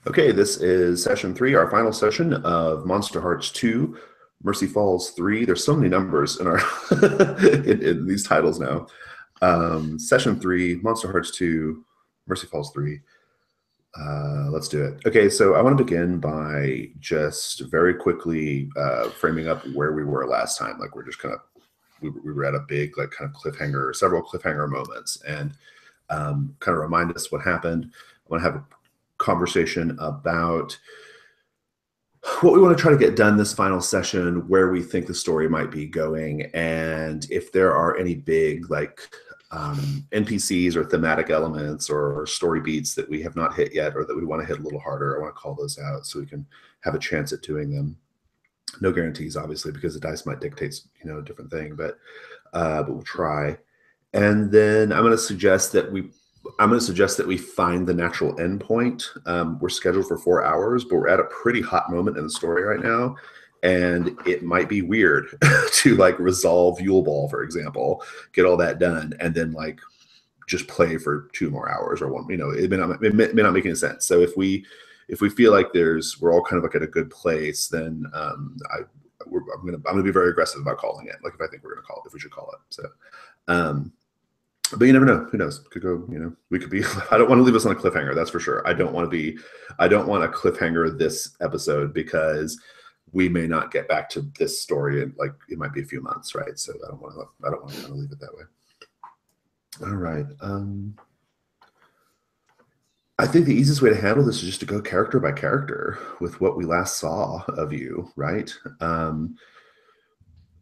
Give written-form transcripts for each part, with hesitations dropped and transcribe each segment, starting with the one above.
Okay, this is session 3, our final session of Monsterhearts 2, Mercy Falls 3. There's so many numbers in our in these titles now. Session 3, Monsterhearts 2, Mercy Falls 3. Let's do it. Okay, so I want to begin by just very quickly framing up where we were last time. Like we're just kind of we were at a big like kind of cliffhanger, several cliffhanger moments, and kind of remind us what happened. I want to have a conversation about what we want to try to get done this final session, where we think the story might be going, and if there are any big like NPCs or thematic elements or story beats that we have not hit yet or that we want to hit a little harder. I want to call those out so we can have a chance at doing them. No guarantees, obviously, because the dice might dictate, a different thing, but we'll try. And then I'm going to suggest that we find the natural endpoint. We're scheduled for 4 hours, but we're at a pretty hot moment in the story right now, and it might be weird to like resolve Yule Ball, for example, get all that done, and then like just play for 2 more hours or one. It may not make any sense. So if we feel like we're all kind of like at a good place, then I'm gonna be very aggressive about calling it. Like if I think if we should call it. So. But you never know. Who knows? Could go, we could be, I don't want to leave us on a cliffhanger. That's for sure. I don't want a cliffhanger this episode because we may not get back to this story in like, it might be a few months. Right. So I don't want to kind of leave it that way. All right. I think the easiest way to handle this is just to go character by character with what we last saw of you. Right.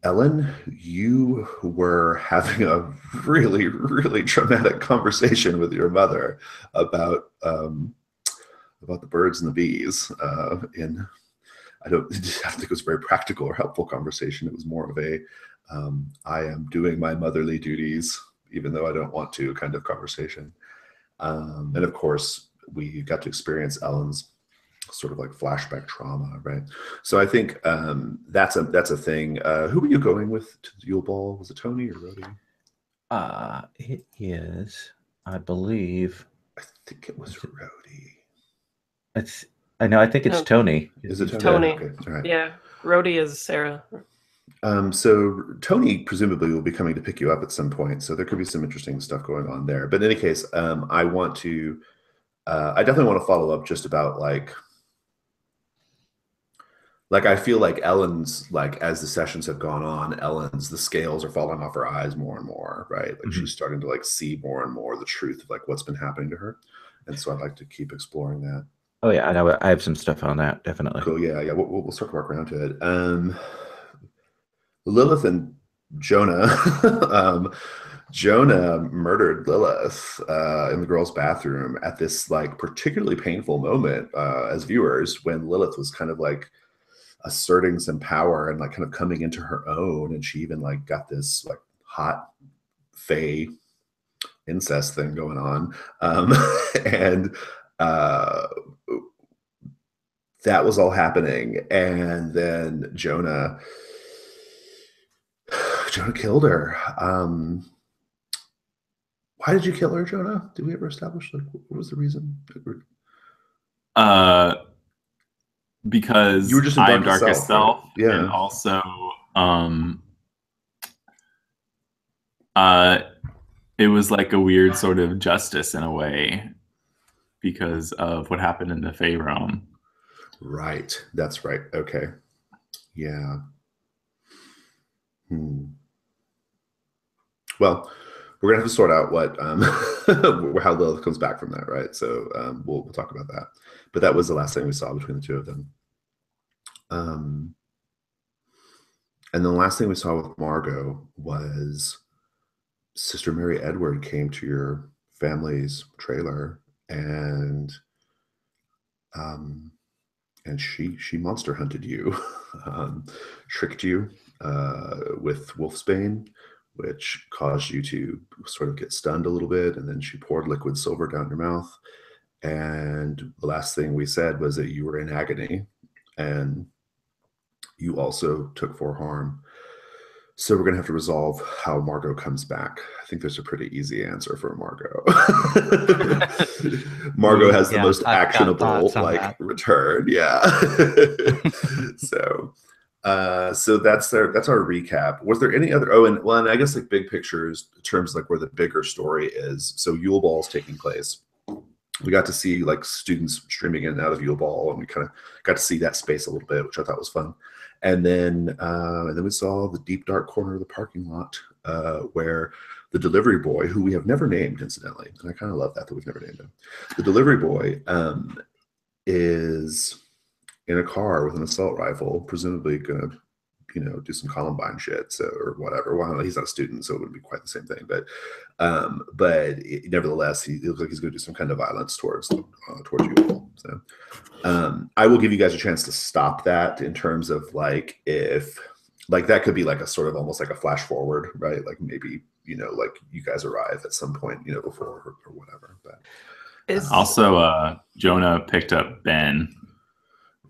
Ellen, you were having a really, really traumatic conversation with your mother about the birds and the bees. I don't think it was a very practical or helpful conversation. It was more of a I am doing my motherly duties, even though I don't want to kind of conversation. And of course, we got to experience Ellen's sort of like flashback trauma, right? So I think that's a thing. Who were you going with to the Yule Ball? Was it Tony or Rhodey? It is, I believe. I think it was Rhodey. I think it's Tony. Is it Tony? Tony. Okay. All right. Yeah, Rhodey is Sarah. So Tony presumably will be coming to pick you up at some point. So there could be some interesting stuff going on there. But in any case, I definitely want to follow up just about like I feel like Ellen's, like as the sessions have gone on, the scales are falling off her eyes more and more, right? Like she's starting to like see more and more the truth of like what's been happening to her. And so I'd like to keep exploring that. Oh yeah, I know. I have some stuff on that, definitely. Cool. Yeah. We'll circle back around to it. Lilith and Jonah. Jonah murdered Lilith in the girls' bathroom at this like particularly painful moment as viewers, when Lilith was kind of like asserting some power and like kind of coming into her own, and she even like got this like hot fae incest thing going on, and that was all happening, and then Jonah killed her. Why did you kill her, Jonah? Did we ever establish like what was the reason? Because you were just in darkest self, right? Yeah, and also it was like a weird sort of justice in a way because of what happened in the Fae realm. Right, that's right. Okay, yeah. Well, we're gonna have to sort out what how Lilith comes back from that, right? So we'll talk about that. But that was the last thing we saw between the two of them. And the last thing we saw with Margot was Sister Mary Edward came to your family's trailer, and she monster hunted you, tricked you with wolfsbane, which caused you to sort of get stunned a little bit, and then she poured liquid silver down your mouth. And the last thing we said was that you were in agony, and you also took 4 harm. So we're gonna have to resolve how Margot comes back. I think there's a pretty easy answer for Margot. Margot has the most I've got actionable thoughts on like that. return. Yeah. So that's our recap. Was there any other? Oh, and I guess like big pictures in terms of like where the bigger story is. So Yule Ball's taking place. We got to see like students streaming in and out of Yule Ball, and we kind of got to see that space a little bit, which I thought was fun. And then we saw the deep dark corner of the parking lot where the delivery boy, who we have never named, incidentally, and I kind of love that we've never named him. The delivery boy is in a car with an assault rifle, presumably gonna, do some Columbine shit, or whatever. Well, he's not a student, so it wouldn't be quite the same thing. But nevertheless, he looks like he's going to do some kind of violence towards you all. So I will give you guys a chance to stop that in terms of like if like that could be like a sort of almost like a flash forward, right? Like maybe like you guys arrive at some point before or whatever. But also Jonah picked up Ben.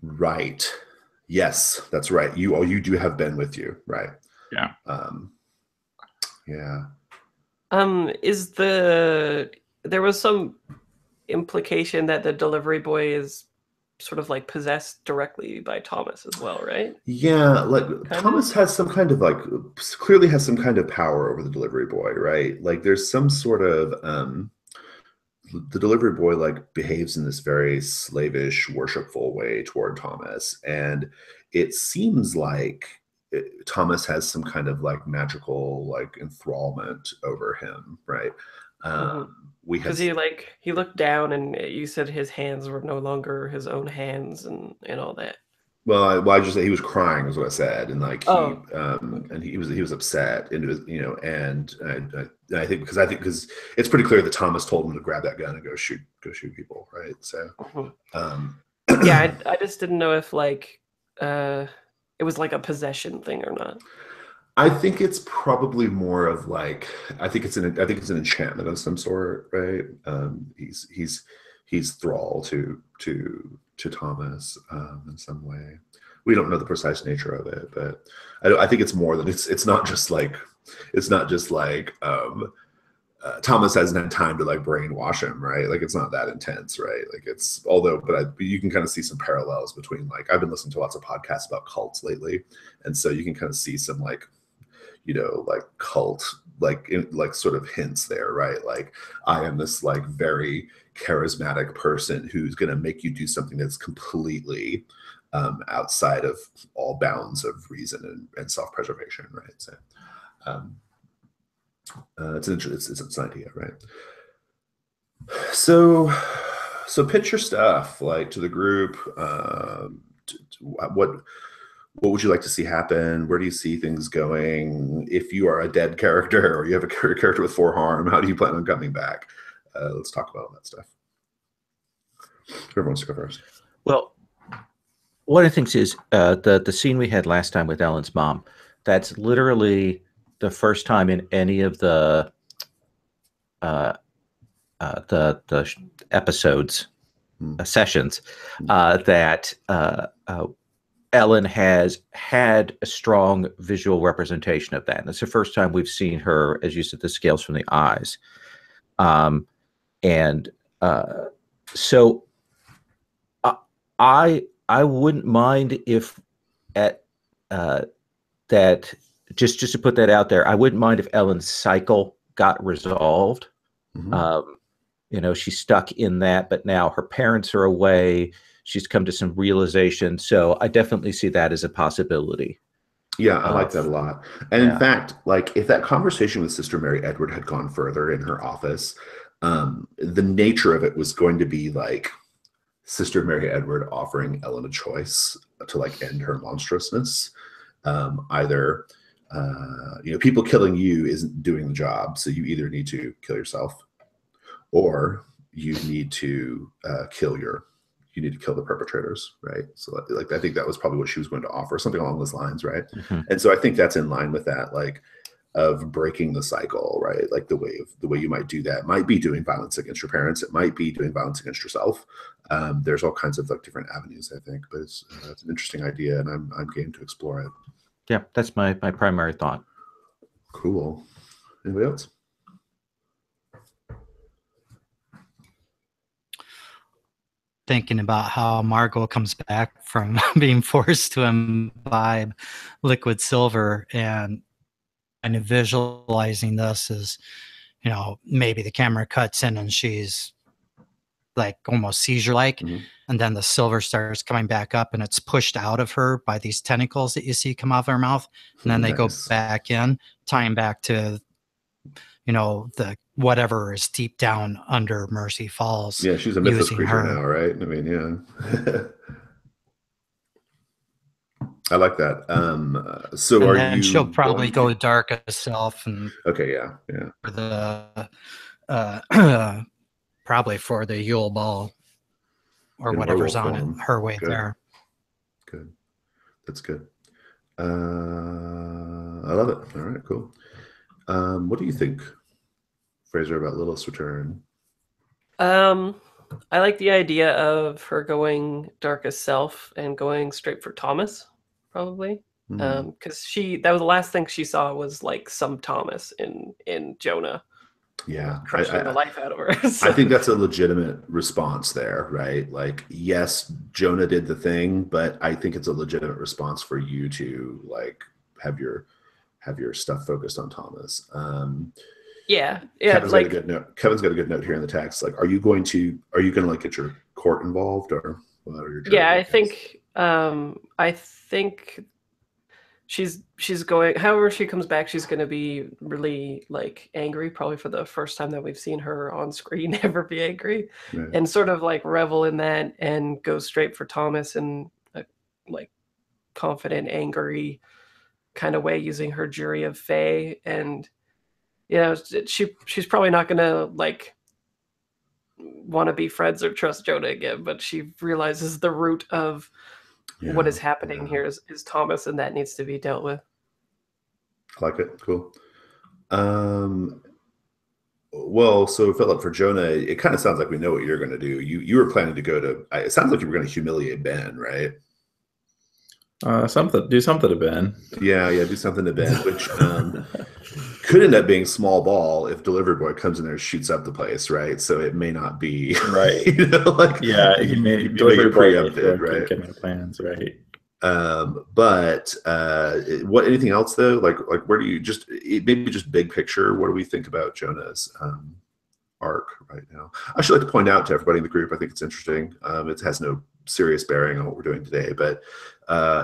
Right. Yes, that's right. You do have Ben with you, right? Yeah. Yeah. There was some implication that the delivery boy is sort of like possessed directly by Thomas as well, right? Yeah, like Thomas has some kind of like clearly has some kind of power over the delivery boy, right? Like there's some sort of the delivery boy like behaves in this very slavish, worshipful way toward Thomas, and it seems like Thomas has some kind of like magical like enthrallment over him, right? Because he looked down, and you said his hands were no longer his own hands, and all that. Well, I just said he was crying, is what I said, and like and he was upset, and it was, and I think because it's pretty clear that Thomas told him to grab that gun and go shoot people, right? So, yeah, I just didn't know if like it was like a possession thing or not. I think it's probably more of like I think it's an enchantment of some sort, right? He's thrall to Thomas in some way. We don't know the precise nature of it, but I think it's more than it's not just like Thomas hasn't had time to like brainwash him, right? Like it's not that intense, right? Like it's but you can kind of see some parallels between like I've been listening to lots of podcasts about cults lately, and so you can kind of see some like like cult like sort of hints there, right? Like I am this like very charismatic person who's going to make you do something that's completely outside of all bounds of reason and self-preservation, right? So it's an idea, right? So pitch your stuff like to the group. What would you like to see happen? Where do you see things going? If you are a dead character or you have a character with 4 harm, how do you plan on coming back? Let's talk about all that stuff. Whoever wants to go first. Well, one of the things is the scene we had last time with Ellen's mom. That's literally the first time in any of the episodes, sessions, that Ellen has had a strong visual representation of that. And it's the first time we've seen her, as you said, the scales from the eyes. So I wouldn't mind if at that just to put that out there, I wouldn't mind if Ellen's cycle got resolved. She's stuck in that, but now her parents are away. She's come to some realization. So I definitely see that as a possibility. Yeah, I like that a lot. And in fact, like if that conversation with Sister Mary Edward had gone further in her office, the nature of it was going to be like Sister Mary Edward offering Ellen a choice to like end her monstrousness. Either, people killing you isn't doing the job. So you either need to kill yourself or you need to kill the perpetrators, right? So like I think that was probably what she was going to offer, something along those lines, right? And so I think that's in line with that, like of breaking the cycle, right? Like the way you might do that might be doing violence against your parents. It might be doing violence against yourself. There's all kinds of like different avenues, I think, but it's an interesting idea, and I'm game to explore it. Yeah, that's my primary thought. Cool. Anybody else? Thinking about how Margot comes back from being forced to imbibe liquid silver, and visualizing this as, maybe the camera cuts in and she's like almost seizure-like, and then the silver starts coming back up and it's pushed out of her by these tentacles that you see come out of her mouth, and then they go back in, tying back to the whatever is deep down under Mercy Falls. Yeah, she's a mythos creature now, right? I mean, yeah. I like that. So and are then you? She'll probably go dark herself, and okay, yeah. For the probably for the Yule Ball or in whatever's werewolf on form. it, her way Good. there. Good, that's good. I love it. All right, cool. What do you think, Fraser, about Lilith's return? I like the idea of her going darkest self and going straight for Thomas, probably. Because that was the last thing she saw was like some Thomas in Jonah. Yeah, crushing the life out of her. So. I think that's a legitimate response there, right? Like, yes, Jonah did the thing, but I think it's a legitimate response for you to like have your stuff focused on Thomas. Yeah. Kevin's got a good note. Kevin's got a good note here in the text. Like, are you going to like get your court involved or what are your? Yeah, I think she's going. However she comes back, she's going to be really like angry, probably for the first time that we've seen her on screen ever be angry, right. And sort of like revel in that and go straight for Thomas in a like confident, angry kind of way, using her jury of Fae. And she's probably not going to like want to be friends or trust Jonah again, but she realizes the root of what is happening here is Thomas, and that needs to be dealt with. I like it. Cool. Well, so Philip, for Jonah, it kind of sounds like we know what you're going to do. You were planning to go to. It sounds like you were going to humiliate Ben, right? Do something to Ben. Yeah, do something to Ben, which could end up being small ball if Delivery Boy comes in there and shoots up the place, right? So it may not be right. He may Delivery preempted, right? Get my plans right. But what? Anything else though? Like where do you maybe just big picture? What do we think about Jonah's arc right now? I should like to point out to everybody in the group, I think it's interesting. It has no serious bearing on what we're doing today, but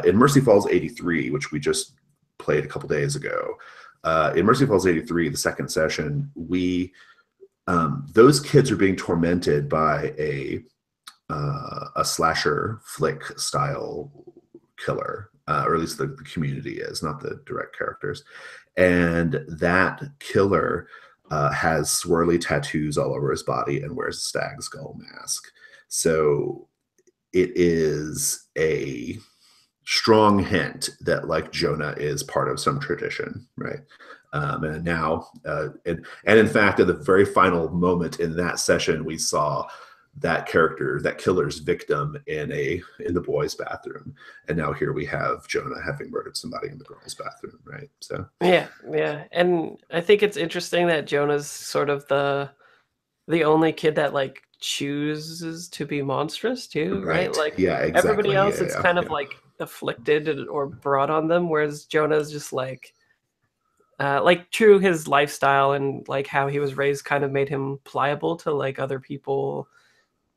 in Mercy Falls 83, which we just played a couple days ago, in Mercy Falls 83, the second session, those kids are being tormented by a slasher flick style killer, or at least the community is, not the direct characters. And that killer has swirly tattoos all over his body and wears a stag skull mask. So it is a strong hint that like Jonah is part of some tradition, right? And now, and in fact, at the very final moment in that session, we saw that killer's victim in the boys' bathroom, and now here we have Jonah having murdered somebody in the girls' bathroom, right? So yeah, and I think it's interesting that Jonah's sort of the only kid that like chooses to be monstrous too, right? Like, yeah, exactly. Everybody else, it's kind of like afflicted or brought on them, whereas Jonah's just like true, his lifestyle and like how he was raised kind of made him pliable to like other people,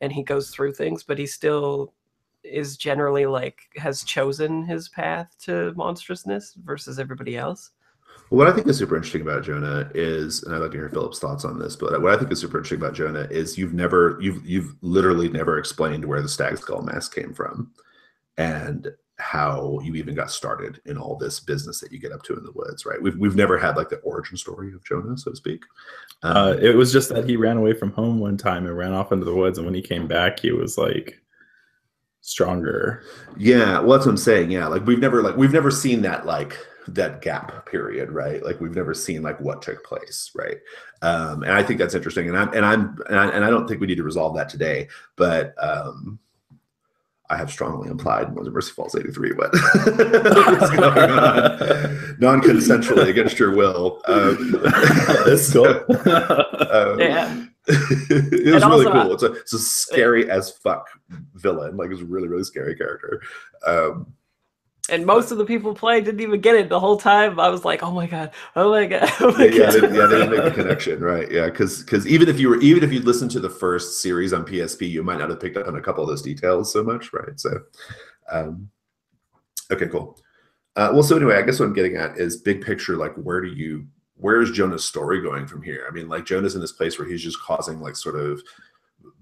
and he goes through things, but he still is generally like has chosen his path to monstrousness versus everybody else. Well, what I think is super interesting about Jonah is, and I'd like to hear Philip's thoughts on this, but what I think is super interesting about Jonah is you've literally never explained where the stag skull mask came from and how you even got started in all this business that you get up to in the woods, right? We've never had like the origin story of Jonah, so to speak. It was just that he ran away from home one time and ran off into the woods, and when he came back, he was like stronger. Yeah, well, that's what I'm saying. Yeah, like we've never seen that gap period, right? Like we've never seen like what took place, right? And I think that's interesting, and I don't think we need to resolve that today, but I have strongly implied was Mercy Falls 83, but what's going on? Non-consensually against your will. That's cool. Yeah. It was And really also, cool. It's a scary as fuck villain. Like, it's a really, really scary character. And most of the people playing didn't even get it the whole time. I was like, oh my god, oh my god, oh my yeah, god. they didn't make the connection, right? Yeah, because even if you'd listened to the first series on PSP, you might not have picked up on a couple of those details so much, right? So, okay, cool. Well, so anyway, I guess what I'm getting at is big picture. Like, where's Jonah's story going from here? I mean, like, Jonah's in this place where he's just causing, like, sort of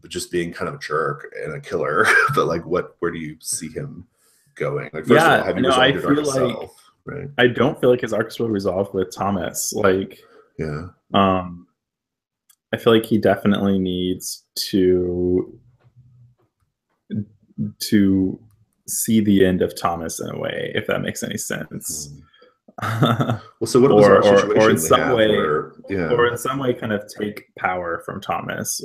just being kind of a jerk and a killer, but like, where do you see him going? Like, first of all, have you resolved your darkest self? Right. I don't feel like his arc is really resolved with Thomas. Like, yeah. I feel like he definitely needs to see the end of Thomas in a way, if that makes any sense. Well, so what was our situation or in some way, or in some way, kind of take power from Thomas.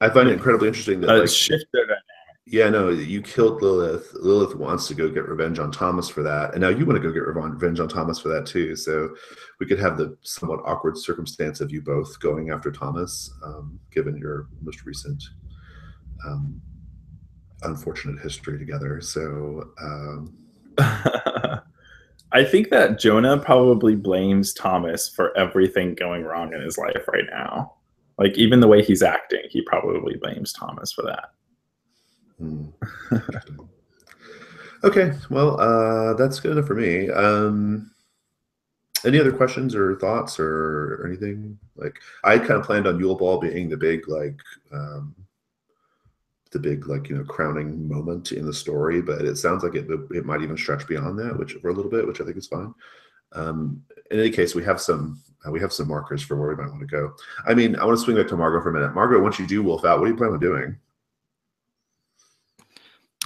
I find it incredibly interesting that shift their dynamic. Yeah, no, you killed Lilith. Lilith wants to go get revenge on Thomas for that. And now you want to go get revenge on Thomas for that too. So we could have the somewhat awkward circumstance of you both going after Thomas, given your most recent unfortunate history together. So I think that Jonah probably blames Thomas for everything going wrong in his life right now. Like, even the way he's acting, he probably blames Thomas for that. Okay, well, that's good enough for me. Any other questions or thoughts or anything? Like, I kind of planned on Yule Ball being the big crowning moment in the story, but it sounds like it might even stretch beyond that, for a little bit, which I think is fine. In any case, we have some markers for where we might want to go. I mean, I want to swing back to Margot for a minute. Margot, once you do wolf out, what do you plan on doing?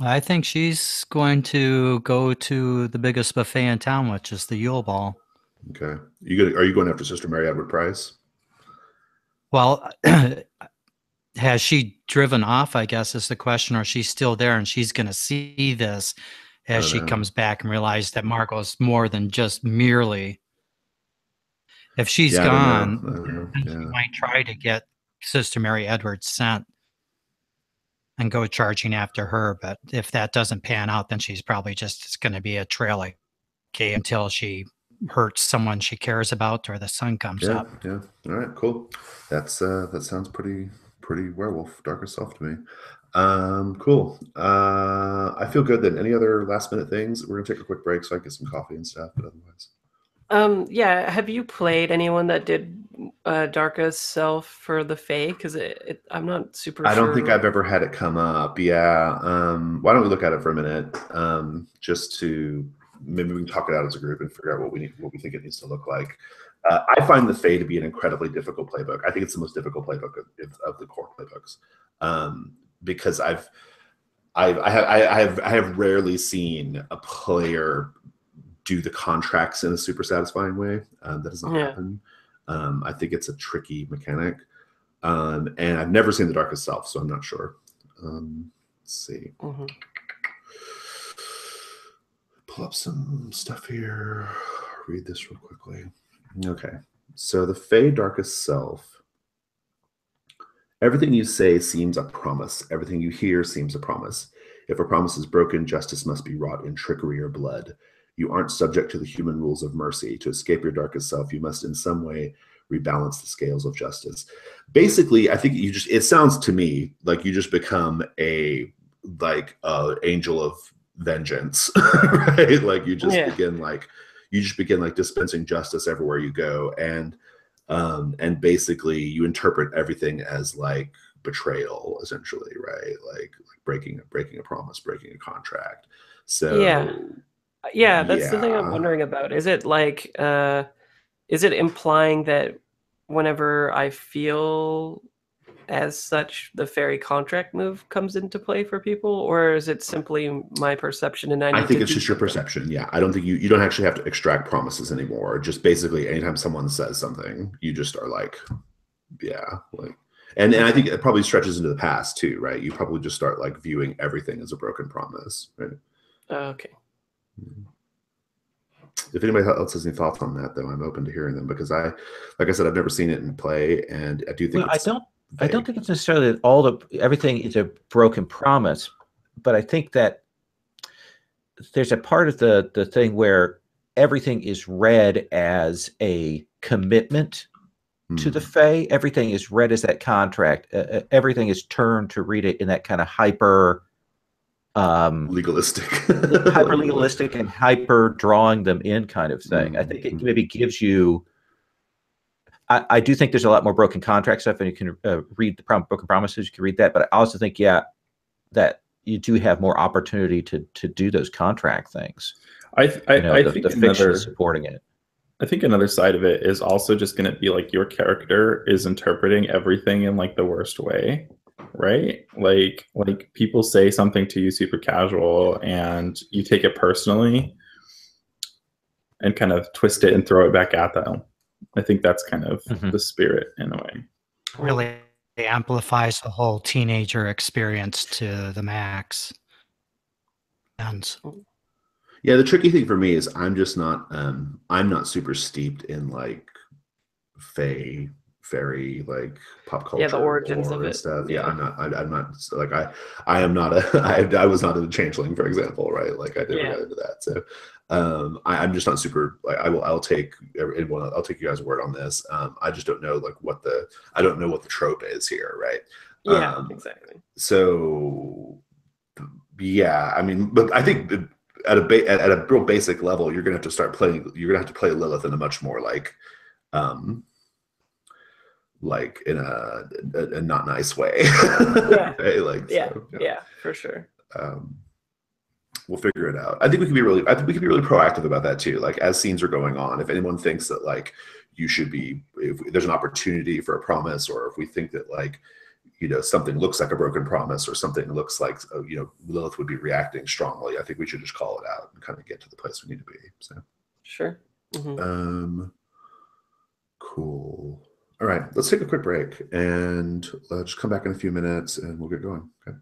I think she's going to go to the biggest buffet in town, which is the Yule Ball. Okay. Are you going after Sister Mary Edward Price? Well, has she driven off, I guess, is the question, or she's still there and she's going to see this as she comes back and realize that Margot's more than just merely. If she's gone, she might try to get Sister Mary Edward sent and go charging after her. But if that doesn't pan out, then she's probably just going to be a trail until she hurts someone she cares about or the sun comes up. Yeah. All right, cool. That sounds pretty werewolf, darkest self to me. Cool. I feel good then. Any other last minute things? We're gonna take a quick break so I can get some coffee and stuff, but otherwise. Yeah. Have you played anyone that did Darkest Self for the Fae? Because I'm not super sure. I don't think I've ever had it come up. Yeah. Why don't we look at it for a minute? Just to maybe we can talk it out as a group and figure out what we think it needs to look like. I find the Fae to be an incredibly difficult playbook. I think it's the most difficult playbook of the core playbooks, because I have rarely seen a player do the contracts in a super satisfying way. That doesn't happen. I think it's a tricky mechanic, and I've never seen the Darkest Self, so I'm not sure. Let's see. Mm-hmm. Pull up some stuff here. Read this real quickly. Okay, so the Fae Darkest Self. Everything you say seems a promise. Everything you hear seems a promise. If a promise is broken, justice must be wrought in trickery or blood. You aren't subject to the human rules of mercy. To escape your darkest self, you must in some way rebalance the scales of justice. Basically, I think it sounds to me like you just become a angel of vengeance, right? Like you just begin dispensing justice everywhere you go, and basically you interpret everything as like betrayal, essentially, right? Like breaking a promise, breaking a contract. So yeah, that's the thing I'm wondering about. Is it is it implying that whenever I feel as such, the fairy contract move comes into play for people, or is it simply my perception? And I think it's just your perception. Yeah, I don't think you don't actually have to extract promises anymore. Just basically, anytime someone says something, you just are like, yeah, like. And I think it probably stretches into the past too, right? You probably just start like viewing everything as a broken promise, right? Okay. If anybody else has any thoughts on that, though, I'm open to hearing them because like I said, I've never seen it in play, and I do think I don't think it's necessarily that everything is a broken promise, but I think that there's a part of the thing where everything is read as a commitment to the Fae. Everything is read as that contract. Everything is turned to read it in that kind of hyper legalistic, hyper legalistic and hyper drawing them in kind of thing. I think it maybe gives you. I do think there's a lot more broken contract stuff, and you can read the broken promises. You can read that, but I also think, that you do have more opportunity to do those contract things. I think the fiction is supporting it. I think another side of it is also just going to be like your character is interpreting everything in like the worst way, right? Like people say something to you super casual and you take it personally and kind of twist it and throw it back at them. I think that's kind of the spirit in a way. Really amplifies the whole teenager experience to the max. And yeah, the tricky thing for me is I'm just not I'm not super steeped in like fairy like pop culture, the origins of it stuff. Yeah, I'm not like I am not I was not a changeling, for example, right? Like I never got into that. So I'm just not super like I'll take you guys' word on this. I just don't know like I don't know what the trope is here, right? Yeah, exactly. So yeah, I mean, but I think at a real basic level, you're gonna have to start playing. You're gonna have to play Lilith in a much more like in a not nice way. Yeah. Right? Like yeah, for sure. We'll figure it out. I think we can be really proactive about that too. Like as scenes are going on, if anyone thinks that like you should be, if there's an opportunity for a promise, or if we think that like something looks like a broken promise, or something looks like Lilith would be reacting strongly, I think we should just call it out and kind of get to the place we need to be. So sure. Cool. All right, let's take a quick break and just come back in a few minutes and we'll get going. Okay.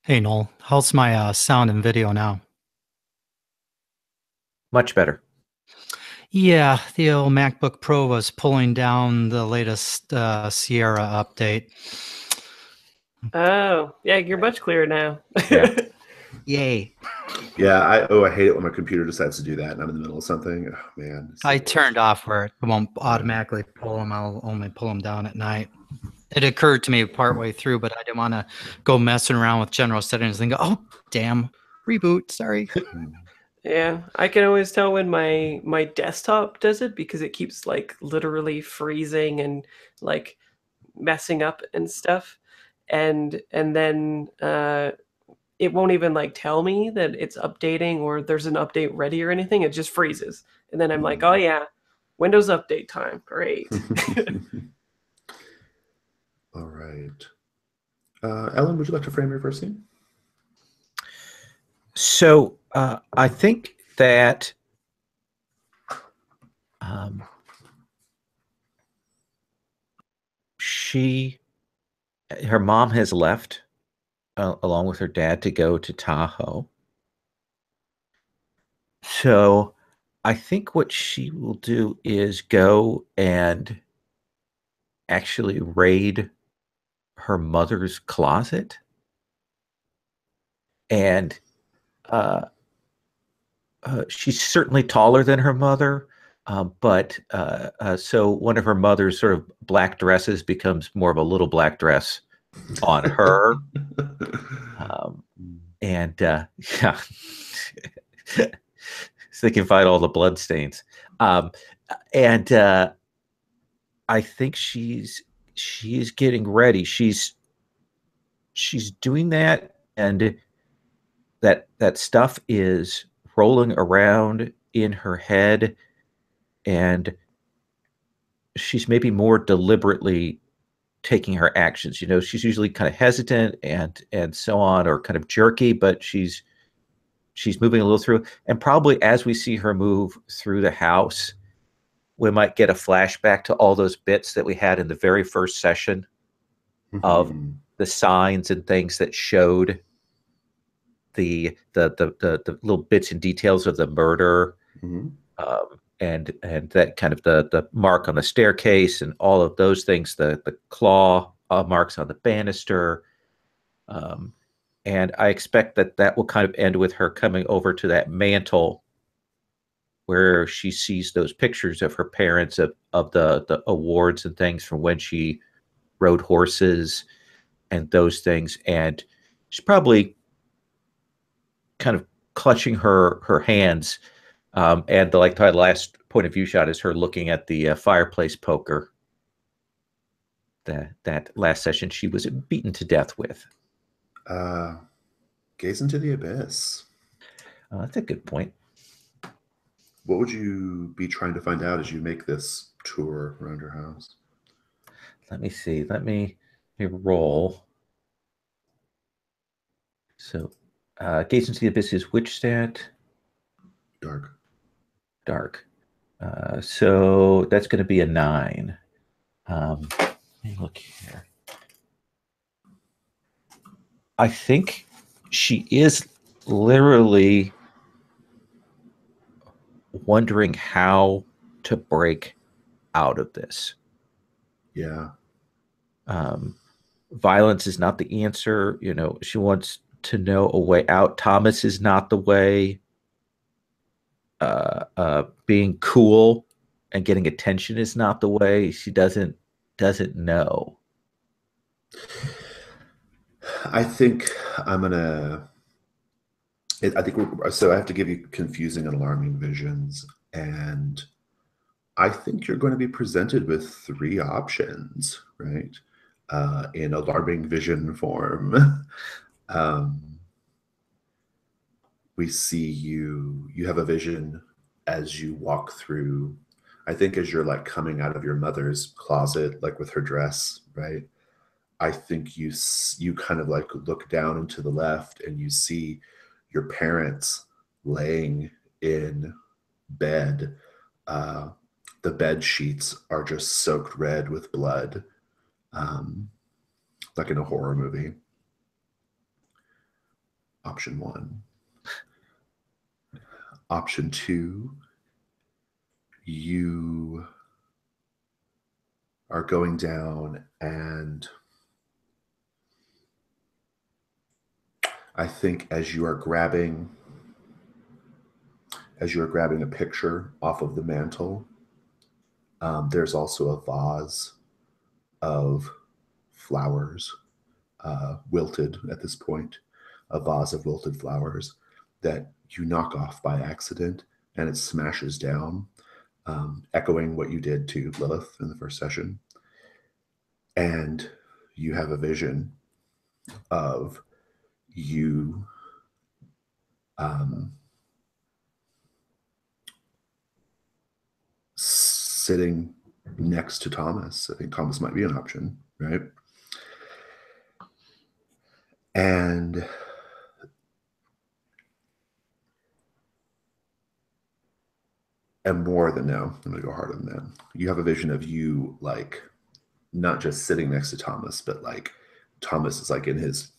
Hey, Noel, how's my sound and video now? Much better. Yeah, the old MacBook Pro was pulling down the latest Sierra update. Oh, yeah, you're much clearer now. Yeah. Yay. Yeah, I hate it when my computer decides to do that and I'm in the middle of something. Oh, man. I turned off where it won't automatically pull them. I'll only pull them down at night. It occurred to me partway through, but I didn't want to go messing around with general settings and go, oh, damn, reboot, sorry. Yeah, I can always tell when my desktop does it because it keeps like literally freezing and like messing up and stuff. And then it won't even like tell me that it's updating or there's an update ready or anything. It just freezes. And then I'm like, oh yeah, Windows update time. Great. All right. Ellen, would you like to frame your first scene? So I think that her mom has left along with her dad to go to Tahoe. So I think what she will do is go and actually raid her mother's closet. And she's certainly taller than her mother, but so one of her mother's sort of black dresses becomes more of a little black dress on her. And yeah, so they can find all the blood stains. And I think she's getting ready. She's doing that, and that stuff is rolling around in her head, and she's maybe more deliberately taking her actions. You know, she's usually kind of hesitant and so on, or kind of jerky, but she's moving a little through. And probably as we see her move through the house, we might get a flashback to all those bits that we had in the very first session of the signs and things that showed the little bits and details of the murder, and that kind of the mark on the staircase and all of those things, the claw marks on the banister, and I expect that will kind of end with her coming over to that mantle where she sees those pictures of her parents, of the awards and things from when she rode horses and those things, and she's probably kind of clutching her hands, and the last point of view shot is her looking at the fireplace poker that last session she was beaten to death with. Gaze into the abyss. That's a good point. What would you be trying to find out as you make this tour around your house? Let me see. Let me roll. So, gaze into the abyss is which stat? Dark. Dark. So that's going to be a 9. Let me look here. I think she is literally wondering how to break out of this. Yeah. Violence is not the answer. You know, she wants to know a way out. Thomas is not the way. Being cool and getting attention is not the way. She doesn't know. I think I'm gonna. I think so. I have to give you confusing and alarming visions, and I think you're going to be presented with 3 options, right? In alarming vision form. We see you have a vision as you walk through, I think as you're like coming out of your mother's closet, like with her dress, right? I think you kind of like look down and to the left and you see your parents laying in bed. The bed sheets are just soaked red with blood, like in a horror movie. Option 1. Option 2, you are going down, and I think as you are grabbing a picture off of the mantle, there's also a vase of flowers, wilted at this point, a vase of wilted flowers that you knock off by accident, and it smashes down, echoing what you did to Lilith in the first session. And you have a vision of you sitting next to Thomas. I think Thomas might be an option, right? And more than no, I'm going to go harder than that. You have a vision of you, like, not just sitting next to Thomas, but like Thomas is like in his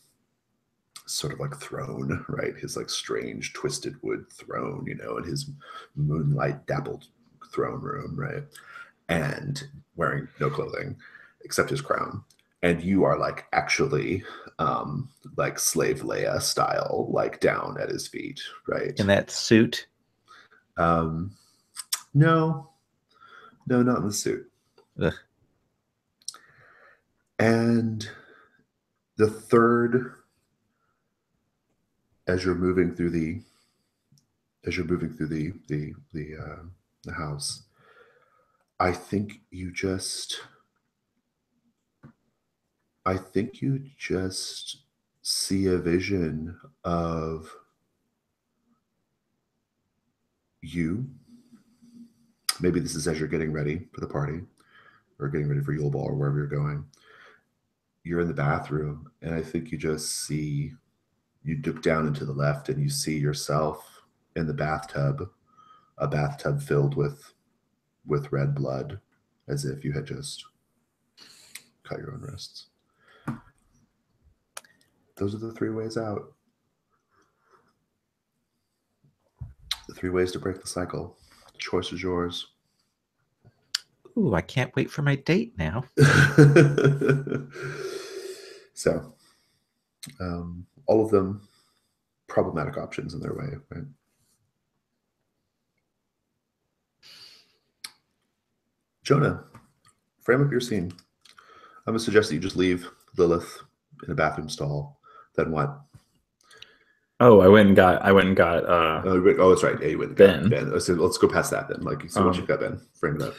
sort of like throne, right? His like strange twisted wood throne, you know, in his moonlight dappled throne room, right? And wearing no clothing except his crown. And you are like actually like slave Leia style, like down at his feet, right? In that suit? No, not in the suit. Ugh. And the third, as you're moving through the house, I think you just see a vision of you. Maybe this is as you're getting ready for the party or getting ready for Yule Ball or wherever you're going. You're in the bathroom, and I think you just see, you look down and to the left, and you see yourself in the bathtub, a bathtub filled with red blood, as if you had just cut your own wrists. Those are the 3 ways out. The 3 ways to break the cycle. The choice is yours. Ooh, I can't wait for my date now. So, all of them problematic options in their way, right? Jonah, frame up your scene. I'm going to suggest that you just leave Lilith in a bathroom stall. Then what? Oh, I went and got oh, that's right. Yeah, you went and got Ben. So let's go past that then. Like, so once you've got Ben, frame it up.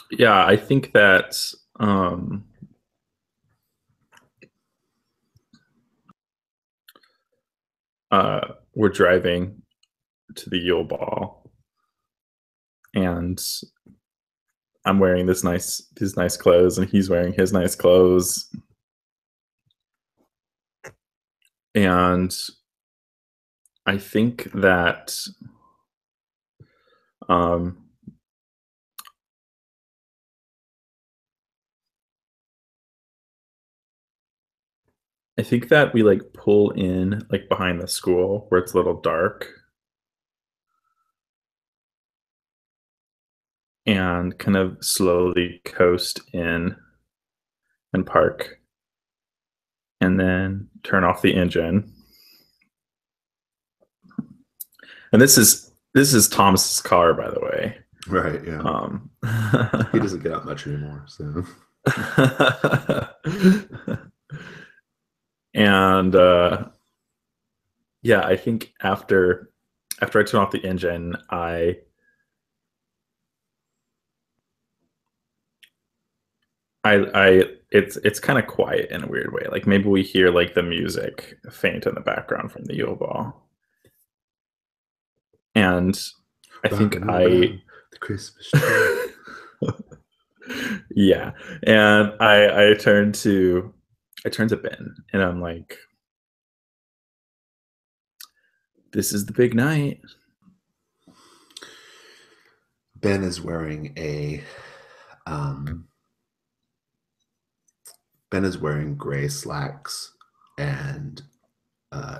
Yeah, I think that we're driving to the Yule Ball, and I'm wearing these nice clothes, and he's wearing his nice clothes, and I think that we like pull in like behind the school where it's a little dark, and kind of slowly coast in and park, and then turn off the engine. And this is Thomas's car, by the way. Right, yeah. He doesn't get out much anymore, so. And yeah, I think after I turn off the engine, it's kind of quiet in a weird way. Like maybe we hear like the music faint in the background from the Yule Ball. And I think the Christmas tree. Yeah. And I turn to Ben, and I'm like, this is the big night. Ben is wearing a Ben is wearing gray slacks, and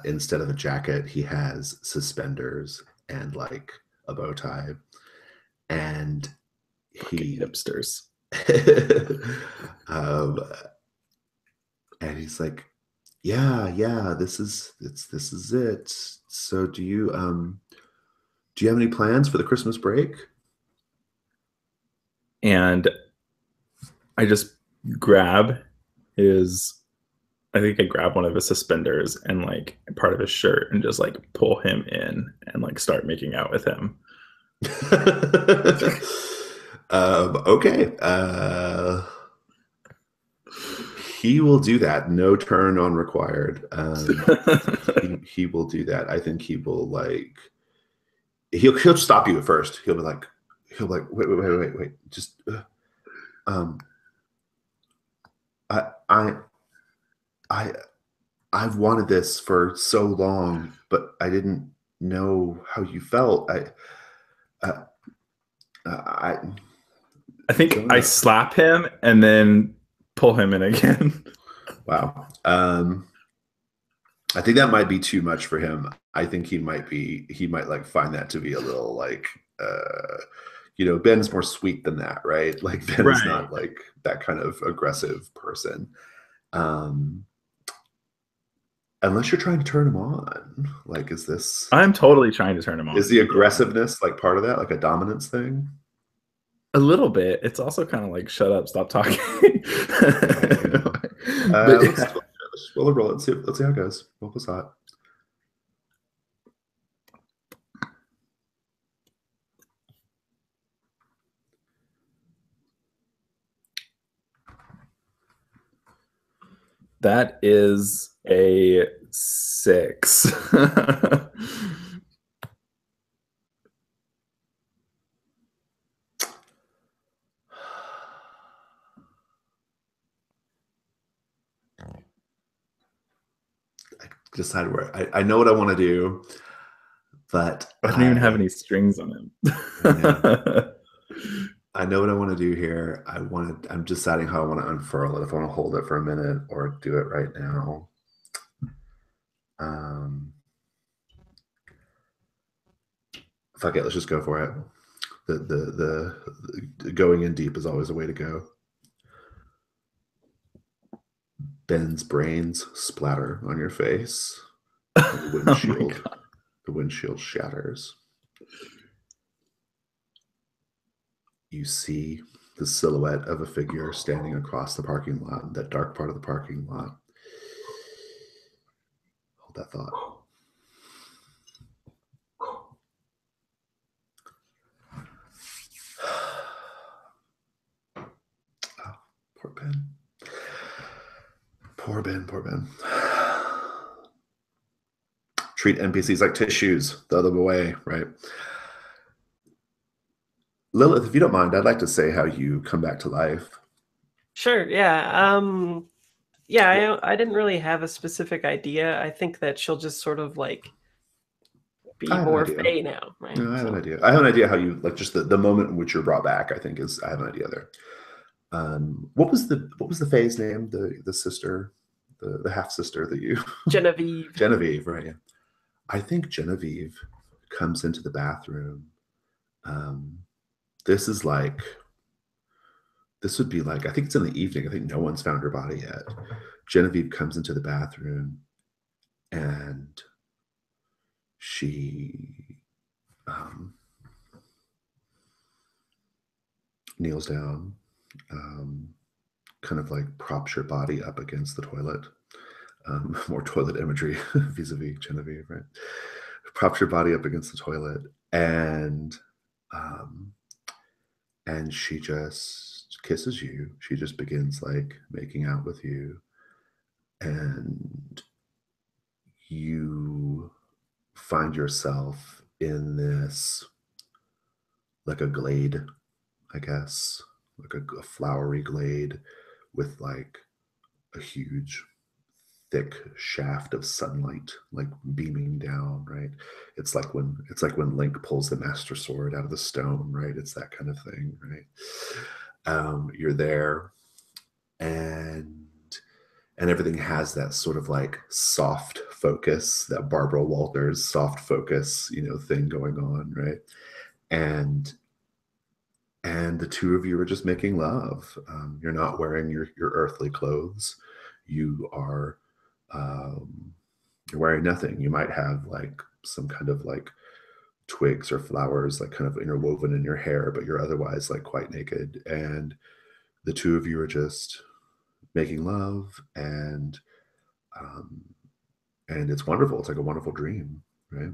instead of a jacket, he has suspenders and like a bow tie. And Fucking hipsters. And he's like, yeah, this is it. So do you have any plans for the Christmas break? And I just grab I think I grab one of his suspenders and like part of his shirt and just like pull him in and like start making out with him. Okay. He will do that. No turn on required. He will do that. I think he will like. He'll stop you at first. He'll be like, wait. Just, I've wanted this for so long, but I didn't know how you felt. I think I slap him and then pull him in again. Wow. I think that might be too much for him. I think he might like find that to be a little like, Ben's more sweet than that, right? Like Ben is not like that kind of aggressive person. Unless you're trying to turn him on. Like, is this... I'm totally trying to turn him on. Is the aggressiveness like part of that? Like a dominance thing? A little bit. It's also kind of like, shut up, stop talking. We'll roll it. Let's see how it goes. Roll was hot. That is a 6. Decide where I know what I want to do, but I don't even have any strings on him. I know what I want to do here. I'm deciding how I want to unfurl it. If I want to hold it for a minute or do it right now. Fuck it, let's just go for it. The going in deep is always a way to go. Ben's brains splatter on your face. The windshield, the windshield shatters. You see the silhouette of a figure standing across the parking lot, in that dark part of the parking lot. Hold that thought. Oh, poor Ben. Poor Ben. Treat NPCs like tissues, throw them away, right? Lilith, if you don't mind, I'd like to say how you come back to life. Sure, yeah. I didn't really have a specific idea. I think that she'll just sort of like be more Fae now, right? No, I have an idea. I have an idea how you like just the moment in which you're brought back. I think I have an idea there. What was the Fae's name? The sister, the half sister that you Genevieve. Genevieve, right? Yeah. I think Genevieve comes into the bathroom. This would be like, I think it's in the evening. I think no one's found her body yet. Genevieve comes into the bathroom and she kneels down, kind of like props your body up against the toilet. More toilet imagery vis-a-vis Genevieve, right? Props your body up against the toilet and she just kisses you. She just begins like making out with you. And you find yourself in this, like a glade, I guess, like a flowery glade with like a huge, thick shaft of sunlight, like beaming down, right? It's like when Link pulls the Master Sword out of the stone, right? It's that kind of thing, right? You're there, and and everything has that sort of like soft focus, that Barbara Walters soft focus, you know, thing going on, right? And the two of you are just making love. You're not wearing your earthly clothes. You are you're wearing nothing. You might have like some kind of like twigs or flowers like kind of interwoven in your hair, but you're otherwise like quite naked. And the two of you are just making love, and it's wonderful. It's like a wonderful dream, right?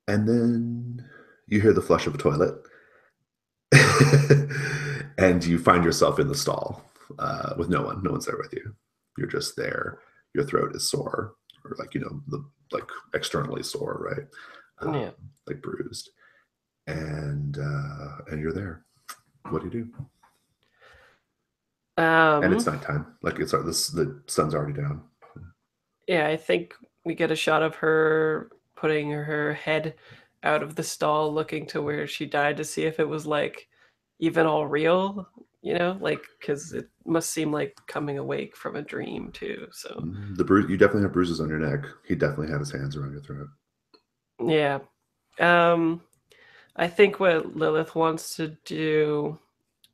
And then you hear the flush of a toilet. And you find yourself in the stall with no one. No one's there with you. You're just there. Your throat is sore, or like, you know, like externally sore, right? Yeah. Like bruised. And you're there. What do you do? And it's nighttime. Like the sun's already down. Yeah, I think we get a shot of her putting her head out of the stall, looking to where she died to see if it was like even all real, you know, like because it must seem like coming awake from a dream too. So You definitely have bruises on your neck. He definitely had his hands around your throat. Yeah. I think what Lilith wants to do,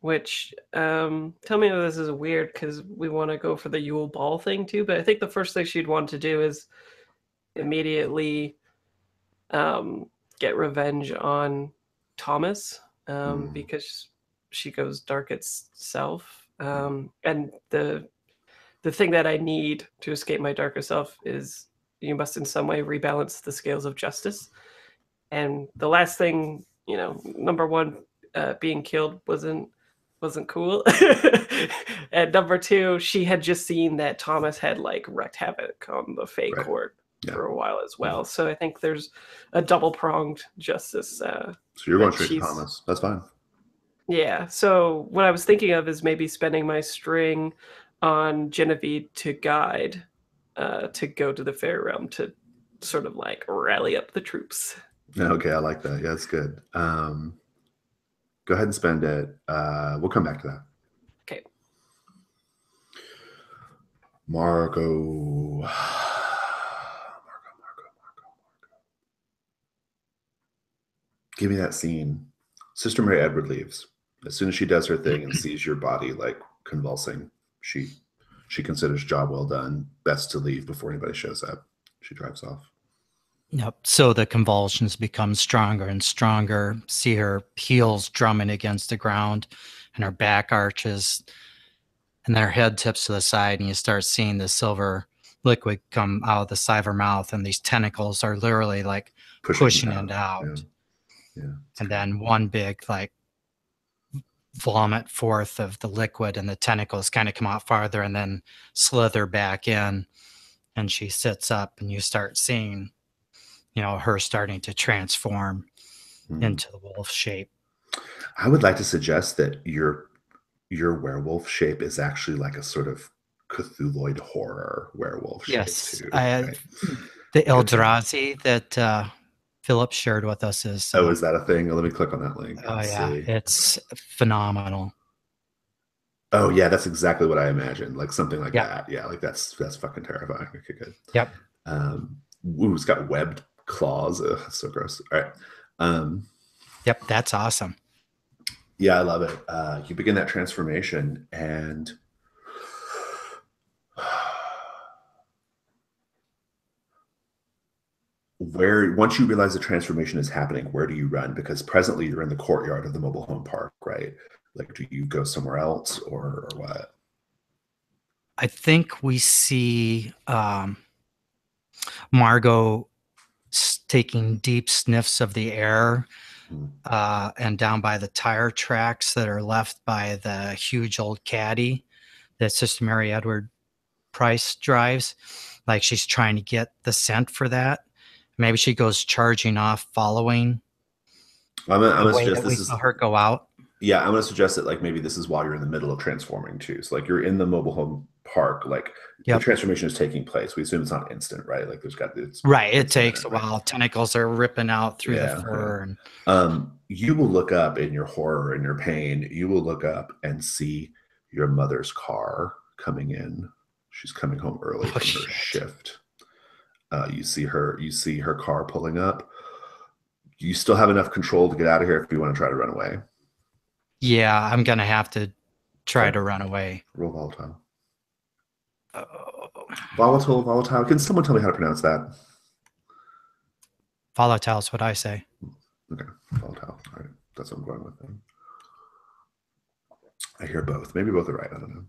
which tell me if this is weird because we want to go for the Yule Ball thing too, but I think the first thing she'd want to do is immediately get revenge on Thomas because she goes dark itself. And the thing that I need to escape my darker self is you must in some way rebalance the scales of justice. And the last thing, you know, number one, being killed wasn't cool. And number two, she had just seen that Thomas had like wreaked havoc on the Fae court for a while as well. So I think there's a double pronged justice. So you're going straight to Thomas. That's fine. Yeah. So what I was thinking of is maybe spending my string on Genevieve to guide to go to the Fae realm to sort of like rally up the troops. Okay, I like that. Yeah, that's good. Go ahead and spend it. We'll come back to that. Okay. Margot. Give me that scene. Sister Mary Edward leaves. As soon as she does her thing and sees your body like convulsing, she considers job well done. Best to leave before anybody shows up. She drives off. Yep. So the convulsions become stronger and stronger. See her heels drumming against the ground and her back arches and then her head tips to the side, and you start seeing the silver liquid come out of the side of her mouth, and these tentacles are literally like pushing it out. Yeah. And then one big like vomit forth of the liquid, and the tentacles kind of come out farther and then slither back in, and she sits up, and you start seeing, you know, her starting to transform into the wolf shape. I would like to suggest that your werewolf shape is actually like a sort of Cthulhuid horror werewolf shape too. Right? The Eldrazi that Philip shared with us is. Is that a thing? Let me click on that link. See. It's phenomenal. Oh yeah, that's exactly what I imagined. Like something like that. Yeah, like that's fucking terrifying. Okay, good. Yep. It's got webbed claws. Ugh, that's so gross. All right. Yep, that's awesome. Yeah, I love it. You begin that transformation, and once you realize the transformation is happening, where do you run? Because presently you're in the courtyard of the mobile home park, right? Like, do you go somewhere else or what? I think we see Margot taking deep sniffs of the air and down by the tire tracks that are left by the huge old caddy that Sister Mary Edward Price drives. Like she's trying to get the scent for that. Maybe she goes charging off following I'm the way that we saw her go out. Yeah, I'm going to suggest that like maybe this is while you're in the middle of transforming too. So like you're in the mobile home park, like the transformation is taking place. We assume it's not instant, right? Like it's right. It takes a while. Tentacles are ripping out through the fur. Yeah. And you will look up in your horror and your pain. You will look up and see your mother's car coming in. She's coming home early from her shift. You see her car pulling up. You still have enough control to get out of here if you want to try to run away. Yeah, I'm gonna have to try to run away. Roll volatile. Volatile. Can someone tell me how to pronounce that? Volatile is what I say. Okay, volatile. All right, that's what I'm going with then. I hear both. Maybe both are right. I don't know.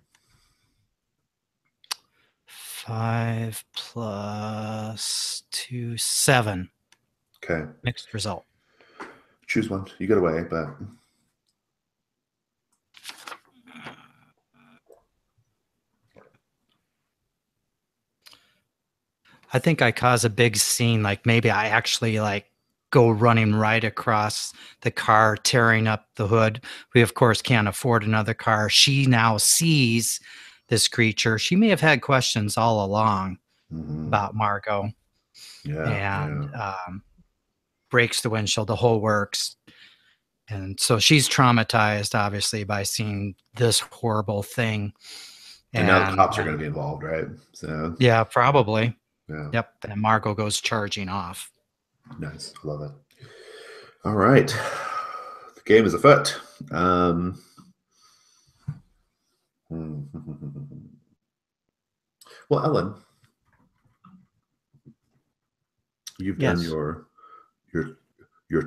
5 plus 2, 7. Okay. Mixed result. Choose one. You get away, but I think I cause a big scene. Like maybe I actually like go running right across the car, tearing up the hood. We of course can't afford another car. She now sees this creature. She may have had questions all along about Margot. And breaks the windshield, the whole works. And so she's traumatized, obviously, by seeing this horrible thing. And now the cops are going to be involved, right? So yeah, probably. Yeah. Yep. And Margot goes charging off. Nice. I love it. All right. The game is afoot. Well, Ellen, you've done your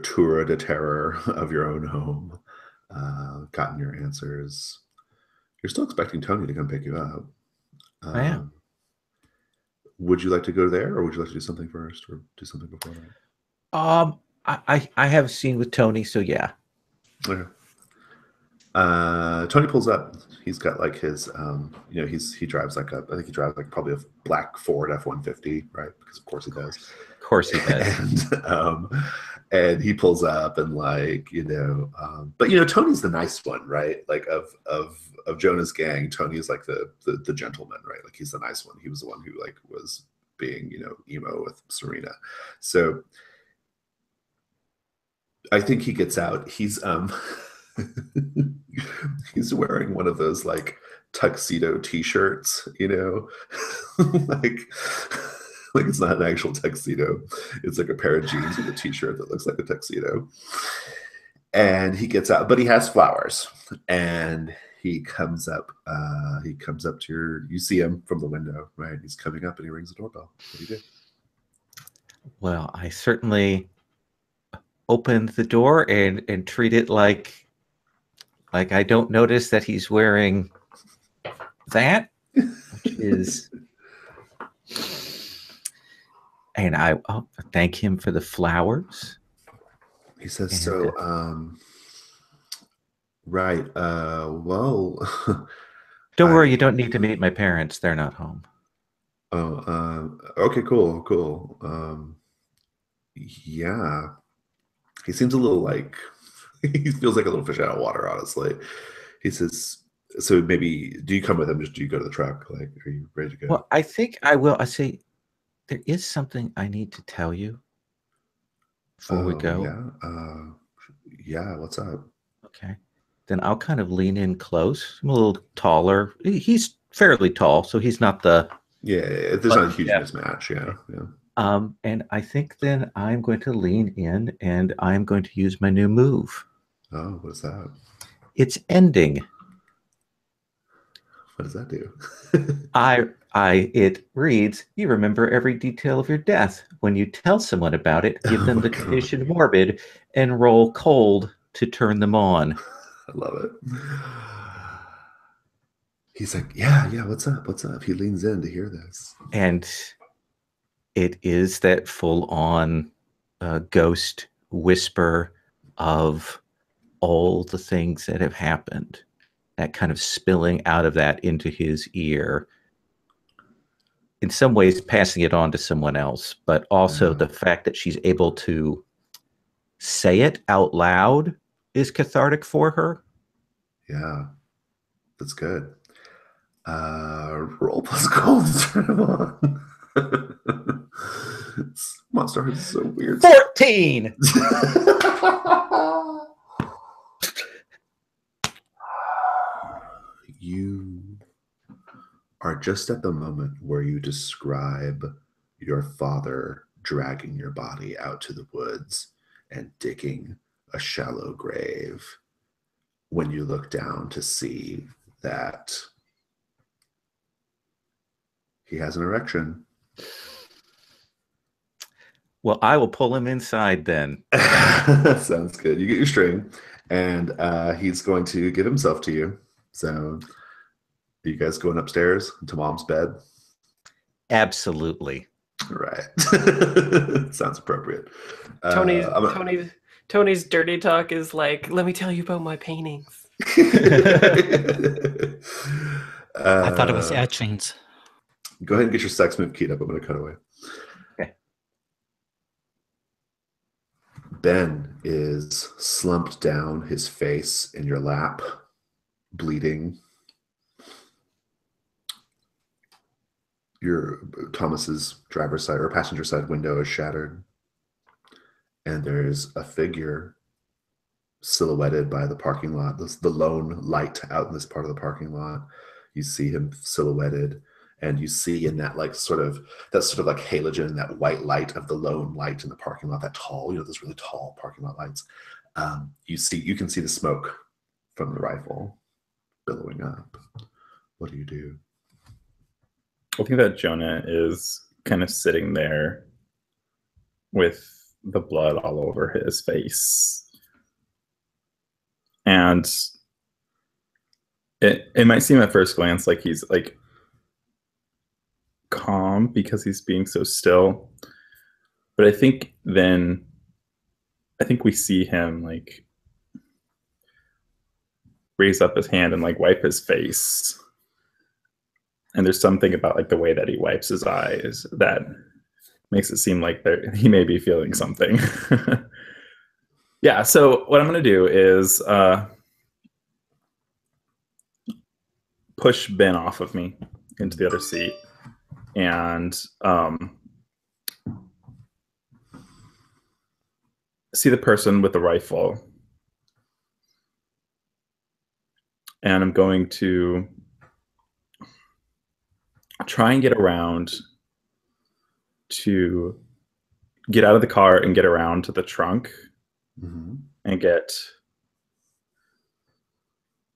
tour de terror of your own home, gotten your answers. You're still expecting Tony to come pick you up. I am. Would you like to go there, or would you like to do something first, or do something before that? I have a scene with Tony, so yeah. Okay. Tony pulls up. He's got like his, he drives like I think he drives like probably a black Ford F-150, right? Because of course he does. Of course he does. And he pulls up and like, but Tony's the nice one, right? Like of Jonah's gang, Tony is like the gentleman, right? Like he's the nice one. He was the one who like was being, emo with Serena. So I think he gets out. He's he's wearing one of those like tuxedo t-shirts, like it's not an actual tuxedo. It's like a pair of jeans with a t-shirt that looks like a tuxedo. And he gets out, but he has flowers. And he comes up to you see him from the window, right? He's coming up and he rings the doorbell. What do you do? Well, I certainly opened the door and treat it like I don't notice that he's wearing that, which is, and I thank him for the flowers. He says, right, well, don't worry, you don't need to meet my parents. They're not home. Oh, okay, cool. Yeah, he seems a little like he feels like a little fish out of water, honestly. He says, so maybe do you come with him? Just do you go to the truck? Like, are you ready to go? Well, I think I will. I say there is something I need to tell you before we go. Yeah, what's up? Okay, then I'll kind of lean in close. I'm a little taller. He's fairly tall, so he's not the there's not a huge mismatch. Yeah. And I think then I'm going to lean in and I'm going to use my new move. Oh, what's that? It's ending. What does that do? It reads, you remember every detail of your death. When you tell someone about it, give them the condition morbid and roll cold to turn them on. I love it. He's like, yeah, what's up? He leans in to hear this. And it is that full-on ghost whisper of all the things that have happened, that kind of spilling out of that into his ear. In some ways, passing it on to someone else, but also the fact that she's able to say it out loud is cathartic for her. Yeah, that's good. Roll plus gold to turn him on. Monsterhearts is so weird. 14. You are just at the moment where you describe your father dragging your body out to the woods and digging a shallow grave when you look down to see that he has an erection. Well, I will pull him inside then. Sounds good. You get your string, and he's going to give himself to you. So, are you guys going upstairs to Mom's bed? Absolutely. Right. Sounds appropriate. Tony's dirty talk is like, let me tell you about my paintings. I thought it was etchings. Go ahead and get your sex move keyed up. I'm going to cut away. Okay. Ben is slumped down, his face in your lap, bleeding. Thomas's driver's side or passenger side window is shattered. And there's a figure silhouetted by the parking lot, the lone light out in this part of the parking lot. You see him silhouetted, and you see in that sort of like halogen, that white light of the lone light in the parking lot, that tall, those really tall parking lot lights. You can see the smoke from the rifle billowing up. What do you do? I think that Jonah is kind of sitting there with the blood all over his face. And it might seem at first glance like he's like calm because he's being so still. But I think we see him like raise up his hand and like wipe his face. And there's something about like the way that he wipes his eyes that makes it seem like he may be feeling something. Yeah, so what I'm going to do is push Ben off of me into the other seat and see the person with the rifle. And I'm going to try and get around to get out of the car and get around to the trunk and get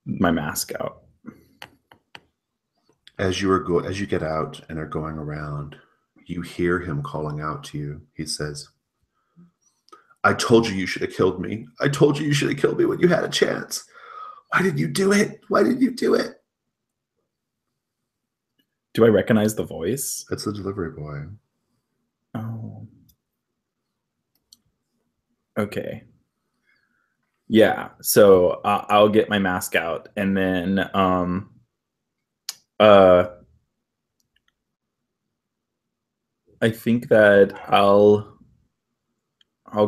my mask out. As you get out and are going around, you hear him calling out to you. He says, I told you should have killed me. I told you should have killed me when you had a chance. Why did you do it? Why did you do it? Do I recognize the voice? It's the delivery boy. Oh. Okay. Yeah. So I'll get my mask out, and then I think that I'll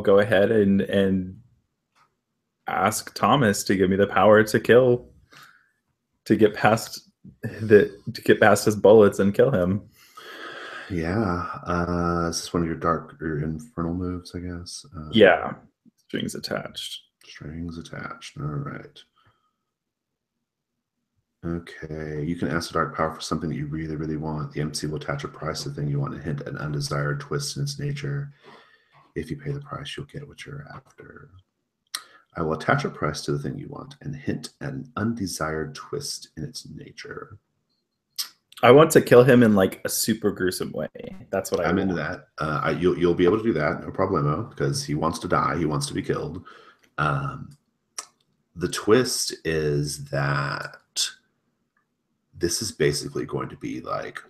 go ahead and ask Thomas to give me the power to kill, to get past his bullets and kill him. Yeah. Is this one of your infernal moves, I guess? Yeah. Strings attached. Strings attached. All right. Okay. You can ask a dark power for something that you really, really want. The MC will attach a price to the thing you want and hint an undesired twist in its nature. If you pay the price, you'll get what you're after. I will attach a price to the thing you want and hint at an undesired twist in its nature. I want to kill him in like a super gruesome way. That's what I'm into that. You'll be able to do that, no problemo, because he wants to die. He wants to be killed. The twist is that this is basically going to be like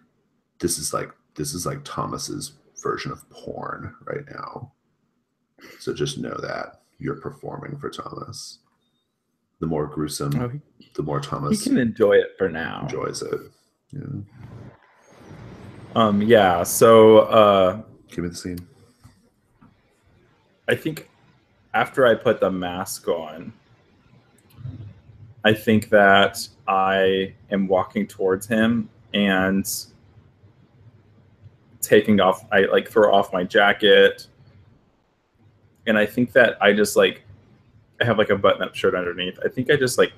this is like Thomas's version of porn right now. So just know that you're performing for Thomas. The more gruesome, the more Thomas he can enjoy it for now. Enjoys it. Yeah. Yeah. So give me the scene. I think after I put the mask on, I think that I am walking towards him and taking off, I like throw off my jacket. And I think that I just like, I have like a button up shirt underneath. I think I just like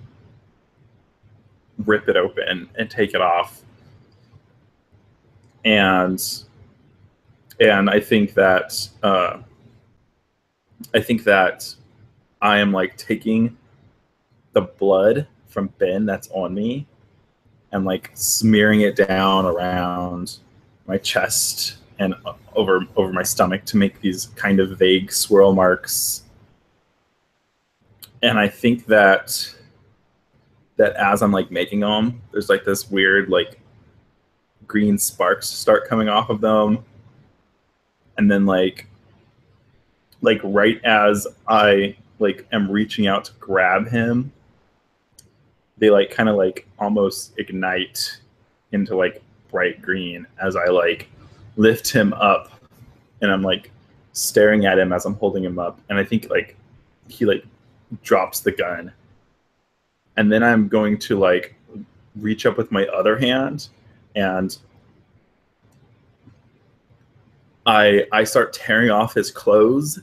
rip it open and take it off. And I think that I am like taking the blood from Ben that's on me and like smearing it down around my chest and over my stomach to make these kind of vague swirl marks. And I think that as I'm like making them, there's like this weird like green sparks start coming off of them, and then like right as I like am reaching out to grab him, they like kind of like almost ignite into like bright green as I like lift him up, and I'm like staring at him as I'm holding him up, and I think like he like drops the gun, and then I'm going to like reach up with my other hand, and I start tearing off his clothes.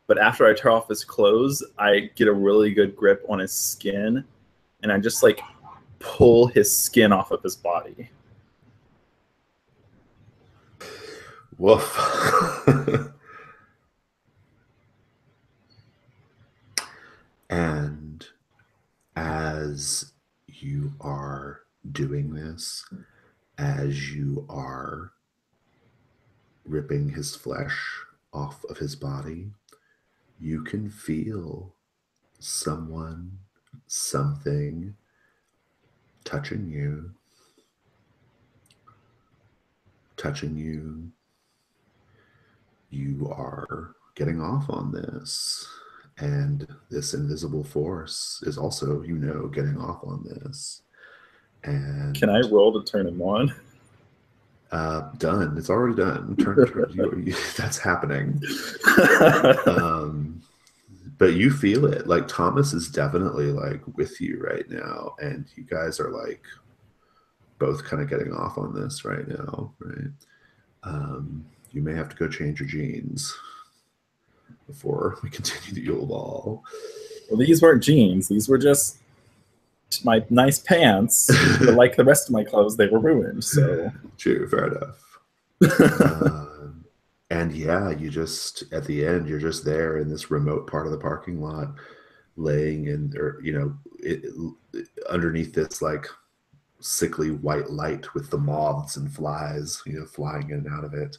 But after I tear off his clothes, I get a really good grip on his skin, and I just like pull his skin off of his body. Woof. And as you are doing this, as you are ripping his flesh off of his body, you can feel someone, something touching you. You are getting off on this. And this invisible force is also, getting off on this. And can I roll to turn him on? Done. It's already done. That's happening. But you feel it. Like Thomas is definitely like with you right now, and you guys are like both kind of getting off on this right now, right? You may have to go change your jeans before we continue the Yule Ball. Well, these weren't jeans. These were just my nice pants. But like the rest of my clothes, they were ruined. So true, fair enough. And yeah, you just at the end, you're just there in this remote part of the parking lot, laying in, or underneath this like sickly white light with the moths and flies, flying in and out of it.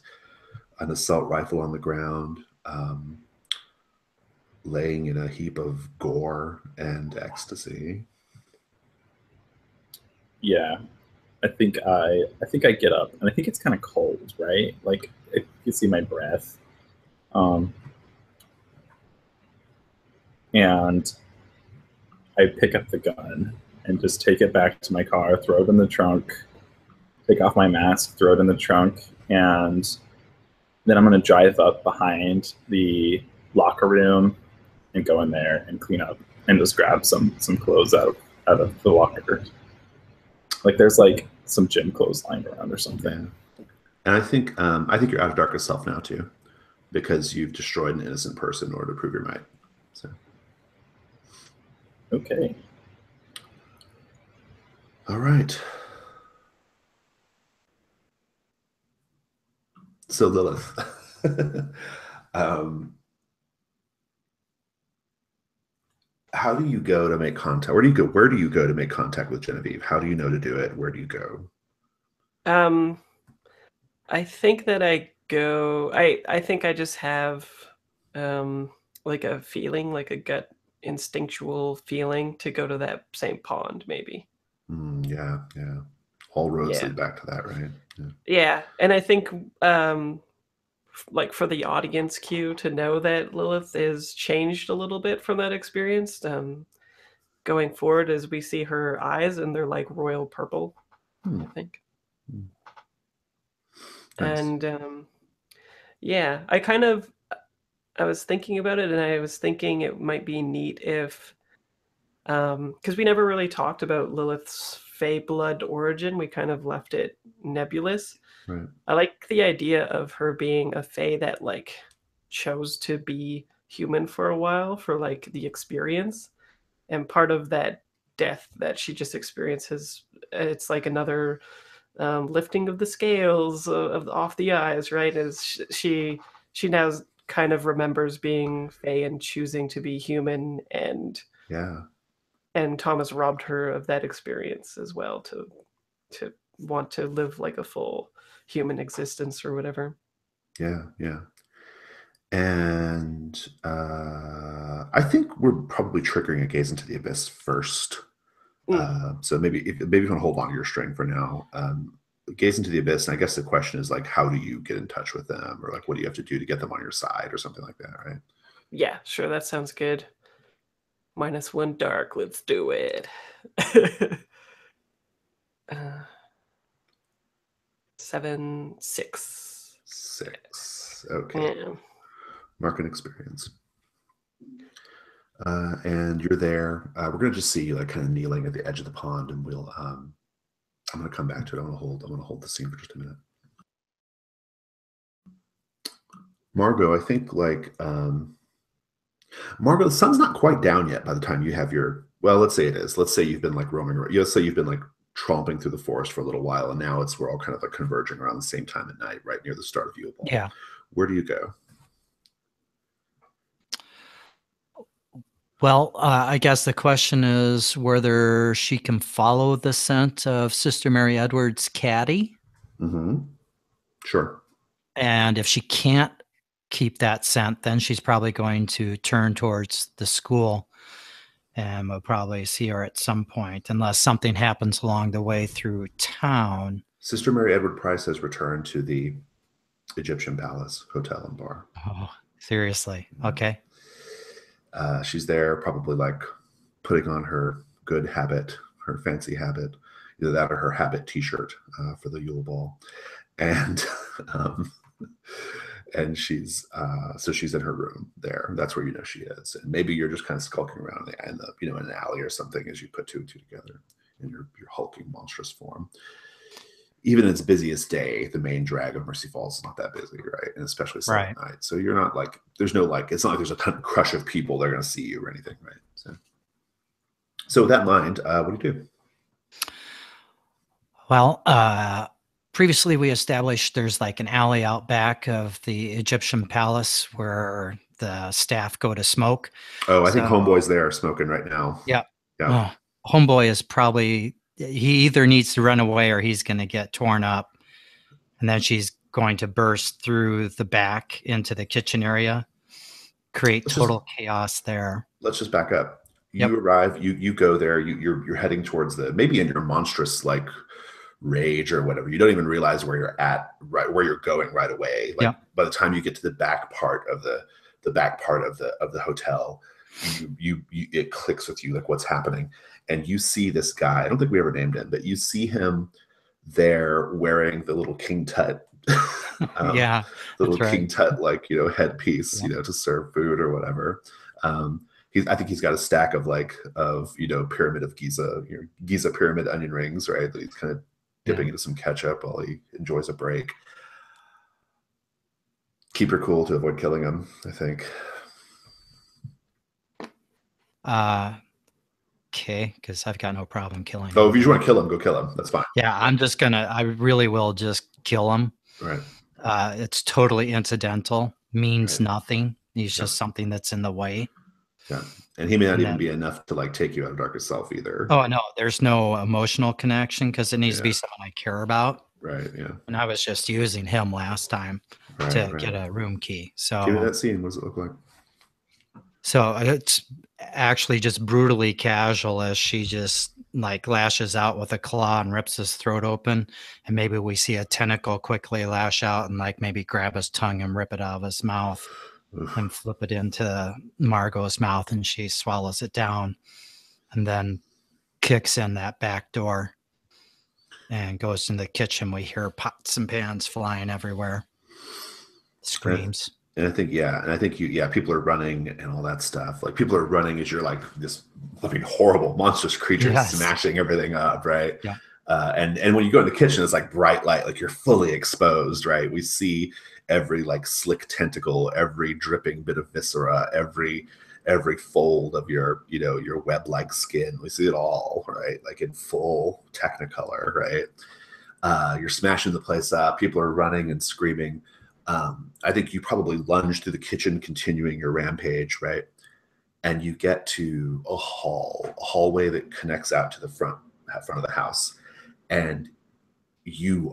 An assault rifle on the ground, laying in a heap of gore and ecstasy. Yeah, I think I get up, and I think it's kind of cold, right? Like you can see my breath, and I pick up the gun and just take it back to my car, throw it in the trunk, take off my mask, throw it in the trunk, and then I'm going to drive up behind the locker room and go in there and clean up and just grab some clothes out of the locker. Like there's like some gym clothes lying around or something. Yeah. And I think you're out of darkest self now too, because you've destroyed an innocent person in order to prove your might. So. Okay. All right. So Lilith, how do you go to make contact? Where do you go to make contact with Genevieve? How do you know to do it? Where do you go? I think that I go. I think I just have like a feeling, like a gut instinctual feeling to go to that same pond, maybe. Yeah. All roads lead back to that, right? Yeah, and I think like for the audience cue to know that Lilith is changed a little bit from that experience. Going forward, as we see her eyes, and they're like royal purple, I think. Nice. And yeah, I was thinking about it, and I was thinking it might be neat if Because we never really talked about Lilith's Fey blood origin. We kind of left it nebulous. Right. I like the idea of her being a Fey that like chose to be human for a while for like the experience, and part of that death that she just experiences, it's like another lifting of the scales of off the eyes, right? As she now kind of remembers being Fey and choosing to be human, Yeah. and Thomas robbed her of that experience as well to want to live like a full human existence or whatever. Yeah. Yeah. And I think we're probably triggering a gaze into the abyss first. So maybe if you want to hold on to your string for now, gaze into the abyss. And I guess the question is like, how do you get in touch with them, or like, what do you have to do to get them on your side, or something like that, right? Yeah, sure, that sounds good. -1 dark, let's do it. 7, 6. 6. Okay. Yeah. Mark an experience. And you're there. We're gonna just see you like kind of kneeling at the edge of the pond, and we'll. I'm gonna come back to it. I'm gonna hold the scene for just a minute. Margot, I think like Margot, the sun's not quite down yet by the time you have your. Well, let's say it is. Let's say you've been like roaming around. Let's say you've been like tromping through the forest for a little while, and now we're all kind of like converging around the same time at night, right near the start of Yule Ball. Yeah. Where do you go? Well, I guess the question is whether she can follow the scent of Sister Mary Edwards' caddy. Mm-hmm. Sure. And if she can't keep that scent, then she's probably going to turn towards the school, and we'll probably see her at some point, unless something happens along the way through town. Sister Mary Edward Price has returned to the Egyptian Palace Hotel and Bar. Oh, seriously? Okay. She's there probably like putting on her good habit, her fancy habit, either that or her habit t-shirt for the Yule Ball. And and she's so she's in her room there. That's where you know she is. And maybe you're just kind of skulking around in the in an alley or something as you put two and two together in your hulking monstrous form. Even in its busiest day, the main drag of Mercy Falls is not that busy, right? And especially Sunday Right. night. So you're not like, there's no like, it's not like there's a ton of crush of people that are going to see you or anything, right? So with that in mind, what do you do? Well, previously we established there's like an alley out back of the Egyptian palace where the staff go to smoke. Oh, I think Homeboy's there smoking right now. Yeah. Yeah. Homeboy is probably, he either needs to run away or he's going to get torn up. And then she's going to burst through the back into the kitchen area, create total chaos there. Let's just back up. You arrive, you go there, you're heading towards maybe in your monstrous like rage or whatever. You don't even realize where you're at, right where you're going right away. Like by the time you get to the back part of the hotel, it clicks with you like what's happening. And you see this guy. I don't think we ever named him, but you see him there wearing the little King Tut the little King Tut like headpiece to serve food or whatever. I think he's got a stack of Pyramid of Giza, Giza pyramid onion rings, right? That he's kind of dipping into some ketchup while he enjoys a break. Keep your cool to avoid killing him, I think. Okay, because I've got no problem killing him. Oh, if you just want to kill him, go kill him. That's fine. Yeah, I really will just kill him. Right. It's totally incidental, means nothing. He's just something that's in the way. Yeah. And he may not even be enough to take you out of darkest self either. Oh, no, there's no emotional connection because it needs to be someone I care about. Right, yeah. And I was just using him last time to get a room key. So give me that scene. What does it look like? So it's actually just brutally casual as she just lashes out with a claw and rips his throat open. And maybe we see a tentacle quickly lash out and maybe grab his tongue and rip it out of his mouth. Oof. And flip it into Margot's mouth, and she swallows it down and then kicks in that back door and goes in the kitchen. We hear pots and pans flying everywhere. Screams. And I think, people are running and all that stuff. Like people are running as you're like this living horrible monstrous creature smashing everything up, right? Yeah. And when you go in the kitchen, it's like bright light, like you're fully exposed, right? We see every like slick tentacle, every dripping bit of viscera, every fold of your, your web-like skin. We see it all, right? Like in full technicolor, right? You're smashing the place up. People are running and screaming. I think you probably lunge through the kitchen, continuing your rampage, right? And you get to a hallway that connects out to the front of the house. And you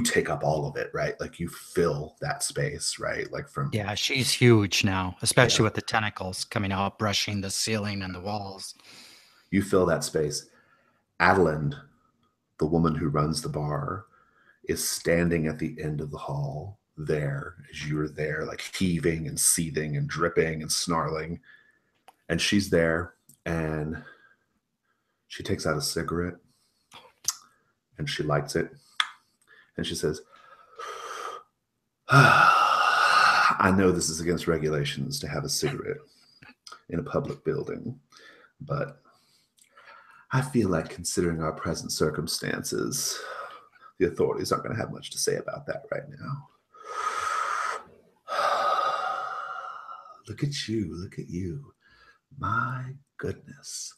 take up all of it, right? Like you fill that space, right? Like from... Yeah, she's huge now, especially with the tentacles coming out, brushing the ceiling and the walls. You fill that space. Adeline, the woman who runs the bar, is standing at the end of the hall there as you're there, like heaving and seething and dripping and snarling. And she's there and she takes out a cigarette and she lights it and she says, I know this is against regulations to have a cigarette in a public building, but I feel like considering our present circumstances, the authorities aren't going to have much to say about that right now. Look at you. My goodness.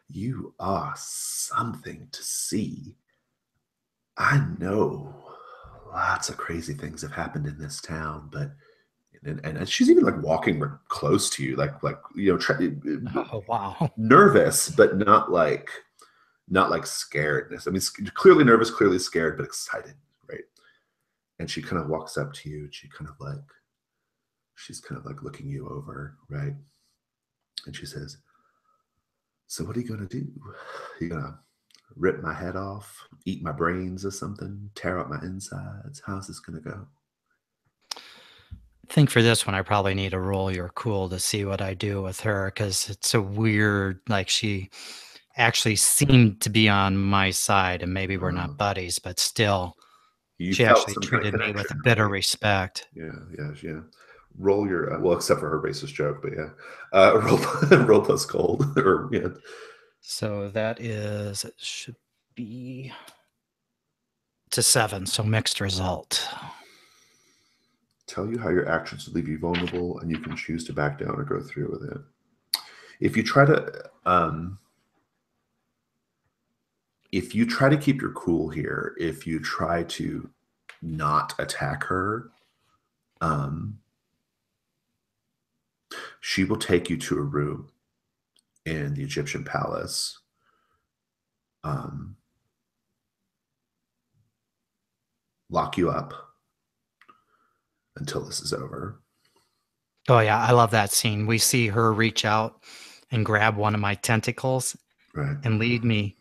You are something to see. I know lots of crazy things have happened in this town, but and she's even like walking close to you, like oh wow, nervous, but not like scaredness. I mean, clearly nervous, clearly scared, but excited, right? And she kind of walks up to you, and she's kind of like looking you over, right? And she says, "So what are you gonna do? You gonna rip my head off, eat my brains or something, tear up my insides? How's this gonna go?" I think for this one, I probably need to roll your cool to see what I do with her, because it's a weird, like she actually seemed to be on my side, and maybe we're not buddies, but still, she actually treated me with a bit of respect. Yeah. Roll your well, except for her racist joke, but roll plus cold or yeah. So that is, it should be to 7, so mixed result. Tell you how your actions leave you vulnerable, and you can choose to back down or go through with it. If you try to keep your cool here, if you try to not attack her, she will take you to a room in the Egyptian palace. Lock you up until this is over. Oh yeah, I love that scene. We see her reach out and grab one of my tentacles, right, and lead me.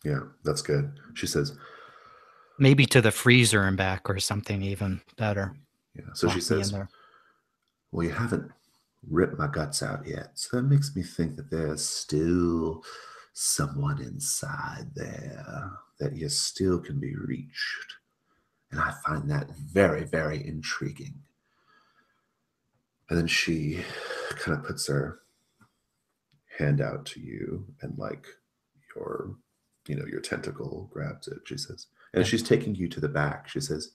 Yeah, that's good. She says, maybe to the freezer and back, or something even better. Yeah. So she says, well, you haven't ripped my guts out yet, so that makes me think that there's still someone inside there that you still can be reached. And I find that very, very intriguing. And then she kind of puts her hand out to you, and like your tentacle grabs it, she says. And she's taking you to the back. She says,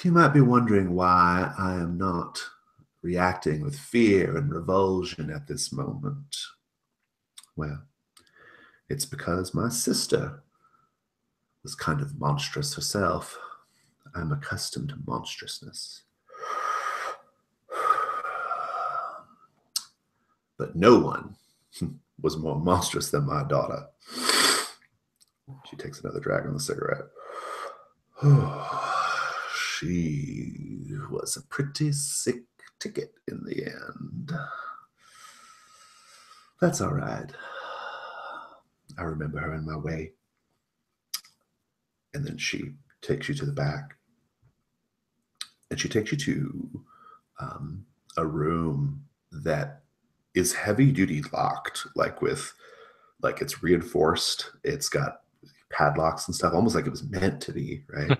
you might be wondering why I am not reacting with fear and revulsion at this moment. Well, it's because my sister was kind of monstrous herself. I'm accustomed to monstrousness. But no one was more monstrous than my daughter. She takes another drag on the cigarette. She was a pretty sick ticket in the end. That's all right. I remember her in my way. And then she takes you to the back. And she takes you to a room that is heavy-duty locked, like it's reinforced. It's got padlocks and stuff, almost like it was meant to be, right?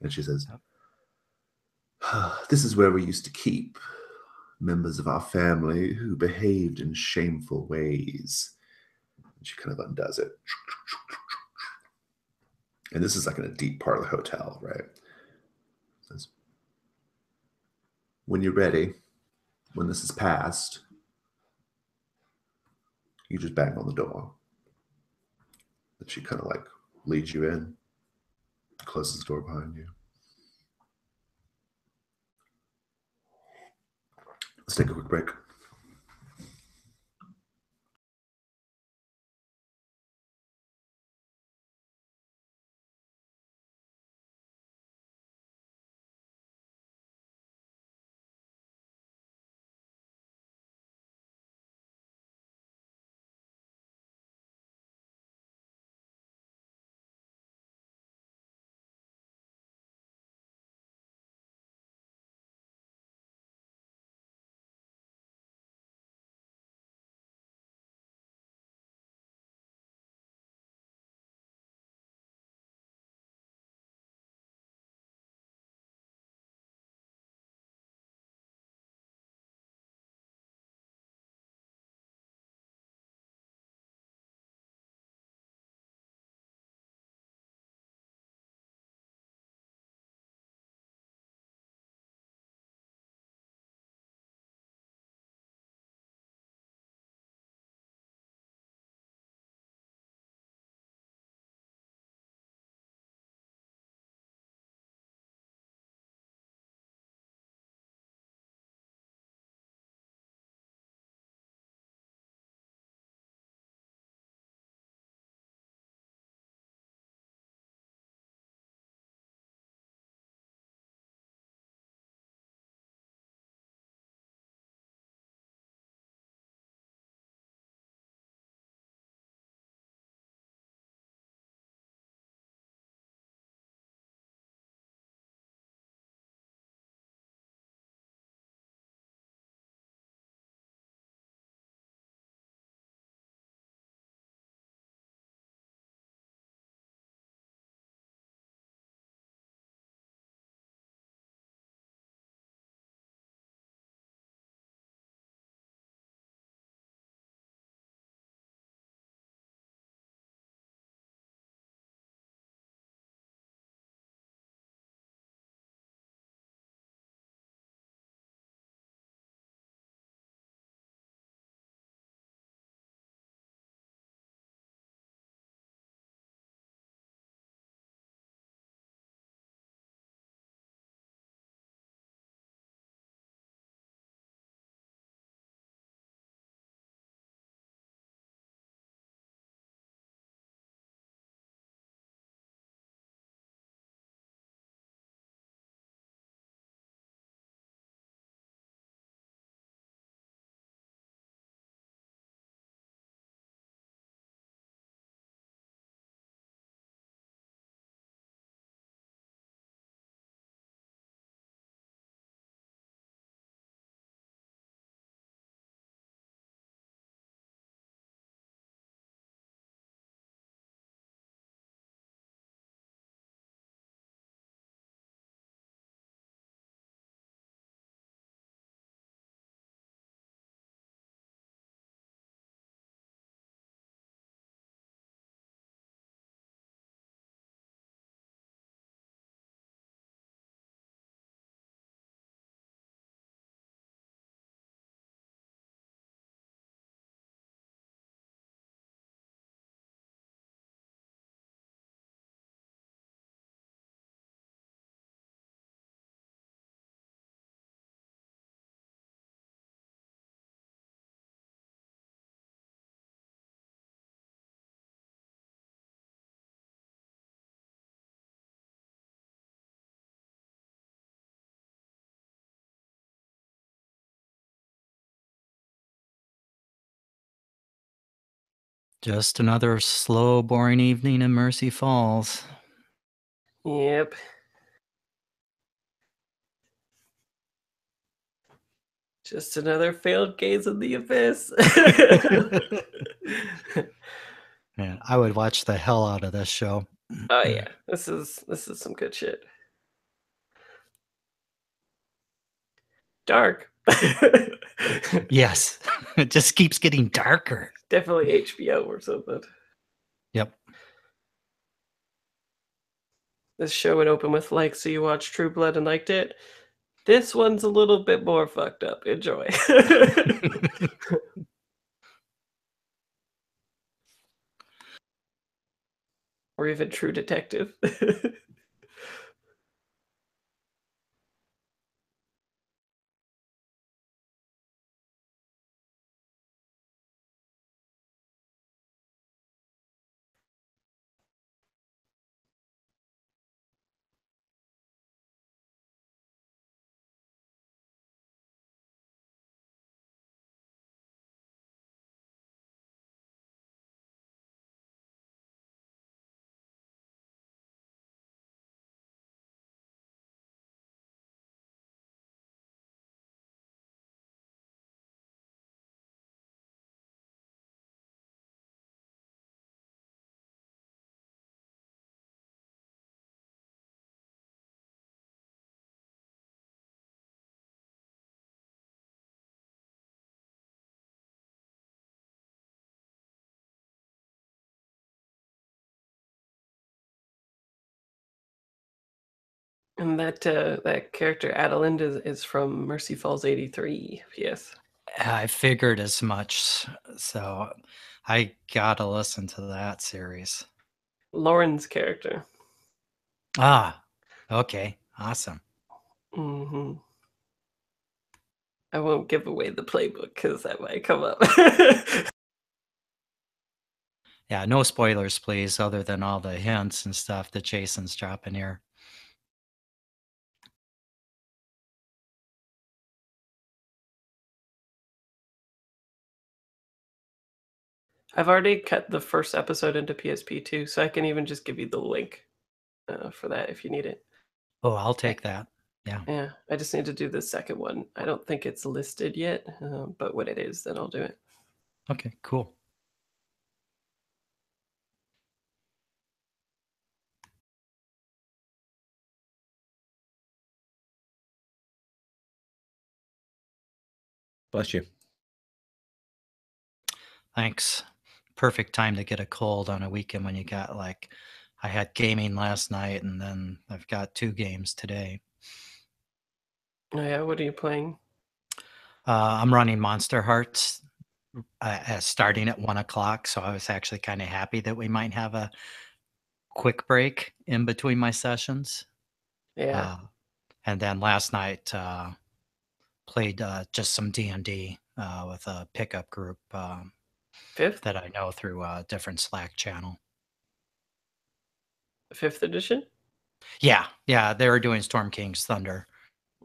And she says, This is where we used to keep members of our family who behaved in shameful ways. And she kind of undoes it. And this is like in a deep part of the hotel, right? It says, when you're ready, when this is past, you just bang on the door. And she kind of like leads you in, closes the door behind you. Let's take a quick break. Just another slow, boring evening in Mercy Falls. Yep. Just another failed gaze in the abyss. Man, I would watch the hell out of this show. Oh yeah, this is some good shit. dark. Yes. It just keeps getting darker. Definitely HBO or something. Yep. This show would open with like, so you watched True Blood and liked it. This one's a little bit more fucked up. Enjoy. Or even True Detective. And that character Adelind is from Mercy Falls 83. Yes. I figured as much. So I gotta listen to that series. Lauren's character. Ah, okay. Awesome. Mm-hmm. I won't give away the playbook because that might come up. Yeah, no spoilers, please, other than all the hints and stuff that Jason's dropping here. I've already cut the first episode into PSP2, so I can even just give you the link for that if you need it. Oh, I'll take that. Yeah. Yeah, I just need to do the second one. I don't think it's listed yet, but when it is, then I'll do it. Okay, cool. Bless you. Thanks. Perfect time to get a cold on a weekend when you got like, I had gaming last night and then I've got 2 games today. Oh yeah, what are you playing? I'm running Monsterhearts starting at 1:00, so I was actually kind of happy that we might have a quick break in between my sessions. Yeah. And then last night played just some D&D with a pickup group Fifth? that I know through a different Slack channel. 5th edition? Yeah, they were doing Storm King's Thunder.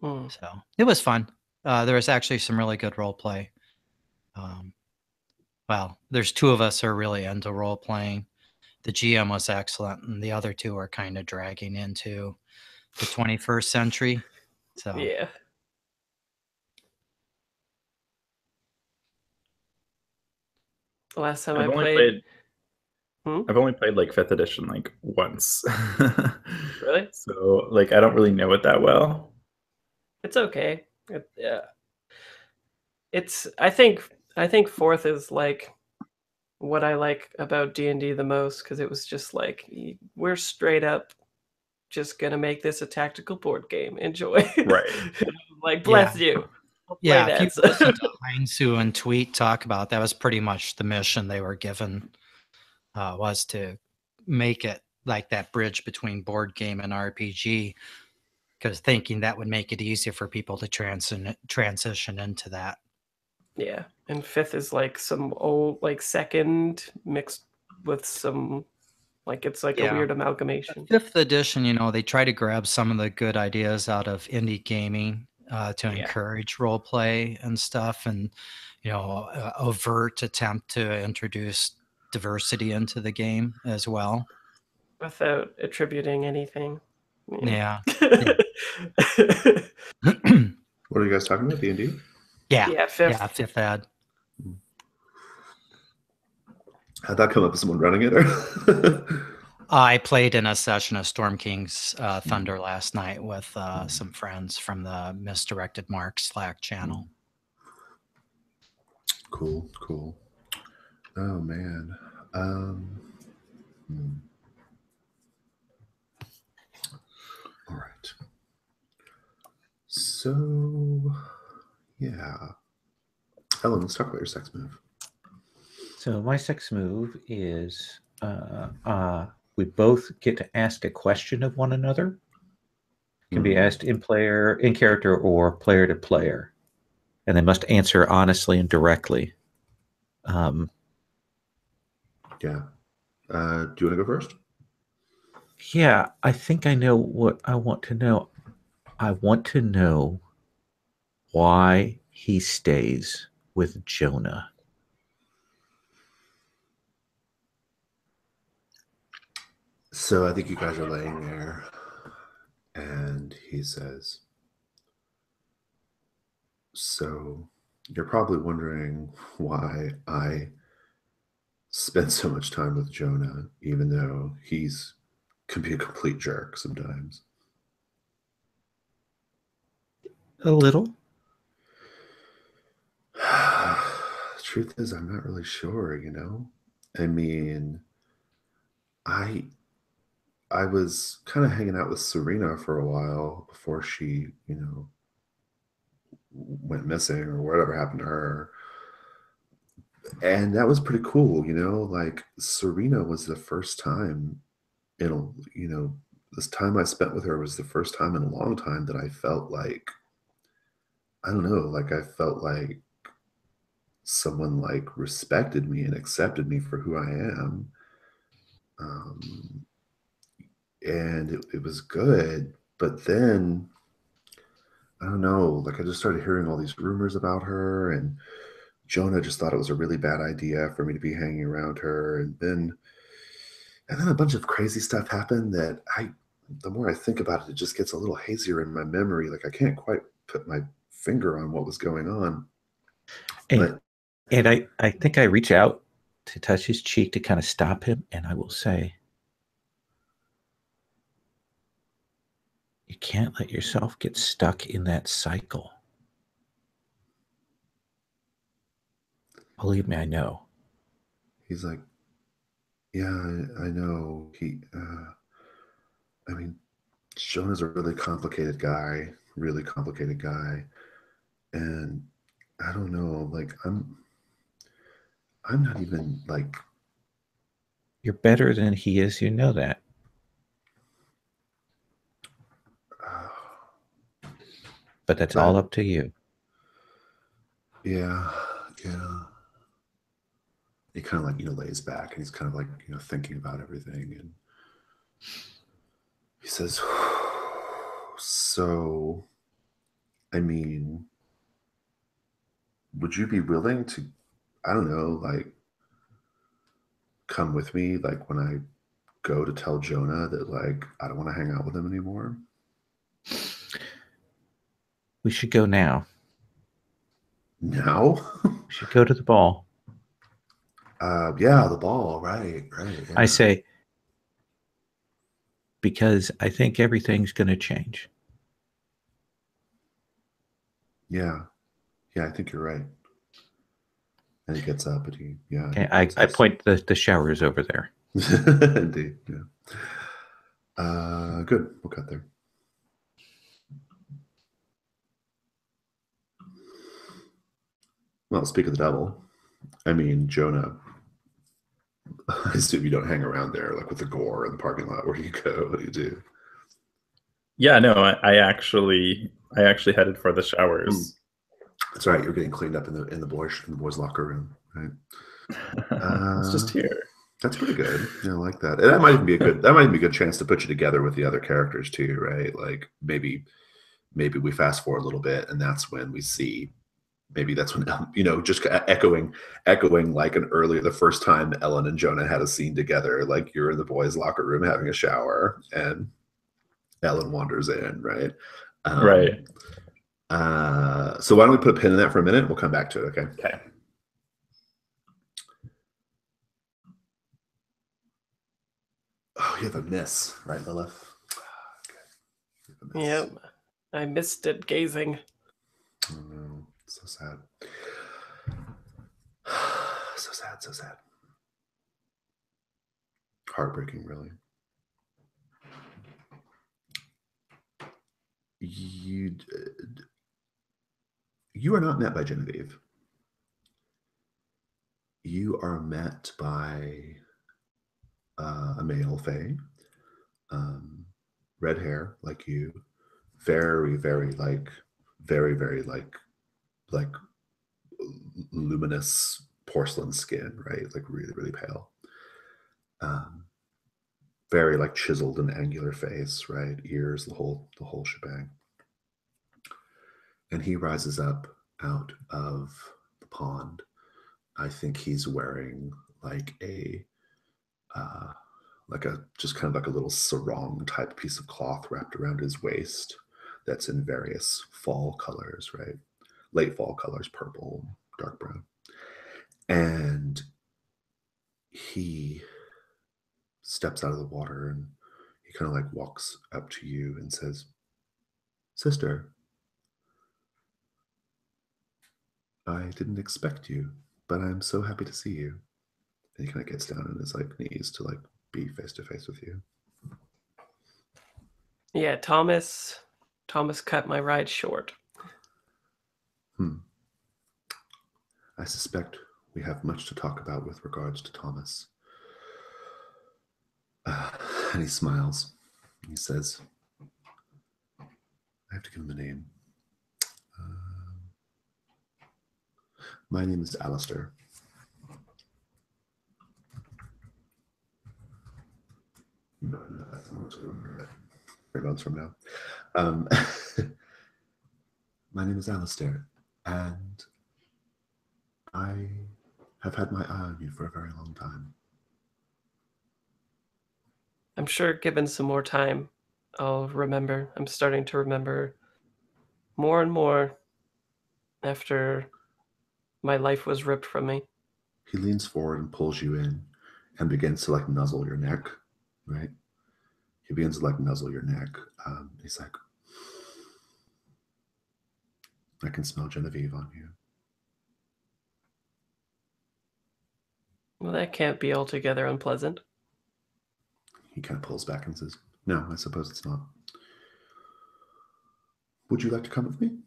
So it was fun. There was actually some really good role play. Well, there's 2 of us who are really into role playing. The GM was excellent, and the other 2 are kind of dragging into the 21st century. So Yeah. The last time I've I only played... I've only played like 5th edition like once. Really? So like I don't really know it that well. It's okay. Yeah. It's I think 4th is like what I like about D&D the most, because it was just like, we're straight up just gonna make this a tactical board game. Enjoy. Right. Like, bless you. Yeah, if you that. listen to Heinzu and Tweet talk about that was pretty much the mission they were given, was to make it like that bridge between board game and RPG, because thinking that would make it easier for people to transition into that. Yeah, and 5th is like some old, like 2nd mixed with some, like, it's like a weird amalgamation. 5th edition, they try to grab some of the good ideas out of indie gaming to encourage role play and stuff, and overt attempt to introduce diversity into the game as well, without attributing anything. Yeah. What are you guys talking about? D&D? Yeah, 5th. Yeah, 5th ed. How'd that come up? Is someone running it? Or I played in a session of Storm King's Thunder last night with some friends from the Misdirected Mark Slack channel. Cool, cool. Oh man. All right. So, yeah. Ellen, let's talk about your sex move. So my sex move is we both get to ask a question of one another. It can be asked in character, or player to player, and they must answer honestly and directly. Yeah. Do you want to go first? Yeah, I think I know what I want to know. I want to know why he stays with Jonah. So I think you guys are laying there, and he says, so you're probably wondering why I spend so much time with Jonah, even though can be a complete jerk sometimes. A little. Truth is, I'm not really sure, you know? I mean, I was kind of hanging out with Serena for a while before she, went missing or whatever happened to her. And that was pretty cool, like Serena was the first time this time I spent with her was the first time in a long time that I felt like, I don't know, like I felt like someone like respected me and accepted me for who I am. And it was good. But then, I don't know, like I just started hearing all these rumors about her, and Jonah just thought it was a really bad idea for me to be hanging around her. And then a bunch of crazy stuff happened that the more I think about it, it just gets a little hazier in my memory. Like I can't quite put my finger on what was going on. And I think I reach out to touch his cheek to kind of stop him, and I will say, you can't let yourself get stuck in that cycle. Believe me, I know. He's like, yeah, I know. I mean, Jonah's a really complicated guy. And I don't know, like I'm not even like, you're better than he is, you know that. But that's all up to you. Yeah. He kind of like, lays back, and he's kind of like, thinking about everything, and he says, so, I mean, would you be willing to, I don't know, like, come with me, like, when I go to tell Jonah that, like, I don't want to hang out with him anymore? We should go now. Now? We should go to the ball. Yeah, the ball, right. Yeah. I say, because I think everything's going to change. Yeah, I think you're right. And he gets up, and Okay, I point the showers over there. Indeed, yeah. Good, we'll cut there. Well, speak of the devil, I mean, Jonah, I assume you don't hang around there like with the gore in the parking lot. Where do you go? What do you do? Yeah, no, I actually headed for the showers. That's right. You're getting cleaned up in the boys' locker room, right? It's just here. That's pretty good. I like that. And that might be a good chance to put you together with the other characters too, right? Like maybe we fast forward a little bit, and that's when we see. Maybe that's when, just echoing like the first time Ellen and Jonah had a scene together. Like you're in the boys' locker room having a shower, and Ellen wanders in, right? Right. So why don't we put a pin in that for a minute? We'll come back to it. Okay. Oh, you have a miss, right, Lilith? Okay. You have a miss. Yep. I missed it gazing. Oh no, so sad. So sad, so sad. Heartbreaking, really. You are not met by Genevieve. You are met by a male fae, red hair like you, very, very like luminous porcelain skin, right? Like really, really pale. Very like chiseled and angular face, right? Ears, the whole shebang. And he rises up out of the pond. I think he's wearing like a just kind of like a little sarong type piece of cloth wrapped around his waist that's in various fall colors, right? Late fall colors, purple, dark brown. And he steps out of the water and he kind of like walks up to you and says, "Sister, I didn't expect you, but I'm so happy to see you." And he kind of gets down on his like knees to like be face to face with you. Yeah, Thomas cut my ride short. I suspect we have much to talk about with regards to Thomas. And he smiles. He says, I have to give him a name. My name is Alistair. No, that's not 3 months from now. My name is Alistair, and I have had my eye on you for a very long time. I'm sure given some more time, I'll remember. I'm starting to remember more and more after my life was ripped from me. He leans forward and pulls you in and begins to like nuzzle your neck, right? He begins to like nuzzle your neck. He's like, I can smell Genevieve on you. Well, that can't be altogether unpleasant. He kind of pulls back and says, no, I suppose it's not. Would you like to come with me?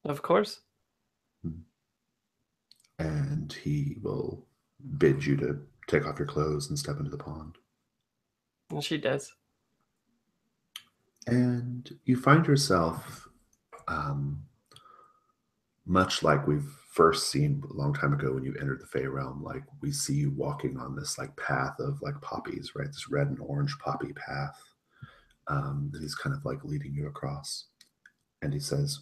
Of course. And he will bid you to take off your clothes and step into the pond. And she does. And you find yourself, much like we've first seen a long time ago when you entered the Fey realm, like we see you walking on this like path of like poppies, right? This red and orange poppy path that he's kind of like leading you across. And he says,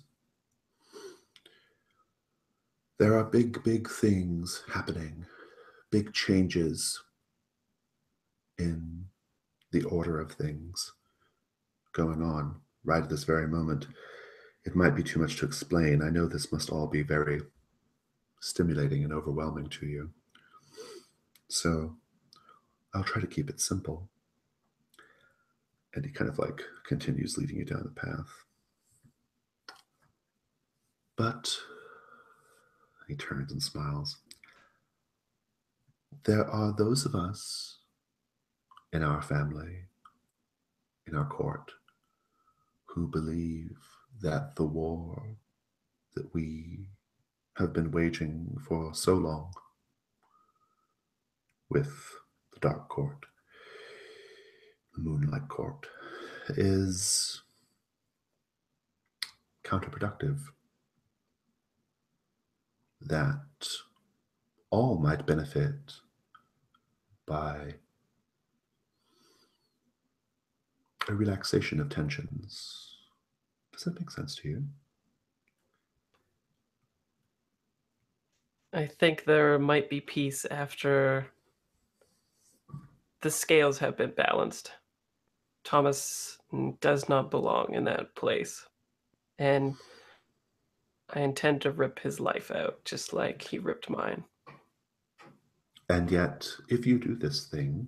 there are big, big things happening, big changes in the order of things going on right at this very moment. It might be too much to explain. I know this must all be very stimulating and overwhelming to you. So I'll try to keep it simple. And he kind of like continues leading you down the path. But he turns and smiles. There are those of us in our family, in our court, who believe that the war that we have been waging for so long with the Dark Court, the Moonlight Court, is counterproductive. That all might benefit by a relaxation of tensions. Does that make sense to you? I think there might be peace after the scales have been balanced. Thomas does not belong in that place. And I intend to rip his life out, just like he ripped mine. And yet, if you do this thing,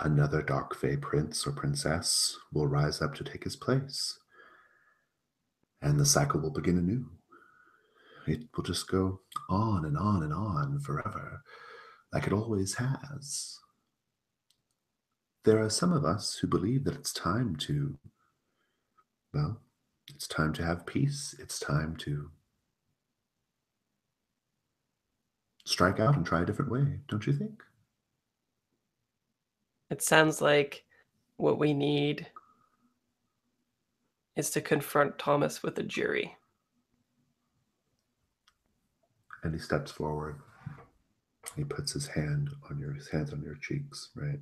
another dark fae prince or princess will rise up to take his place. And the cycle will begin anew. It will just go on and on and on forever, like it always has. There are some of us who believe that it's time to, well, it's time to have peace. It's time to strike out and try a different way, don't you think? It sounds like what we need is to confront Thomas with a jury. And he steps forward. He puts his hands on your cheeks, right?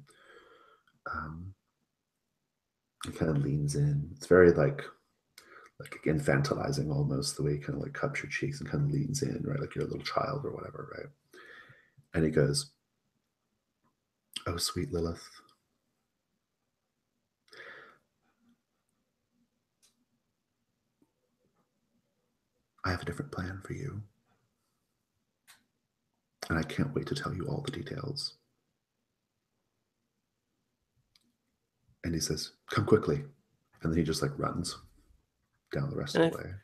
He kind of leans in. It's very like infantilizing almost, the way he kind of like cups your cheeks and kind of leans in, right? Like you're a little child or whatever, right? And he goes, "Oh, sweet Lilith. I have a different plan for you. And I can't wait to tell you all the details." And he says, "Come quickly." And then he just like runs down the rest of the way.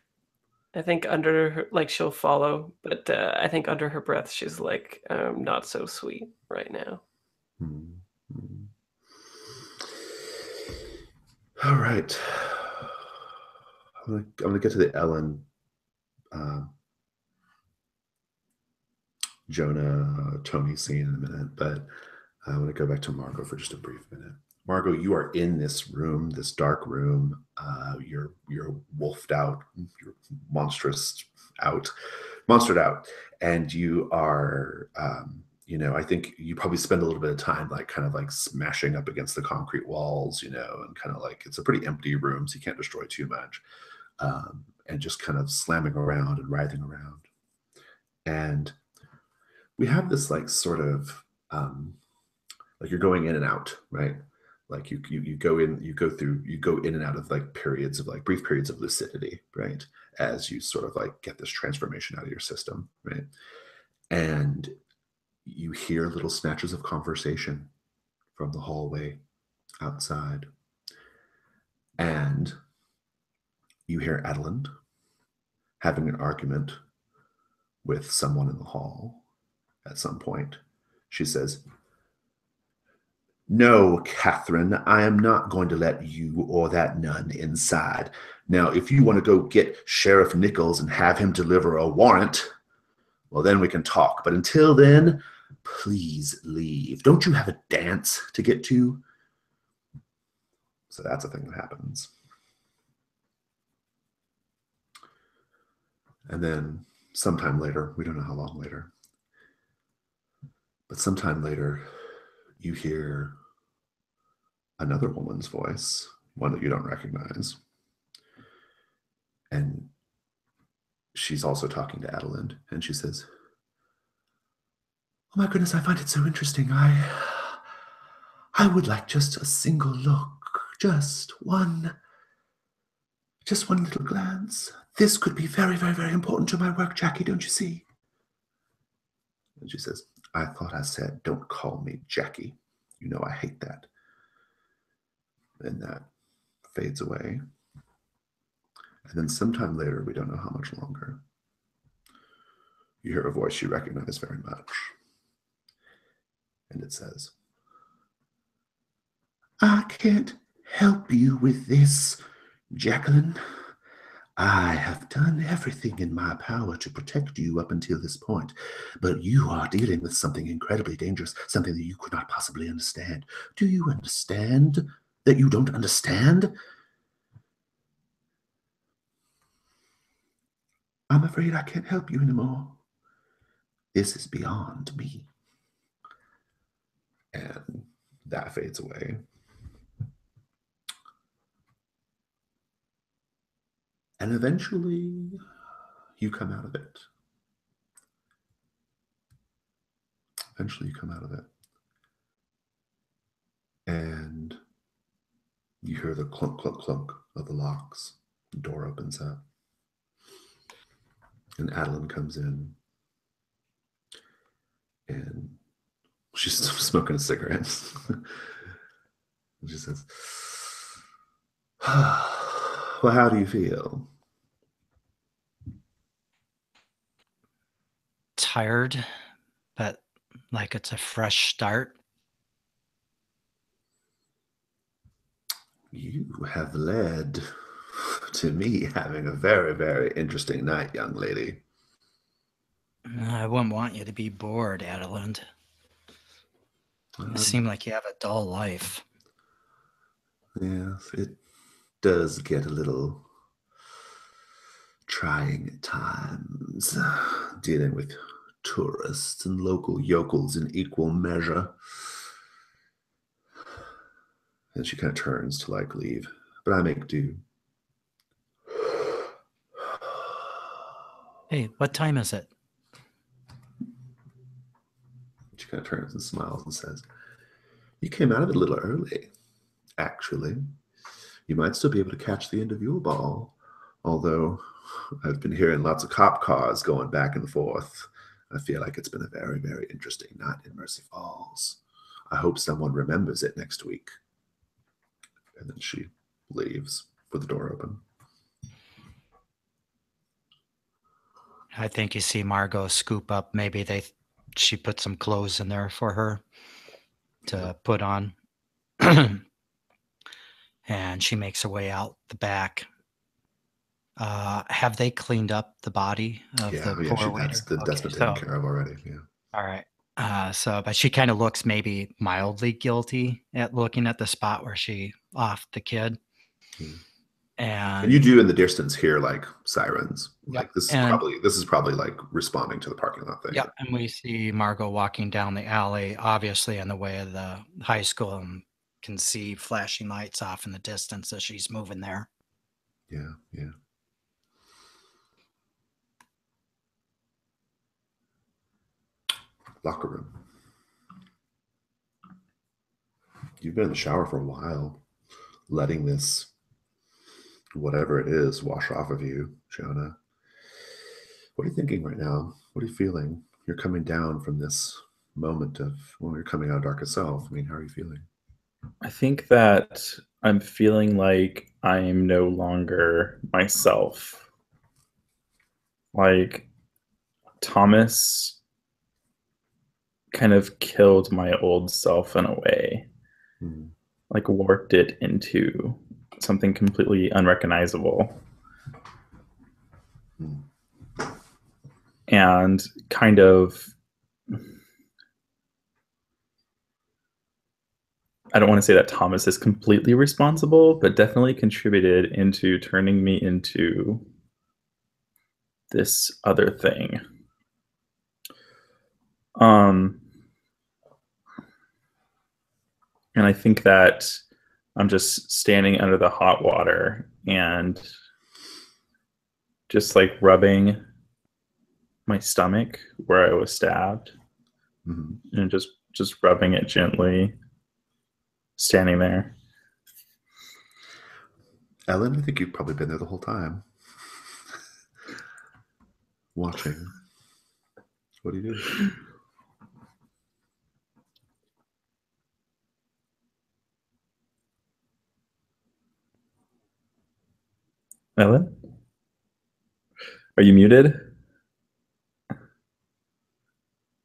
I think under her, like she'll follow, but I think under her breath, she's like, not so sweet right now. Mm-hmm. All right. I'm gonna get to the Ellen, Jonah, Tony scene in a minute, but I want to go back to Margot for just a brief minute. Margot, you are in this room, this dark room. You're wolfed out, you're monstered out, and you are, I think you probably spend a little bit of time like kind of like smashing up against the concrete walls, and kind of like it's a pretty empty room, so you can't destroy too much, and just kind of slamming around and writhing around. And we have this like sort of like you're going in and out, right? Like you go in, you go in and out of like periods of like brief periods of lucidity, right? As you sort of like get this transformation out of your system, right? And you hear little snatches of conversation from the hallway outside. And you hear Adeline having an argument with someone in the hall at some point. She says, "No, Catherine, I am not going to let you or that nun inside. Now, if you want to go get Sheriff Nichols and have him deliver a warrant, well, then we can talk. But until then, please leave. Don't you have a dance to get to?" So that's a thing that happens. And then sometime later, we don't know how long later, but sometime later, you hear another woman's voice, one that you don't recognize. And she's also talking to Adeline, and she says, "Oh my goodness, I find it so interesting. I would like just a single look, just one little glance. This could be very, very, very important to my work, Jackie, don't you see?" And she says, "I thought I said, don't call me Jackie. You know I hate that." And that fades away. And then sometime later, we don't know how much longer, you hear a voice you recognize very much. And it says, "I can't help you with this, Jacqueline. I have done everything in my power to protect you up until this point, but you are dealing with something incredibly dangerous, something that you could not possibly understand. Do you understand that you don't understand? I'm afraid I can't help you anymore. This is beyond me." And that fades away. And eventually, you come out of it. Eventually, you come out of it. And you hear the clunk, clunk, clunk of the locks. The door opens up. And Adeline comes in. And she's smoking a cigarette. And she says, well, how do you feel? Tired, but like it's a fresh start. You have led to me having a very, very interesting night, young lady. I wouldn't want you to be bored, Adelind. You seem like you have a dull life. Yes, it does get a little trying at times, dealing with tourists and local yokels in equal measure. And she kind of turns to like leave, but I make do. Hey, what time is it? She kind of turns and smiles and says, you came out of it a little early, actually. You might still be able to catch the end of your ball, although I've been hearing lots of cop cars going back and forth. I feel like it's been a very, very interesting night in Mercy Falls. I hope someone remembers it next week. And then she leaves with the door open. I think you see Margot scoop up. Maybe she put some clothes in there for her to put on. And she makes her way out the back. Have they cleaned up the body of the poor waiter? That's been taken care of already. Yeah. All right. But she kind of looks maybe mildly guilty at looking at the spot where she offed the kid. Yeah. And you do in the distance hear like sirens. Yep. Like this is probably like responding to the parking lot thing. Yeah, and we see Margot walking down the alley, obviously in the way of the high school, and can see flashing lights off in the distance as she's moving there. Yeah, yeah. Locker room. You've been in the shower for a while, letting this, whatever it is, wash off of you, Jonah. What are you thinking right now? What are you feeling? You're coming down from this moment of, well, you're coming out of darkest self. I mean, how are you feeling? I think that I'm feeling like I am no longer myself. Like Thomas kind of killed my old self in a way, like warped it into something completely unrecognizable. And kind of, I don't want to say that Thomas is completely responsible, but definitely contributed into turning me into this other thing. And I think that I'm just standing under the hot water and just like rubbing my stomach where I was stabbed, and just rubbing it gently, standing there. Ellen, I think you've probably been there the whole time. Watching. What do you do? Ellen? Are you muted?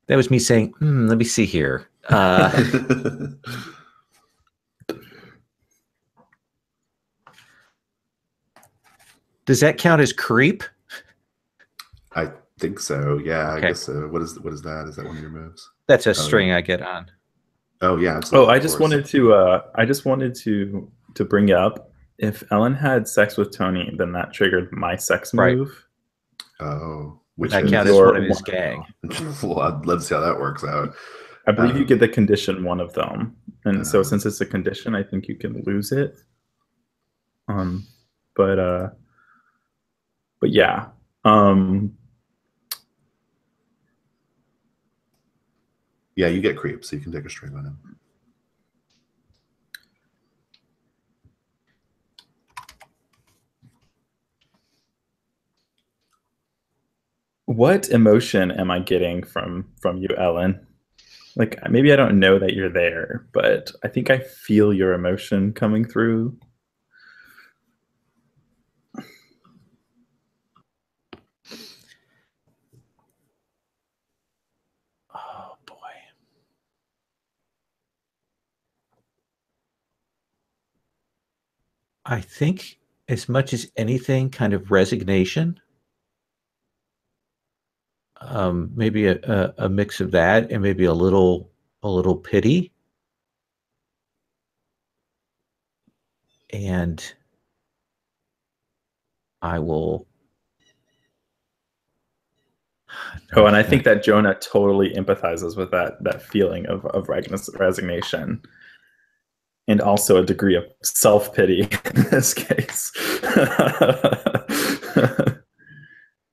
That was me saying, let me see here. Does that count as creep? I think so. Yeah, okay. I guess so. What is that? Is that one of your moves? That's a string I get on. Oh yeah, absolutely. I just wanted to bring up, if Ellen had sex with Tony, then that triggered my sex move. Oh, which that count as one of his gang. Well, let's see how that works out. I believe you get the condition one of them, and so since it's a condition, I think you can lose it. But yeah. Yeah, you get creep, so you can take a string on him. What emotion am I getting from you, Ellen? Like, maybe I don't know that you're there, but I think I feel your emotion coming through. Oh boy. I think as much as anything, kind of resignation. Maybe a mix of that and maybe a little pity. And I will. Oh, and I think that Jonah totally empathizes with that feeling of resignation, and also a degree of self-pity in this case.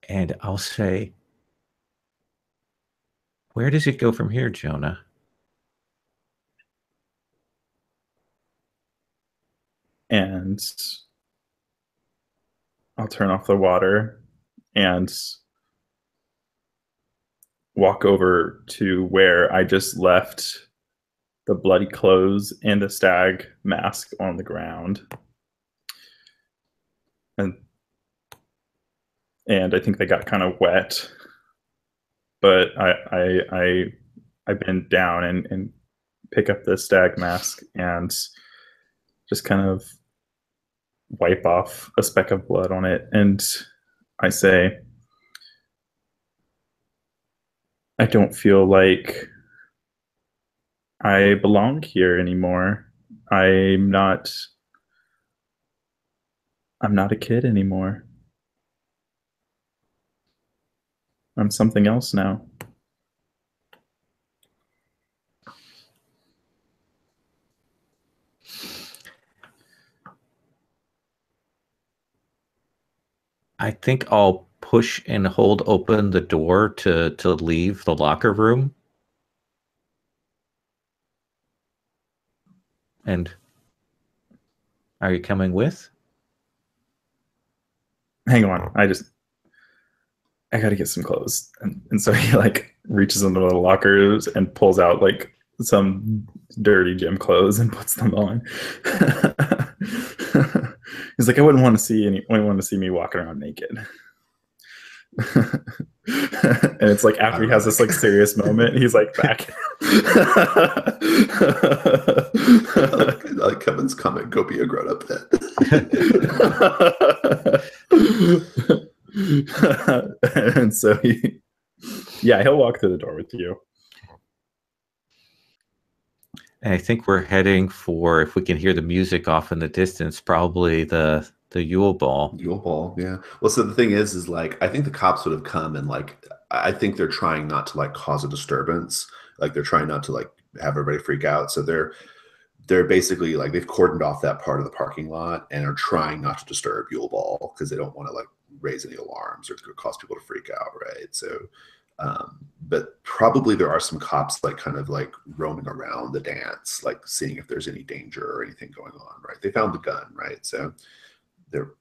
And I'll say, where does it go from here, Jonah? And I'll turn off the water and walk over to where I just left the bloody clothes and the stag mask on the ground. And I think they got kind of wet, but I bend down and pick up the stag mask and just kind of wipe off a speck of blood on it, and I say, I don't feel like I belong here anymore. I'm not a kid anymore. I'm something else now. I think I'll push and hold open the door to leave the locker room. And are you coming with? Hang on, I gotta get some clothes. And so he like reaches into the lockers and pulls out like some dirty gym clothes and puts them on. He's like, I wouldn't want to see anyone to see me walking around naked. And it's like after he has this like serious moment, he's like back. Like Kevin's comment, go be a grown up then. And so he'll walk through the door with you. And I think we're heading for, if we can hear the music off in the distance, probably the Yule Ball. Yule Ball, yeah. Well, so the thing is like, I think the cops would have come and like, I think they're trying not to like cause a disturbance. Like they're trying not to like have everybody freak out. So they're basically like, they've cordoned off that part of the parking lot and are trying not to disturb Yule Ball because they don't want to like raise any alarms or cause people to freak out, right? So, but probably there are some cops like kind of like roaming around the dance, like seeing if there's any danger or anything going on, right? They found the gun, right? So they're,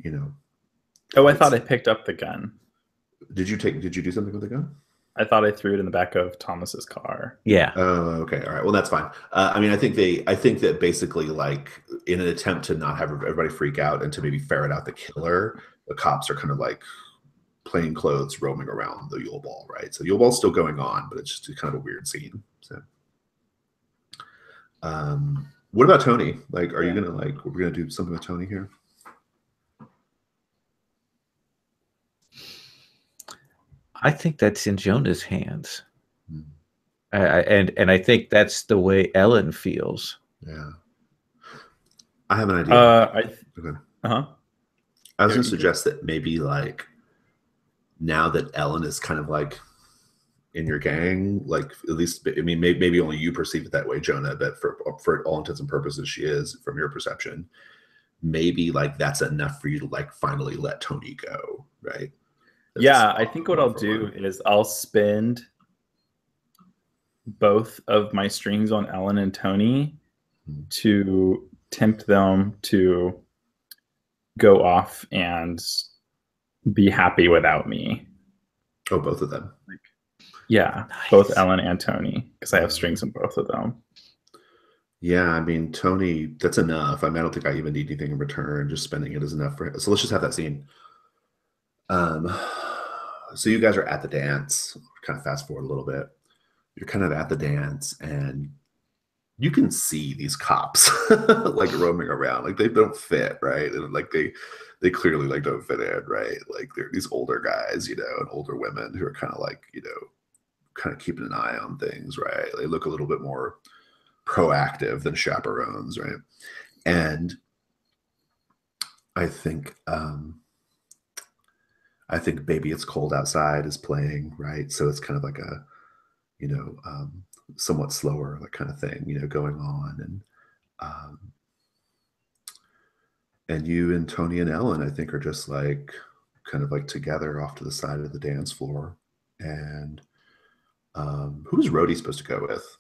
you know. Oh, I thought I picked up the gun. Did you do something with the gun? I thought I threw it in the back of Thomas's car. Yeah. Oh, okay. All right. Well, that's fine. I mean, I think that basically like in an attempt to not have everybody freak out and to maybe ferret out the killer, the cops are kind of like plain clothes roaming around the Yule Ball, right? So Yule Ball's still going on, but it's just kind of a weird scene. So, what about Tony? Like, are you gonna like, we're gonna do something with Tony here? I think that's in Jonah's hands. And I think that's the way Ellen feels. Yeah. I have an idea. Okay. I was going to suggest that maybe like now that Ellen is kind of like in your gang, like at least, I mean, maybe only you perceive it that way, Jonah, but for all intents and purposes, she is from your perception. Maybe like that's enough for you to like finally let Tony go, right? I think what I'll do is I'll spend both of my strings on Ellen and Tony to tempt them to go off and be happy without me. Oh, both of them. Yeah, Nice. both Ellen and Tony, because I have strings in both of them. Yeah, I mean, Tony, that's enough. I mean, I don't think I even need anything in return. Just spending it is enough for it. So let's just have that scene. So you guys are at the dance. Kind of fast forward a little bit. You're kind of at the dance, and you can see these cops like roaming around. Like they don't fit, right? And like they clearly like don't fit in, right? Like they're these older guys, you know, and older women who are kind of like, you know, kind of keeping an eye on things, right? They look a little bit more proactive than chaperones, right? And I think Baby It's Cold Outside is playing, right? So it's kind of like a, you know, somewhat slower, like kind of thing, you know, going on. And you and Tony and Ellen, I think, are just like kind of like together off to the side of the dance floor. And who's Rhodey supposed to go with?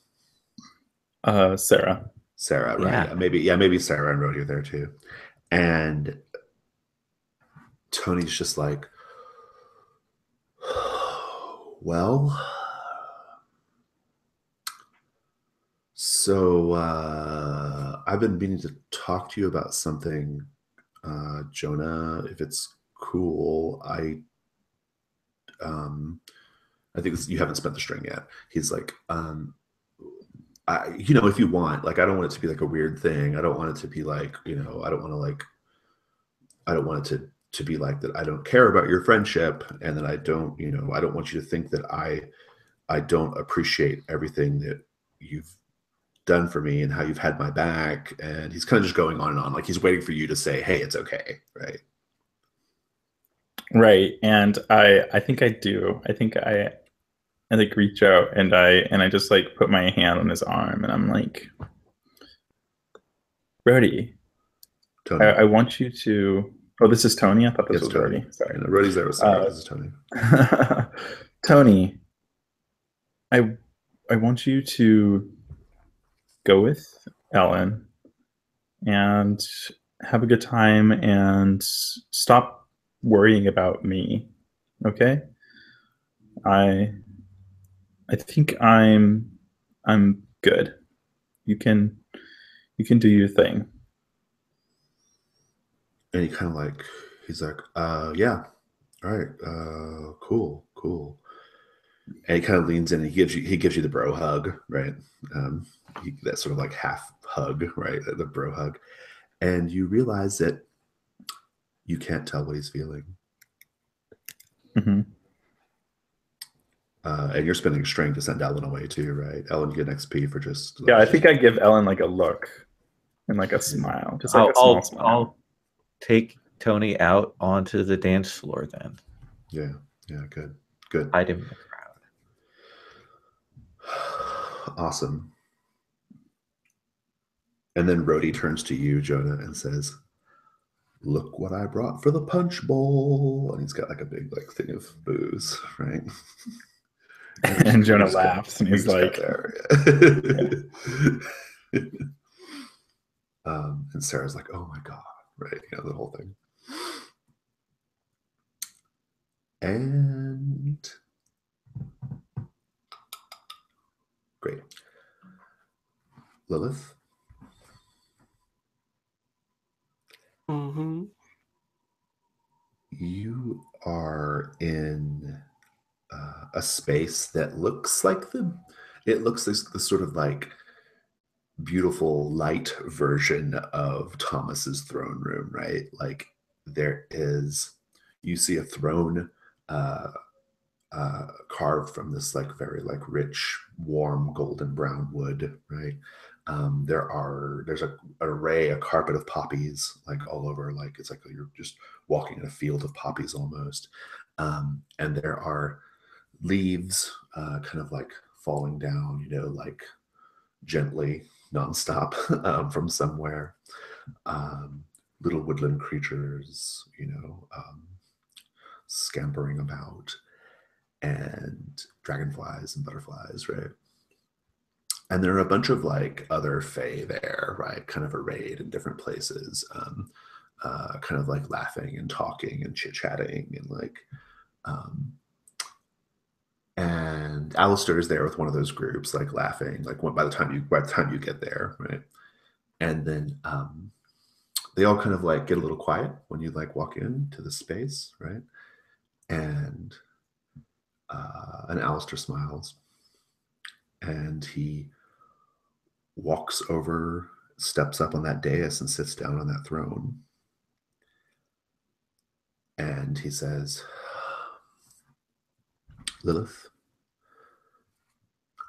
Sarah. Sarah, right? Yeah. Maybe Sarah and Rhodey are there too. And Tony's just like, well, so I've been meaning to talk to you about something, Jonah, if it's cool. I think you haven't spent the string yet. He's like, you know, if you want, like, I don't want it to be like a weird thing. I don't want it to be like, you know, I don't want it to be like that. I don't care about your friendship, and that I don't, you know, I don't want you to think that I don't appreciate everything that you've done for me and how you've had my back. And he's kind of just going on and on, like he's waiting for you to say, hey, it's okay, right? Right. And I think I do. I think I like reach out and I just like put my hand on his arm and I'm like, Brody, Tony. I want you to. Oh, this is Tony. I thought this was Tony. Brody. Sorry, no, Rhodey's there with Sarah. This is Tony. Tony, I want you to go with Ellen and have a good time and stop worrying about me. Okay? I think I'm good. You can do your thing. And he kind of like, he's like, yeah, all right, cool. And he kind of leans in and he gives you the bro hug, right? That sort of like half hug, right? The bro hug. And you realize that you can't tell what he's feeling. Mm-hmm. And you're spending a string to send Ellen away too, right? Ellen, you get an XP for just. Yeah, I think I give Ellen like a look and like a smile, just like a small smile. I'll take Tony out onto the dance floor then. Yeah, good. Hide him in the crowd. Awesome. And then Rhodey turns to you, Jonah, and says, look what I brought for the punch bowl. And he's got like a big like thing of booze, right? And Jonah laughs and he's like, there. Yeah. And Sarah's like, oh my God, right? You know, the whole thing. And great. Lilith? Mm-hmm. You are in a space that looks like the sort of like beautiful light version of Thomas's throne room, right? Like you see a throne carved from this like very like rich, warm golden brown wood, right? There's an array, a carpet of poppies like all over, like it's like you're just walking in a field of poppies almost. And there are leaves kind of like falling down, you know, like gently, nonstop from somewhere. Little woodland creatures, you know, scampering about, and dragonflies and butterflies, right? And there are a bunch of like other fae there, right? Kind of arrayed in different places, kind of like laughing and talking and chit-chatting and like And Alistair is there with one of those groups, like laughing, like by the time you get there, right? And then they all kind of like get a little quiet when you like walk into the space, right? And Alistair smiles, and he walks over, steps up on that dais, and sits down on that throne. And he says, "Lilith,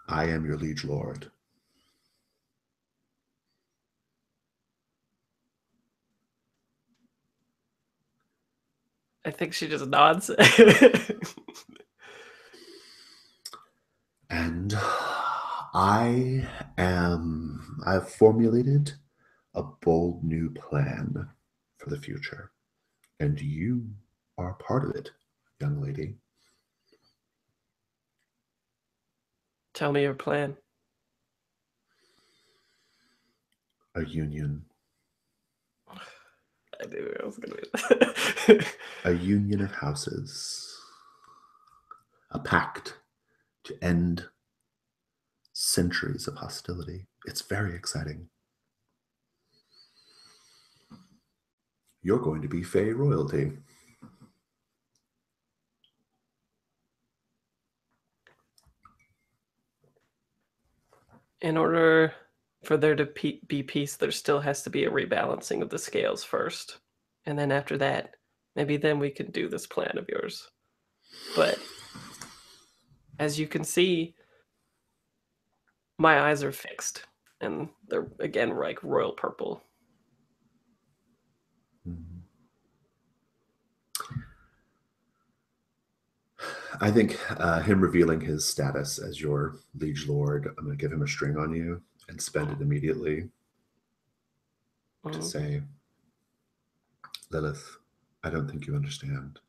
I am your liege lord." I think she just nods. And I've formulated a bold new plan for the future. And you are part of it, young lady. Tell me your plan. A union. I knew I was going to. A union of houses. A pact to end centuries of hostility. It's very exciting. You're going to be Fae royalty. In order for there to be peace, there still has to be a rebalancing of the scales first. And then after that, maybe then we can do this plan of yours. But as you can see, my eyes are fixed. And they're, again, like royal purple. I think him revealing his status as your liege lord, I'm going to give him a string on you and spend it immediately to say, "Lilith, I don't think you understand.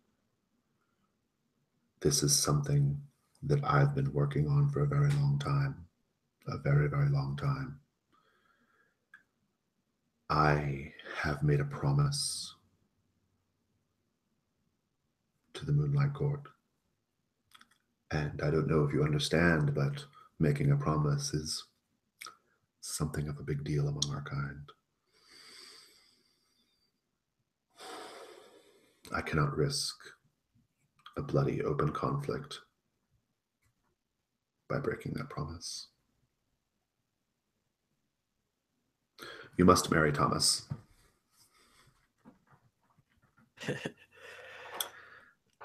This is something that I've been working on for a very long time. A very, very long time. I have made a promise to the Moonlight Court. And I don't know if you understand, but making a promise is something of a big deal among our kind. I cannot risk a bloody open conflict by breaking that promise. You must marry Thomas."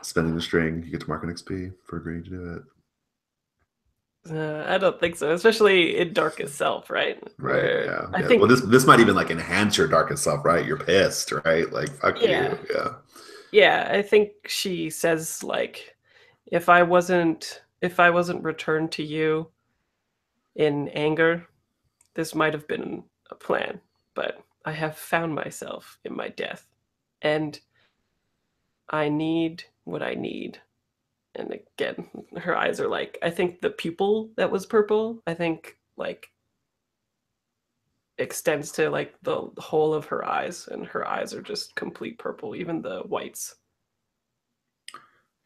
Spending the string, you get to mark an XP for agreeing to do it. I don't think so, especially in Darkest Self, right? Right. Where Yeah. I think, well, this might even like enhance your darkest self, right? You're pissed, right? Like, fuck Yeah. you. Yeah. Yeah, I think she says like, if I wasn't returned to you in anger, this might have been a plan, but I have found myself in my death, and I need what I need. And again, her eyes are like, I think the pupil that was purple, I think like extends to like the whole of her eyes, and her eyes are just complete purple, even the whites.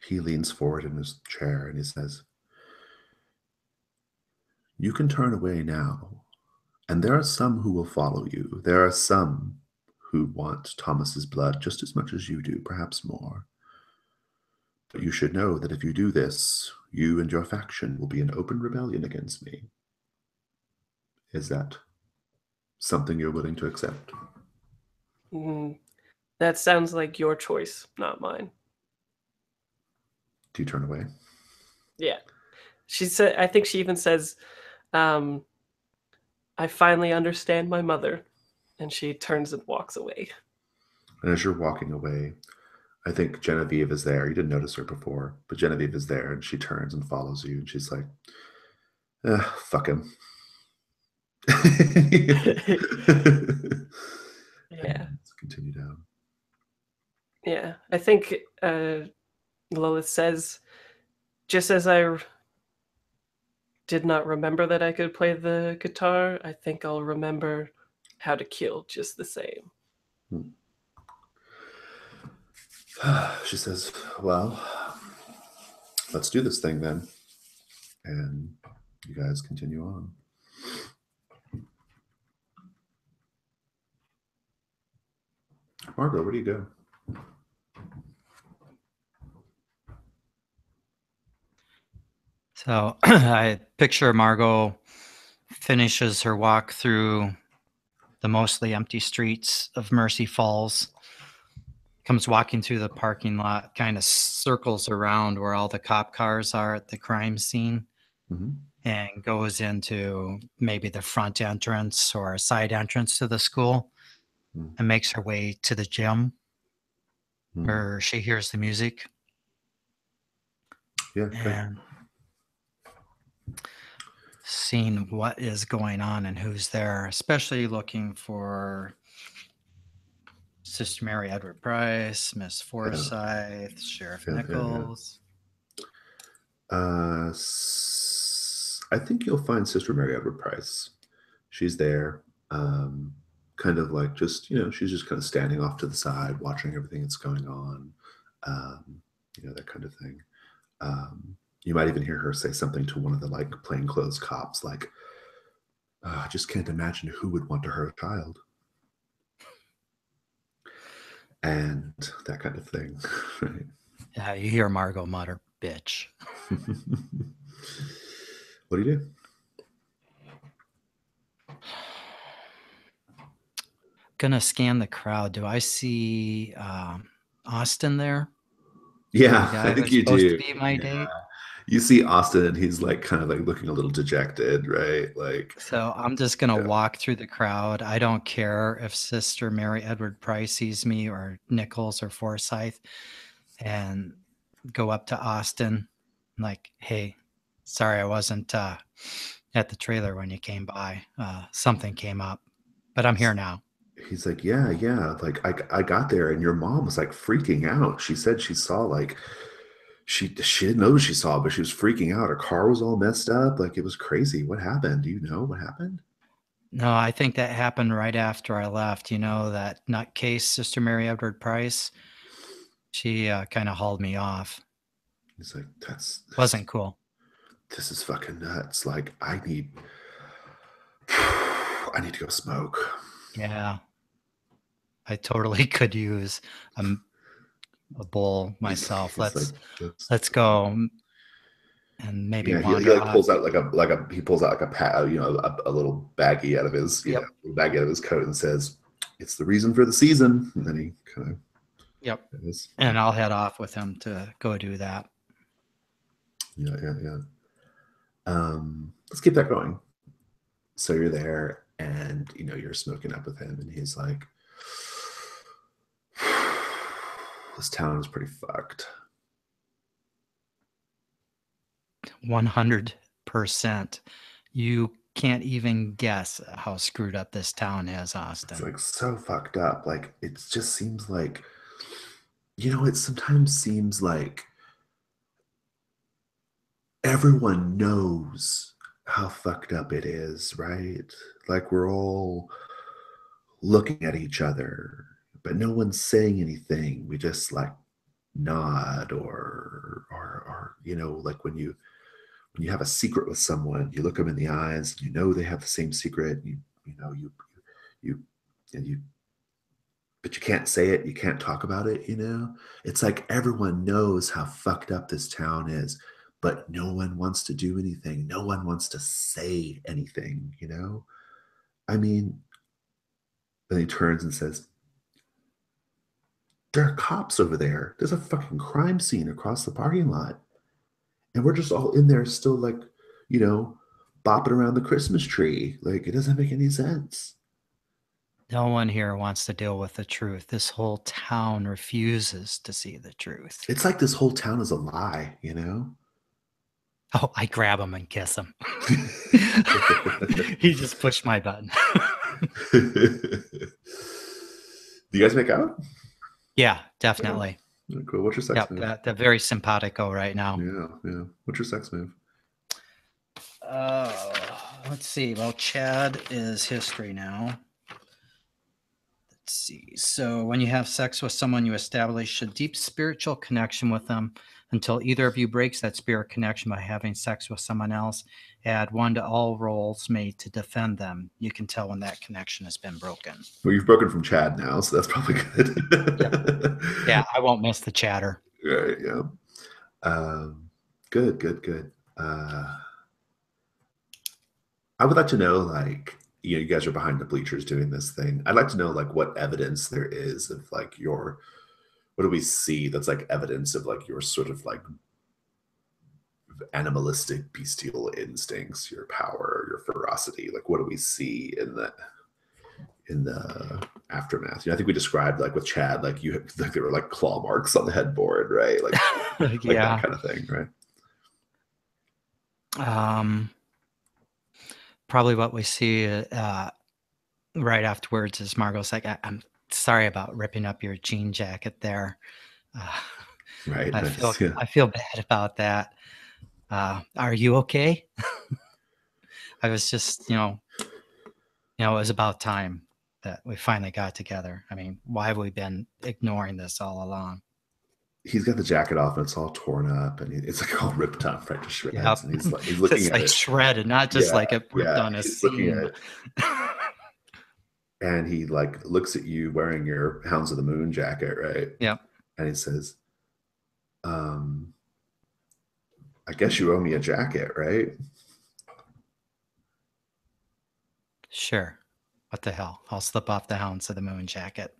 He leans forward in his chair and he says, "You can turn away now, and there are some who will follow you. There are some who want Thomas's blood just as much as you do, perhaps more. But you should know that if you do this, you and your faction will be in open rebellion against me. Is that something you're willing to accept?" That sounds like your choice, not mine. Do you turn away? Yeah. She said, I think she even says, I finally understand my mother. And she turns and walks away. And as you're walking away, I think Genevieve is there. You didn't notice her before, but Genevieve is there, and she turns and follows you, and she's like, "Fuck him." Yeah. Let's continue down. Yeah. I think Lilith says, just as I did not remember that I could play the guitar, I think I'll remember how to kill just the same. She says, "Well, let's do this thing then." and you guys continue on. Margot, where do you go? So I picture Margot finishes her walk through the mostly empty streets of Mercy Falls, comes walking through the parking lot, kind of circles around where all the cop cars are at the crime scene, and goes into maybe the front entrance or a side entrance to the school, and makes her way to the gym where she hears the music. Yeah. Okay. And seeing what is going on and who's there, especially looking for Sister Mary Edward Price, Miss Forsyth, Sheriff Nichols. I think you'll find Sister Mary Edward Price. She's there, kind of like just, she's just kind of standing off to the side, watching everything that's going on, that kind of thing. You might even hear her say something to one of the like plainclothes cops, like, I just can't imagine who would want to hurt a child. And that kind of thing. Right? Yeah, you hear Margot mutter, bitch. What do you do? Gonna scan the crowd. Do I see Austin there? Yeah, the guy I think who's you supposed do. to be my date. You see Austin, and he's like kind of like looking a little dejected, right? Like, so I'm just gonna walk through the crowd. I don't care if Sister Mary Edward Price sees me or Nichols or Forsyth, and go up to Austin, like, hey, sorry I wasn't at the trailer when you came by. Something came up, but I'm here now. He's like, yeah. Like I got there, and your mom was like freaking out. She said she saw like. She didn't know what she saw, but she was freaking out. Her car was all messed up. Like, it was crazy. What happened? Do you know what happened? No, I think that happened right after I left. That nutcase, Sister Mary Edward Price, she kind of hauled me off. He's like, wasn't cool. This is fucking nuts. Like, I need to go smoke. Yeah. I totally could use a bowl myself. Let's go and maybe wander. He like pulls out he pulls out like a little baggie out of his baggie out of his coat and says, "It's the reason for the season." And then he kind of and I'll head off with him to go do that. Yeah. Let's keep that going. So you're there, and you're smoking up with him, and he's like, "This town is pretty fucked." 100%. You can't even guess how screwed up this town is, Austin. It's like so fucked up. Like, it just seems like, it sometimes seems like everyone knows how fucked up it is, right? Like, we're all looking at each other, but no one's saying anything. We just like nod or like when you have a secret with someone, you look them in the eyes, and they have the same secret. But you can't say it. You can't talk about it. It's like everyone knows how fucked up this town is, but no one wants to do anything. No one wants to say anything. I mean, then he turns and says, "There are cops over there. There's a fucking crime scene across the parking lot. And we're just all in there still like, bopping around the Christmas tree. Like, it doesn't make any sense." No one here wants to deal with the truth. This whole town refuses to see the truth. It's like this whole town is a lie, Oh, I grab him and kiss him. He just pushed my button. Do you guys make out? Yeah, definitely. Yeah, cool. What's your sex move? They're very simpatico right now. Yeah. What's your sex move? Let's see. Well, Chad is history now. see. So when you have sex with someone, you establish a deep spiritual connection with them until either of you breaks that spirit connection by having sex with someone else. Add 1 to all rolls made to defend them. You can tell when that connection has been broken. Well, you've broken from Chad now, so that's probably good. Yeah, I won't miss the chatter. Right, yeah. Good. I would like to know, like, you guys are behind the bleachers doing this thing. I'd like to know, like, what evidence there is of, like, what do we see that's, like, evidence of, like, your sort of, like, animalistic, bestial instincts, your power, your ferocity? Like, what do we see in the aftermath? I think we described, like, with Chad, like, like, there were, like, claw marks on the headboard, right? Like, like that kind of thing, right? Probably what we see right afterwards is Margot's like, I'm sorry about ripping up your jean jacket there. Right. I feel bad about that. Are you okay? I was just, it was about time that we finally got together. I mean, why have we been ignoring this all along? He's got the jacket off and it's all torn up and it's like all ripped up right to shreds. Yep. And he's looking it's at like it shredded, not just like it ripped on a seam. And he like looks at you wearing your Hounds of the Moon jacket, right? Yep. And he says, I guess you owe me a jacket, right? Sure. What the hell? I'll slip off the Hounds of the Moon jacket.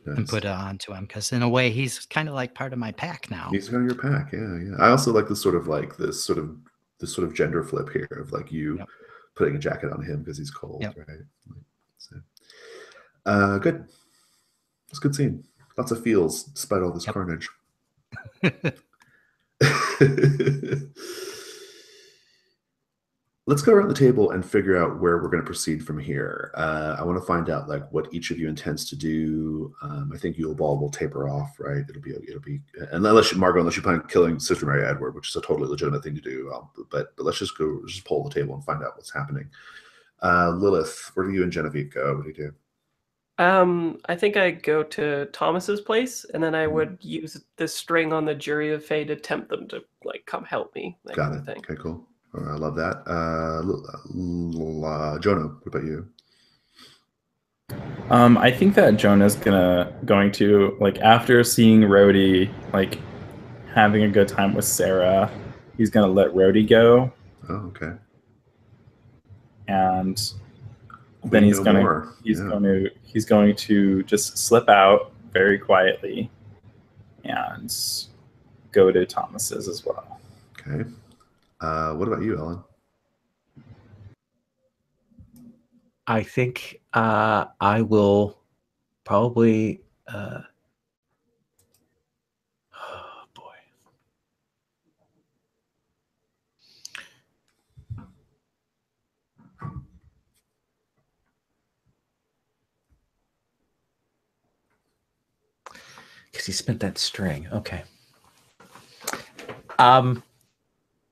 Nice. And put it onto him because in a way he's kind of like part of my pack now. He's kind of your pack, yeah. I also like this sort of gender flip here of like you putting a jacket on him because he's cold, right? So, good. It's a good scene. Lots of feels despite all this carnage. Let's go around the table and figure out where we're going to proceed from here. I want to find out like what each of you intends to do. I think Yuleball will taper off, right? It'll be, unless you plan on killing Sister Mary Edward, which is a totally legitimate thing to do. But let's just pull the table and find out what's happening. Lilith, where do you and Genevieve go? What do you do? I think I go to Thomas's place, and then I would use this string on the Jury of Fate to tempt them to like come help me. Got it. Okay, cool. I love that. Jonah, what about you? I think that Jonah's going to like after seeing Rhodey like having a good time with Sarah, he's gonna let Rhodey go. Oh, okay. And then he's going to just slip out very quietly and go to Thomas's as well. Okay. What about you, Ellen? I think I will probably. Oh boy. Because he spent that string. Okay.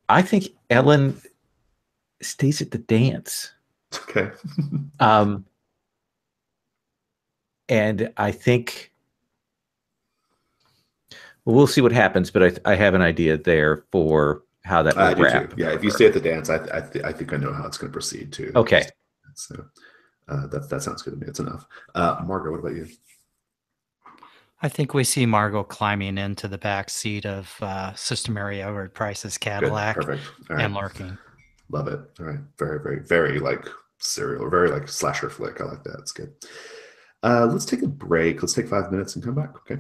I think Ellen stays at the dance. Okay. And I think we'll see what happens, but I have an idea there for how that will wrap. Yeah, if you stay at the dance, I think I know how it's going to proceed too. Okay. So that sounds good to me. It's enough. Margot, what about you? I think we see Margot climbing into the back seat of Sister Mary Edward Price's Cadillac. Good. Perfect. All right. And lurking. Love it. All right. Very, very, very like serial or very like slasher flick. I like that. It's good. Let's take a break. Let's take 5 minutes and come back. Okay.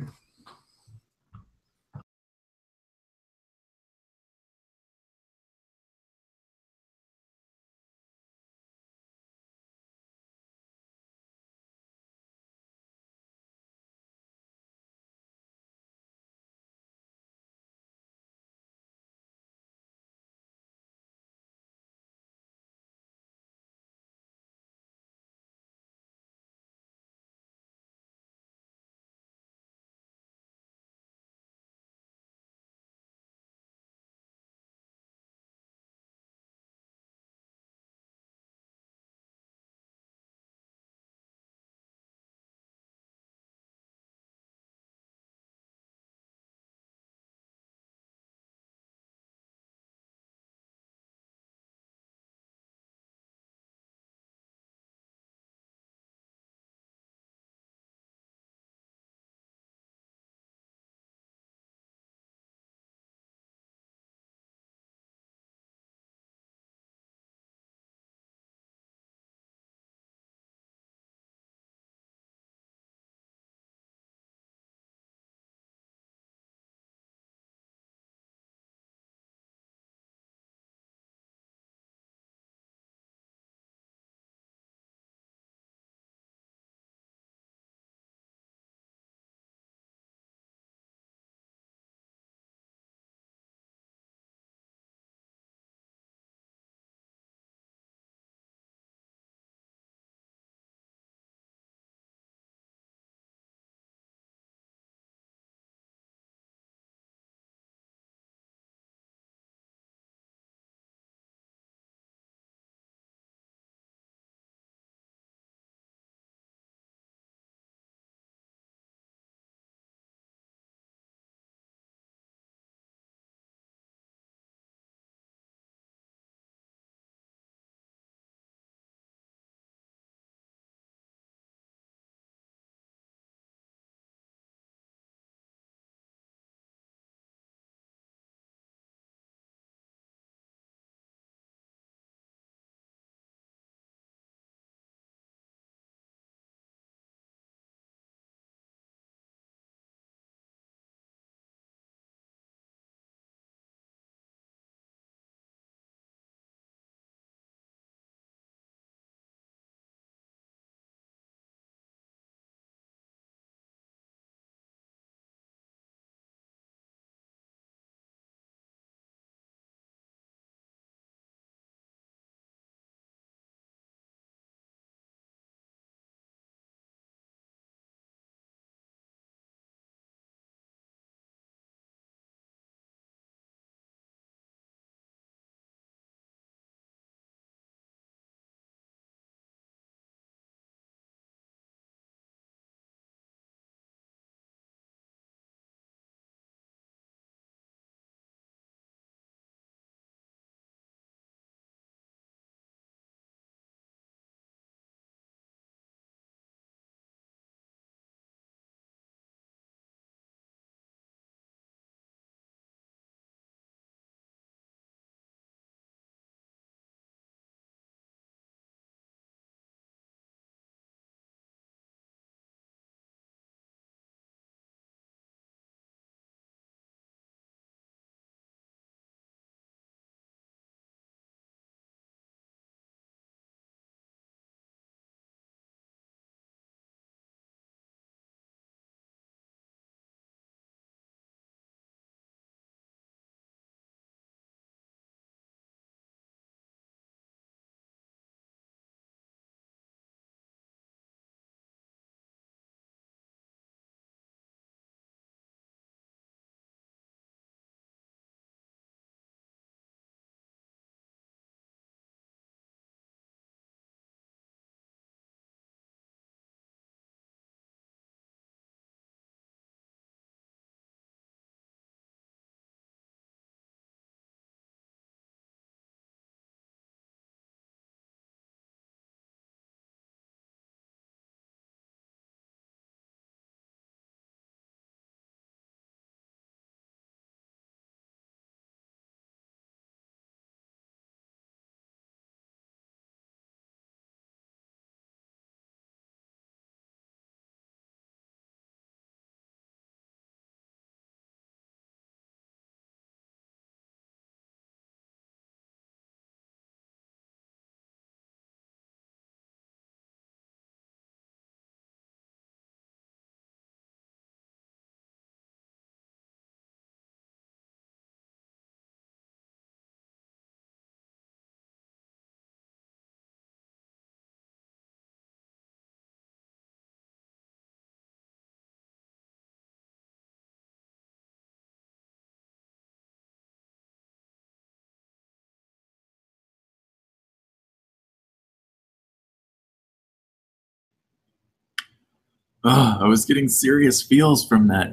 Oh, I was getting serious feels from that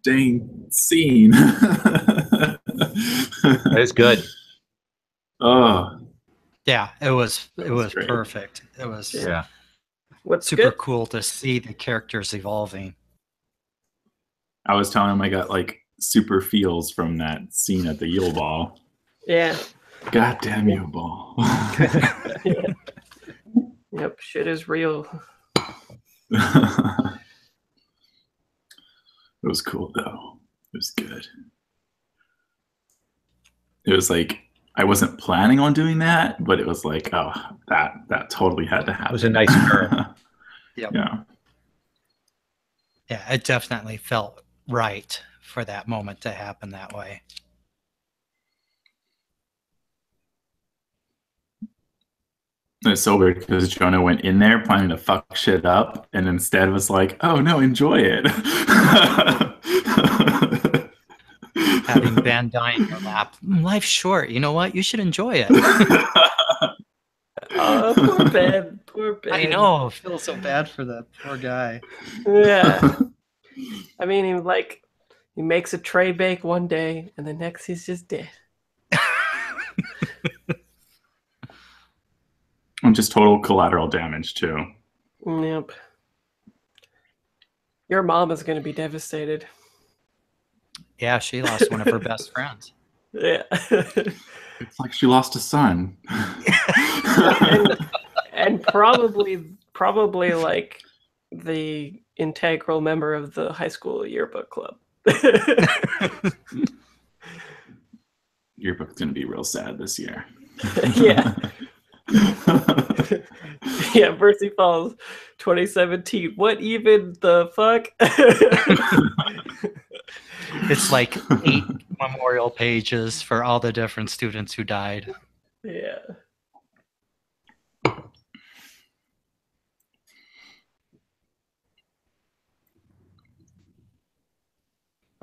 dang scene. That is good. Oh, Yeah, it was great. perfect. It was What's super good? cool to see the characters evolving. I was telling him I got like super feels from that scene at the Yule Ball. Yeah. Goddamn Yule Ball. Yeah. Yep, shit is real. It was cool though. It was good. It was like I wasn't planning on doing that, but it was like, oh, that totally had to happen. It was a nice turn. Yep. Yeah. Yeah, it definitely felt right for that moment to happen that way. It's so weird because Jonah went in there planning to fuck shit up and instead was like, oh no, enjoy it. Having Van Dyne in your lap, life's short. You know what? You should enjoy it. Oh, poor Ben. Poor Ben. I know. I feel so bad for that poor guy. Yeah. I mean, he makes a tray bake one day, and the next he's just dead. And just total collateral damage too. Yep. Your mom is going to be devastated. Yeah, she lost one of her best friends. Yeah. It's like she lost a son. and probably like the integral member of the high school yearbook club. Yearbook's gonna be real sad this year. Yeah. Yeah, Mercy Falls 2017. What even the fuck? It's like 8 memorial pages for all the different students who died. Yeah. I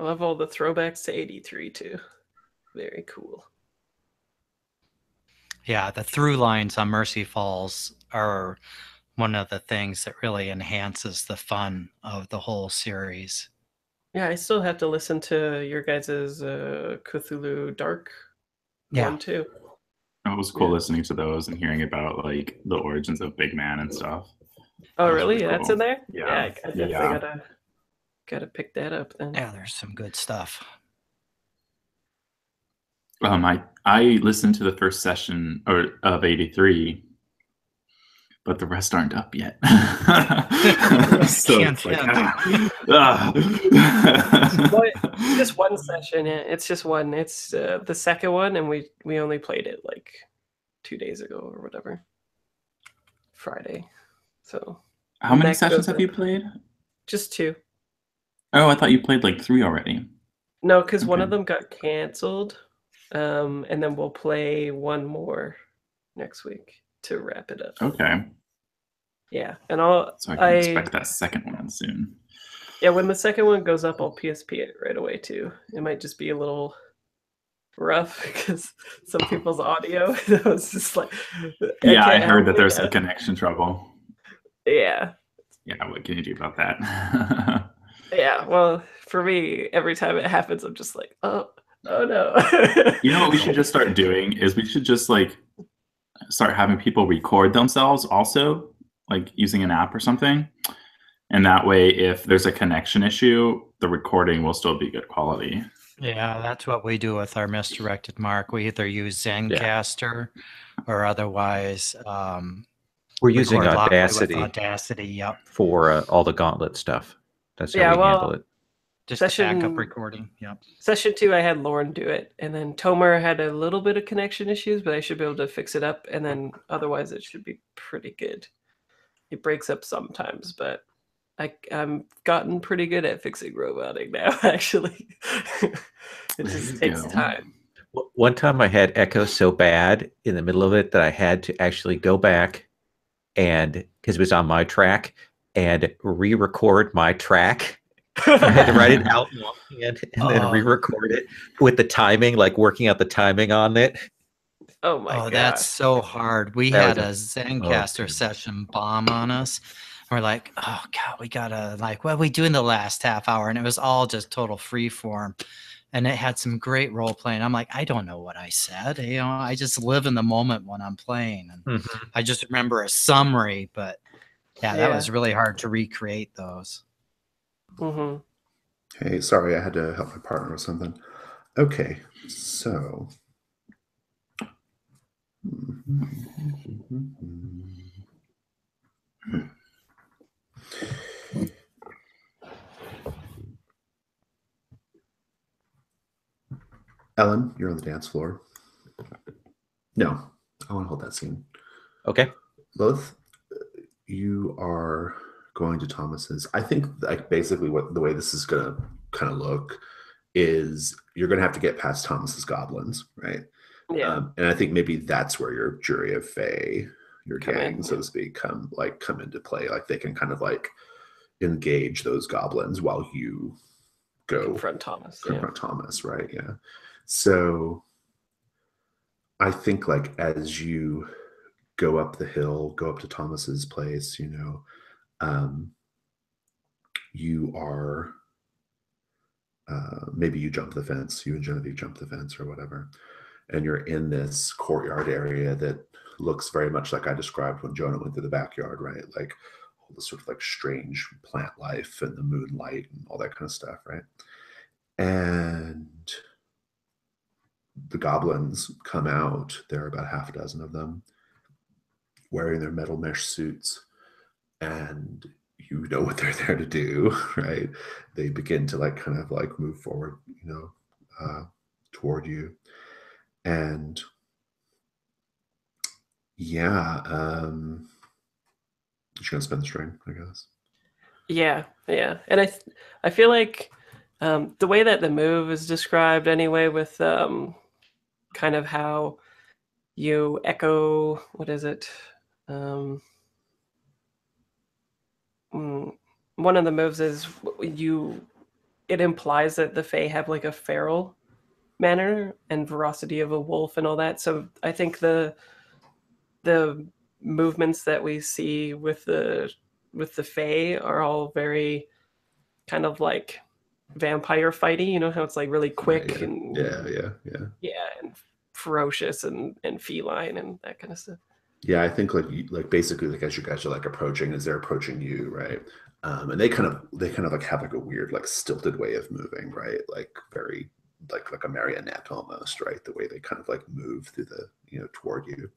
love all the throwbacks to 83 too. Very cool. Yeah, the through lines on Mercy Falls are one of the things that really enhances the fun of the whole series. Yeah, I still have to listen to your guys' Cthulhu Dark one too. It was cool listening to those and hearing about like the origins of Big Man and stuff. Oh, really? Really That's cool. in there? Yeah. I definitely gotta pick that up then. Yeah, there's some good stuff. I listened to the first session of 83, but the rest aren't up yet. So it's like, just one session. Yeah, it's just one. It's the second one, and we only played it like 2 days ago or whatever. Friday. So how many sessions have you played? Just 2. Oh, I thought you played like 3 already. No, because one of them got canceled. And then we'll play one more next week to wrap it up. Okay. Yeah, and so I can expect that second one soon. Yeah, when the second one goes up, I'll PSP it right away too. It might just be a little rough because some people's audio was just like. Yeah, I heard that there's some connection trouble. Yeah. Yeah, what can you do about that? Yeah, well, for me, every time it happens, I'm just like, oh no. You know what we should just start doing is we should just like start having people record themselves also, like using an app or something. And that way, if there's a connection issue, the recording will still be good quality. Yeah, that's what we do with our misdirected mark. We either use Zencaster or otherwise we're using Audacity, for all the gauntlet stuff. That's how we handle it. Just backup recording. Yep. Session 2, I had Lauren do it, and then Tomer had a little bit of connection issues, but I should be able to fix it up, and then otherwise it should be pretty good. It breaks up sometimes, but I'm gotten pretty good at fixing roboting now, actually. It just takes time. One time I had echo so bad in the middle of it that I had to actually go back and, because it was on my track, and re-record my track. I had to write it out in longhand and then re-record it with the timing, like working out the timing on it. Oh my god. That's so hard. We had a Zencaster session bomb on us We're like, oh God, we gotta like, what are we doing the last half hour? And it was all just total free form. And it had some great role playing. I'm like, I don't know what I said. I just live in the moment when I'm playing. And I just remember a summary, but yeah, that was really hard to recreate those. Hey, sorry, I had to help my partner with something. Okay, so. Ellen, you're on the dance floor. No, I want to hold that scene. Okay. Both you are going to Thomas's. I think like basically what the way this is going to kind of look is you're going to have to get past Thomas's goblins, right? Yeah. And I think maybe that's where your jury of fae, your Come gang, in, so to speak, come into play. Like they can kind of like engage those goblins while you go confront Thomas. Thomas, right? Yeah. So I think like as you go up the hill, go up to Thomas's place, you are maybe you jump the fence, you and Genevieve jump the fence or whatever, and you're in this courtyard area that looks very much like I described when Jonah went through the backyard, right? Like all this sort of like strange plant life and the moonlight and all that kind of stuff, right? And the goblins come out. There are about half a dozen of them wearing their metal mesh suits, and you know what they're there to do, right? They begin to like kind of like move forward, toward you. And yeah, you're gonna spend the string, I guess. Yeah. And I feel like the way that the move is described anyway, with kind of how you echo, what is it? One of the moves is it implies that the Fae have like a feral manner and ferocity of a wolf and all that. So I think the movements that we see with the Fae are all very kind of like vampire fighty. You know how it's like really quick Right, yeah. and and ferocious and feline and that kind of stuff. Yeah, I think like basically like as you guys are like approaching, as they're approaching you, right? And they kind of like have like a weird like stilted way of moving, right? Like very like a marionette almost, right? The way they kind of like move through the toward you.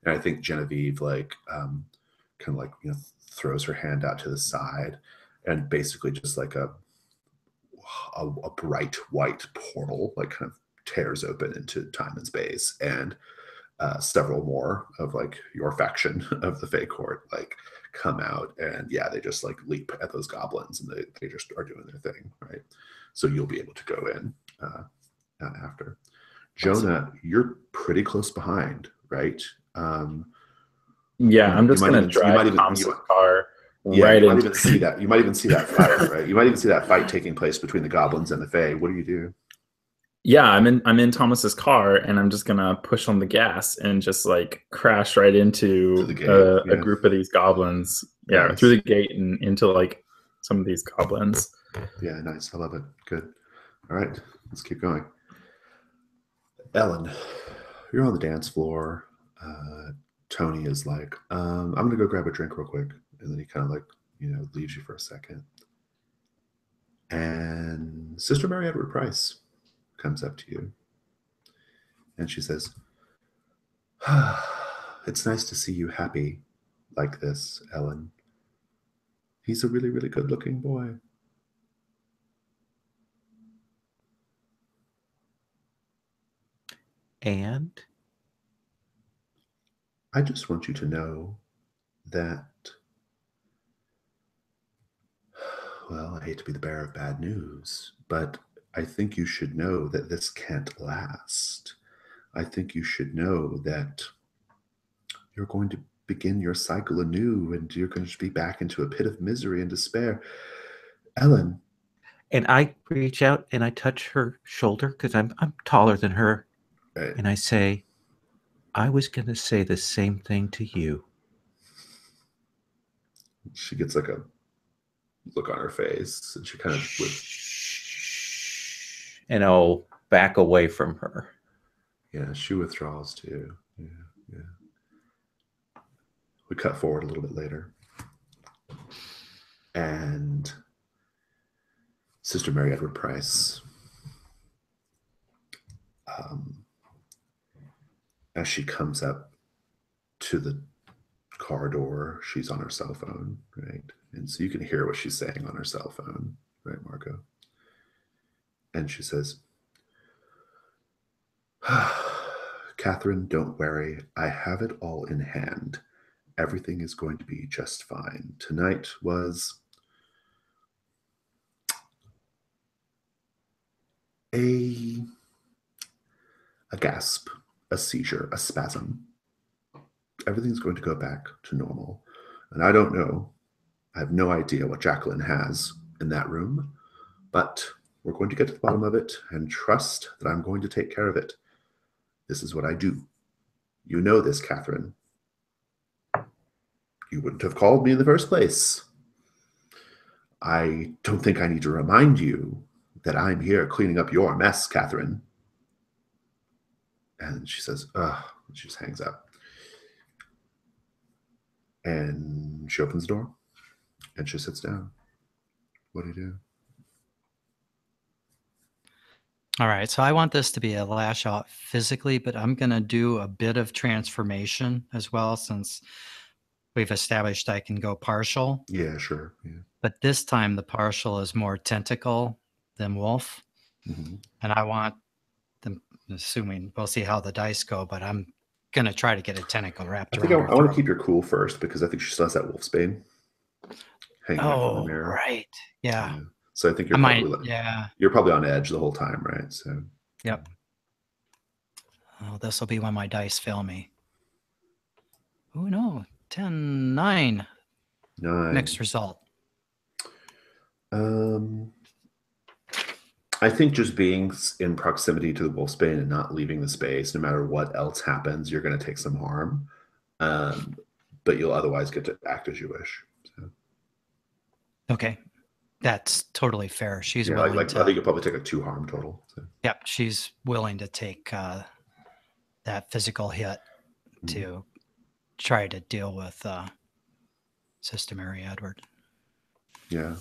And I think Genevieve like kind of like throws her hand out to the side, and basically just like a bright white portal like kind of tears open into time and space, and several more of like your faction of the Fae Court like come out, and yeah, they just like leap at those goblins, and they just are doing their thing, right? So you'll be able to go in after. Jonah, you're pretty close behind, right? Yeah, I'm just gonna drive Thomas's car. Yeah, right, you might even see that. You might even see that fight, right? You might even see that fight taking place between the goblins and the Fae. What do you do? Yeah, I'm in Thomas's car, and I'm just gonna push on the gas and just like crash right into a group of these goblins. Yeah, nice. Through the gate and into like some of these goblins. Yeah, nice. I love it. Good. All right, let's keep going. Ellen, you're on the dance floor. Tony is like, I'm gonna go grab a drink real quick, and then he kind of like leaves you for a second. And Sister Mary Edward Price comes up to you, and she says, it's nice to see you happy like this, Ellen. He's a really, really good looking boy. And I just want you to know that, well, I hate to be the bearer of bad news, but I think you should know that this can't last. I think you should know that you're going to begin your cycle anew, and you're going to be back into a pit of misery and despair. Ellen. And I reach out and I touch her shoulder because I'm taller than her. Right. And I say, I was going to say the same thing to you. She gets like a look on her face, and she kind of and I'll back away from her. Yeah, she withdraws too. Yeah. We cut forward a little bit later, and Sister Mary Edward Price, as she comes up to the car door, she's on her cell phone, right? And so you can hear what she's saying on her cell phone, right, Marco? And she says, Catherine, don't worry. I have it all in hand. Everything is going to be just fine. Tonight was a gasp, a seizure, a spasm. Everything's going to go back to normal. And I don't know, I have no idea what Jacqueline has in that room, but we're going to get to the bottom of it and trust that I'm going to take care of it. This is what I do. You know this, Catherine. You wouldn't have called me in the first place. I don't think I need to remind you that I'm here cleaning up your mess, Catherine. And she says, ugh, she just hangs up. And she opens the door and she sits down. What do you do? All right, so I want this to be a lash out physically, but I'm going to do a bit of transformation as well, since we've established I can go partial. Yeah, sure. Yeah. But this time the partial is more tentacle than wolf. Mm-hmm. And I want them, assuming we'll see how the dice go, but I'm going to try to get a tentacle wrapped around her I want to throat. keep your cool first, because I think she still has that wolf's bane hanging out from the mirror. Right. Yeah. So I think you're you're probably on edge the whole time, right? So yep. Oh, this will be when my dice fail me. Oh no, 10, 9. 9. Mixed result. I think just being in proximity to the wolfsbane and not leaving the space, no matter what else happens, you're going to take some harm. But you'll otherwise get to act as you wish. So. Okay. That's totally fair. She's willing to... I think you'll probably take a 2 harm total. So. Yep, she's willing to take that physical hit to try to deal with Sister Mary Edward. Yeah.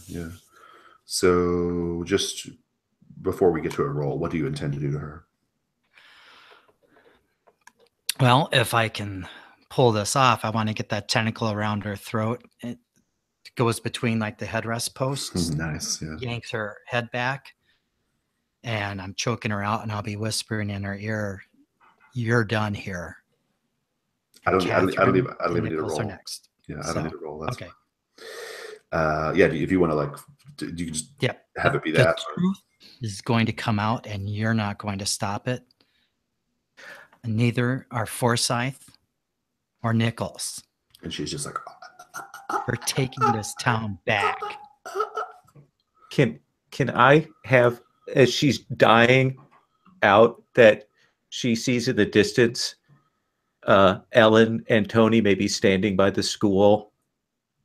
So just before we get to a roll, what do you intend to do to her? Well, if I can pull this off, I want to get that tentacle around her throat. It goes between like the headrest posts. Nice, yeah. Yanks her head back, and I'm choking her out, and I'll be whispering in her ear, "You're done here." I don't even need a roll. Next. Yeah, I don't need a roll. That's okay. Yeah, if you want to like, you can just have it be that. The truth is going to come out, and you're not going to stop it. And neither are Forsyth or Nichols. And she's just like, we're taking this town back. Can I have, as she's dying out, that she sees in the distance Ellen and Tony maybe standing by the school,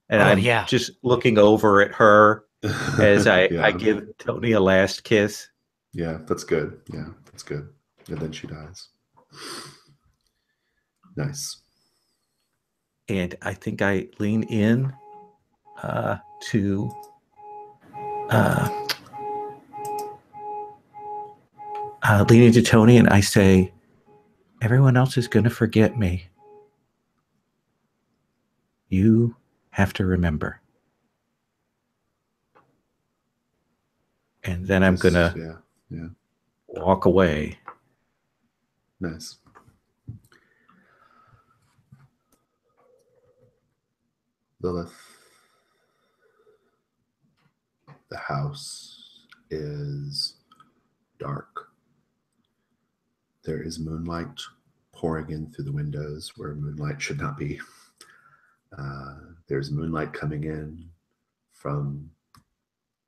and I'm just looking over at her as I give Tony a last kiss. Yeah, that's good. Yeah, that's good. And then she dies. Nice. And I think I lean in lean into Tony, and I say, everyone else is going to forget me. You have to remember. And then I'm going to walk away. Nice. Lilith, the house is dark. There is moonlight pouring in through the windows where moonlight should not be. There's moonlight coming in from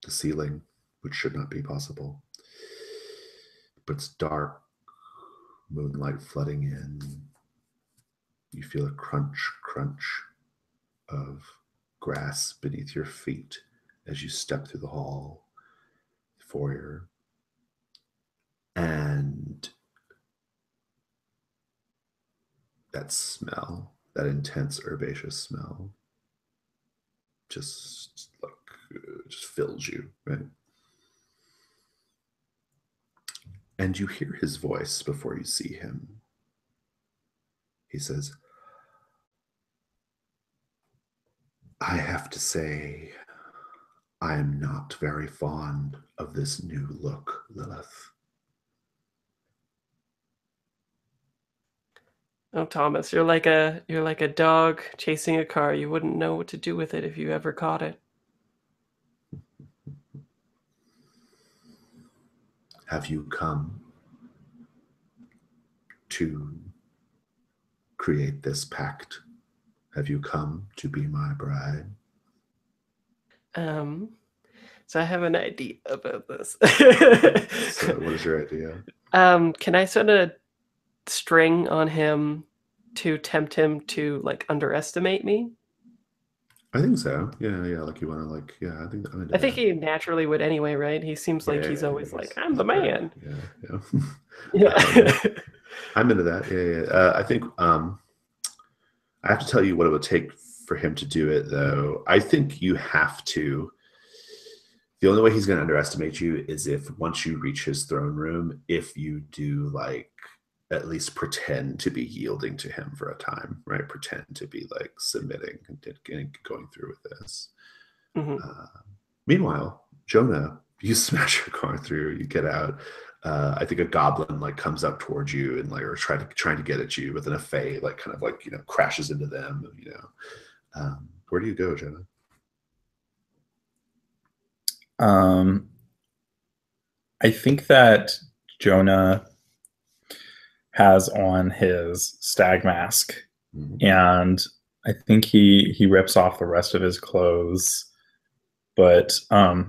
the ceiling, which should not be possible. But it's dark, moonlight flooding in. You feel a crunch of grass beneath your feet as you step through the hall, foyer, and that smell, that intense herbaceous smell, just fills you, right? And you hear his voice before you see him. He says, I have to say, I am not very fond of this new look, Lilith. Oh, Thomas, you're like a dog chasing a car. You wouldn't know what to do with it if you ever caught it. Have you come to create this pact? Have you come to be my bride? So I have an idea about this. So what is your idea? Can I send a string on him to tempt him to like underestimate me? I think so. Yeah. Like you want to like, yeah, I think he naturally would anyway, right? He seems like he's always like, I'm the man. Yeah. Yeah. I'm into that. Yeah. I think I have to tell you what it would take for him to do it, though. I think you have to. The only way he's going to underestimate you is if once you reach his throne room, if you do like at least pretend to be yielding to him for a time, right? Pretend to be like submitting and going through with this. Meanwhile, Jonah, you smash your car through, you get out. I think a goblin like comes up towards you and like or trying to get at you, but then a fae like kind of like crashes into them. Where do you go, Jonah? I think that Jonah has on his stag mask, and I think he rips off the rest of his clothes, but I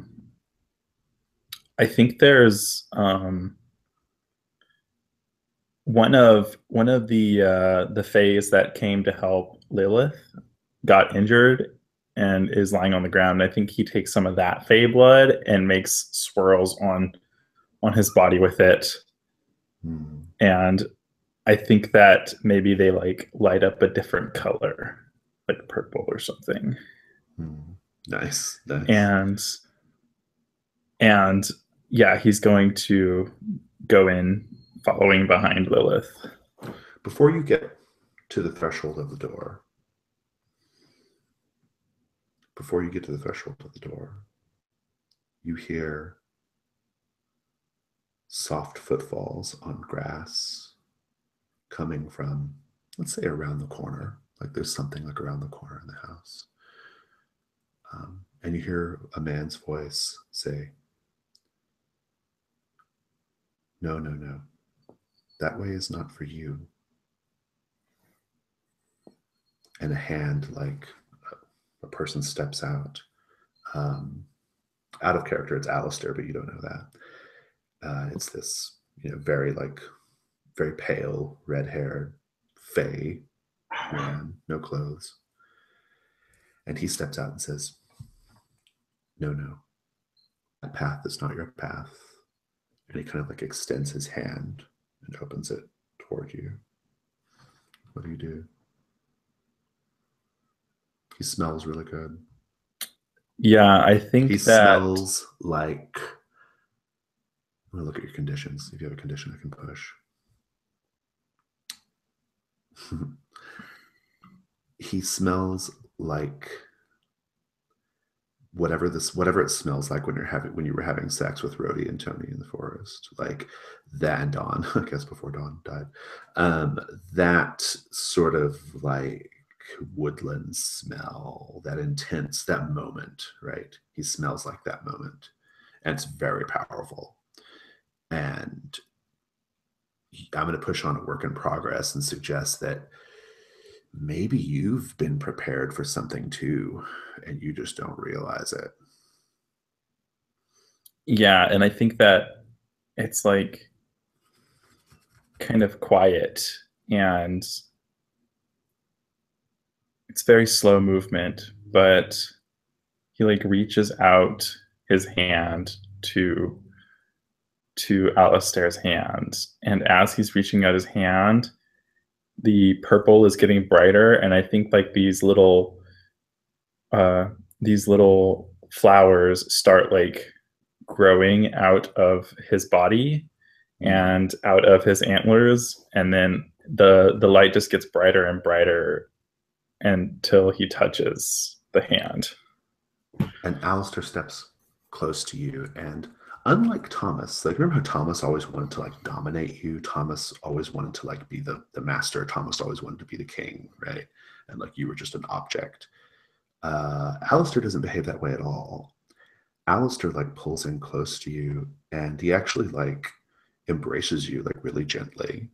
think there's one of the fays that came to help Lilith got injured and is lying on the ground. I think he takes some of that fey blood and makes swirls on his body with it. And I think that maybe they like light up a different color, like purple or something. Nice. And yeah, he's going to go in following behind Lilith. Before you get to the threshold of the door, you hear soft footfalls on grass coming from, let's say, around the corner. Like there's something like around the corner in the house. And you hear a man's voice say, no. That way is not for you. And a hand, like a person steps out. Out of character, it's Alistair, but you don't know that. It's this, very pale, red-haired, fey man, no clothes. And he steps out and says, no, that path is not your path. And he kind of like extends his hand and opens it toward you. What do? He smells really good. Yeah, I think he smells like. I'm gonna look at your conditions. If you have a condition I can push. He smells like whatever it smells like when you were having sex with Rhodey and Tony in the forest, like that, and Dawn, I guess before Dawn died. That sort of like woodland smell, that intense, that moment, right? He smells like that moment, and it's very powerful. And I'm going to push on a work in progress and suggest that maybe you've been prepared for something too, and you just don't realize it. Yeah, and I think that it's like kind of quiet, and it's very slow movement, but he like reaches out his hand to Alistair's hand, and as he's reaching out his hand, the purple is getting brighter, and I think like these little flowers start like growing out of his body and out of his antlers, and then the light just gets brighter and brighter until he touches the hand. And Alistair steps close to you, and unlike Thomas, like remember how Thomas always wanted to like dominate you? Thomas always wanted to like be the master. Thomas always wanted to be the king, right? And like you were just an object. Alistair doesn't behave that way at all. Alistair like pulls in close to you, and he actually like embraces you like really gently.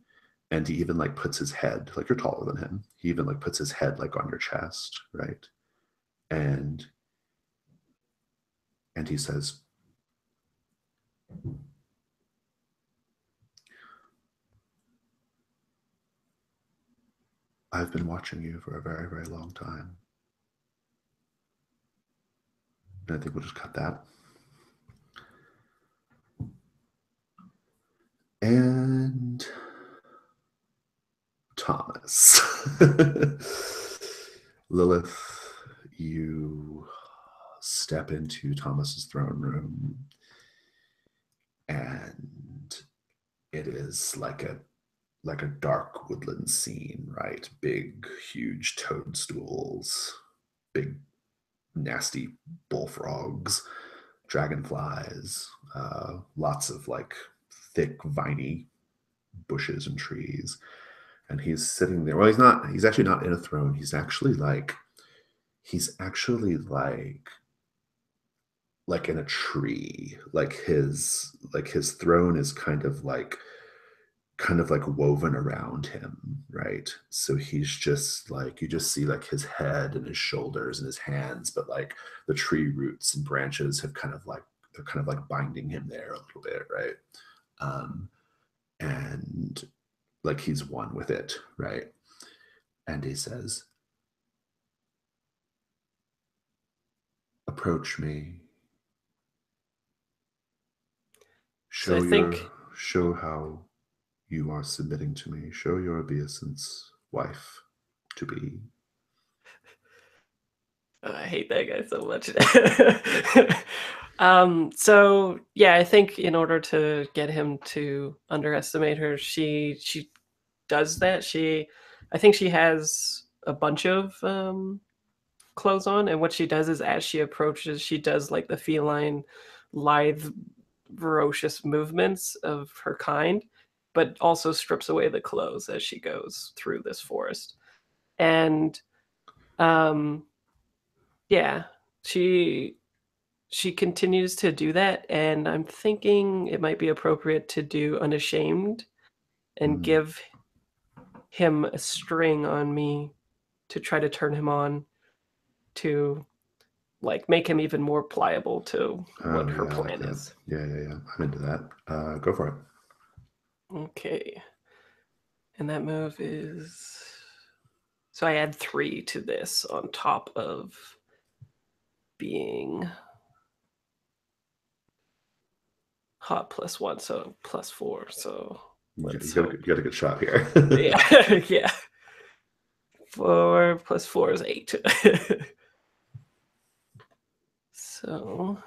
And he even like puts his head, like you're taller than him. He even like puts his head like on your chest, right? And he says, I've been watching you for a very, very long time. And I think we'll just cut that. And Thomas. Lilith, you step into Thomas's throne room, and it is like a dark woodland scene, right? Big, huge toadstools, big, nasty bullfrogs, dragonflies, lots of like thick, viney bushes and trees. And he's sitting there. Well, he's actually not in a throne. He's actually like in a tree. Like his throne is kind of like woven around him, right? So he's just like, you just see like his head and his shoulders and his hands, but like the tree roots and branches have they're kind of like binding him there a little bit, right? And like he's one with it, right? And he says, approach me. Show how you are submitting to me. Show your obeisance, wife to be. I hate that guy so much. So yeah, I think in order to get him to underestimate her, she does that. I think she has a bunch of clothes on, and what she does is as she approaches, she does like the feline, lithe, ferocious movements of her kind, but also strips away the clothes as she goes through this forest. And yeah, she continues to do that, and I'm thinking it might be appropriate to do unashamed and give him a string on me to try to turn him on, to like make him even more pliable to what her plan is. Yeah. I'm into that. Go for it. Okay. And that move is, so I add 3 to this on top of being hot +1, so +4. So you got a good shot here. yeah, yeah. 4 + 4 is 8. So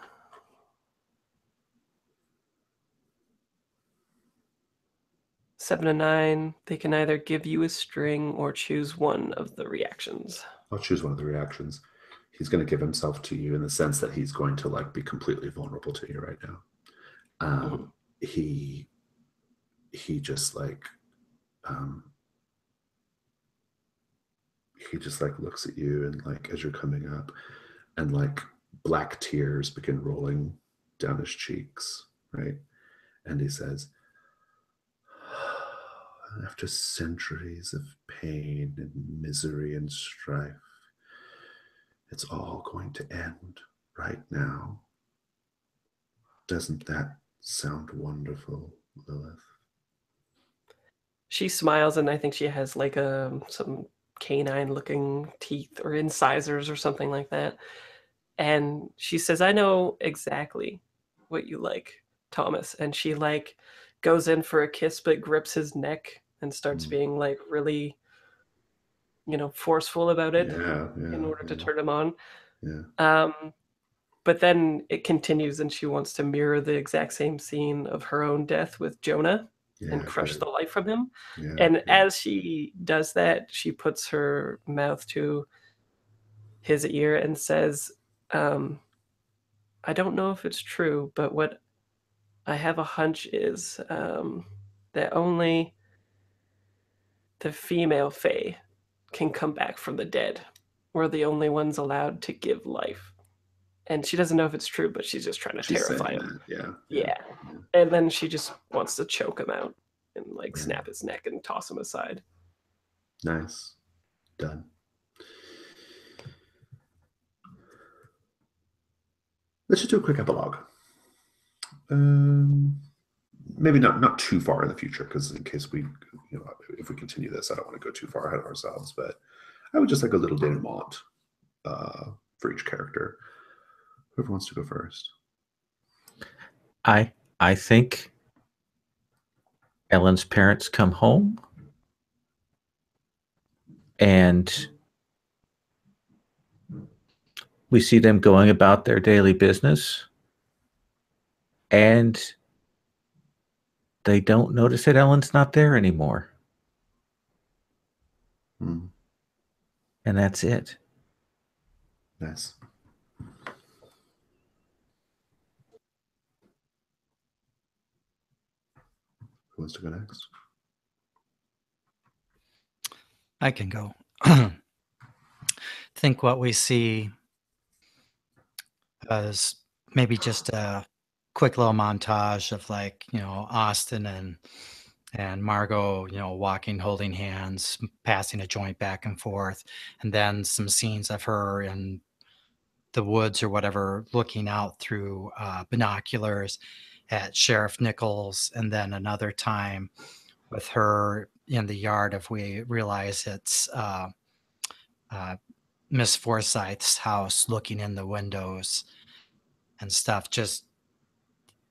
7 and 9, they can either give you a string or choose one of the reactions. I'll choose one of the reactions. He's going to give himself to you in the sense that he's going to like be completely vulnerable to you right now. He just like he just like looks at you, and like as you're coming up, and like black tears begin rolling down his cheeks, right? And he says, after centuries of pain and misery and strife, it's all going to end right now. Doesn't that sound wonderful, Lilith? She smiles, and I think she has like some canine-looking teeth or incisors or something like that. And she says, "I know exactly what you like, Thomas." And she like goes in for a kiss, but grips his neck and starts being like really, forceful about it in order to turn him on. But then it continues, and she wants to mirror the exact same scene of her own death with Jonah and crush the life from him. And as she does that, she puts her mouth to his ear and says, "I don't know if it's true, but what I have a hunch is that only the female Fae can come back from the dead. We're the only ones allowed to give life." And she doesn't know if it's true, but she's just trying to terrify him. Yeah. And then she just wants to choke him out and like snap his neck and toss him aside. Nice. Done. Let's just do a quick epilogue. Maybe not too far in the future, because in case we, if we continue this, I don't want to go too far ahead of ourselves. But I would just like a little denouement for each character. Whoever wants to go first. I think Ellen's parents come home and we see them going about their daily business, and they don't notice that Ellen's not there anymore. And that's it. Nice. Who wants to go next? I can go. I think what we see is maybe just a quick little montage of like, Austin and Margot, walking, holding hands, passing a joint back and forth, and then some scenes of her in the woods or whatever, looking out through binoculars at Sheriff Nichols, and then another time with her in the yard if we realize it's Miss Forsyth's house, looking in the windows and stuff, just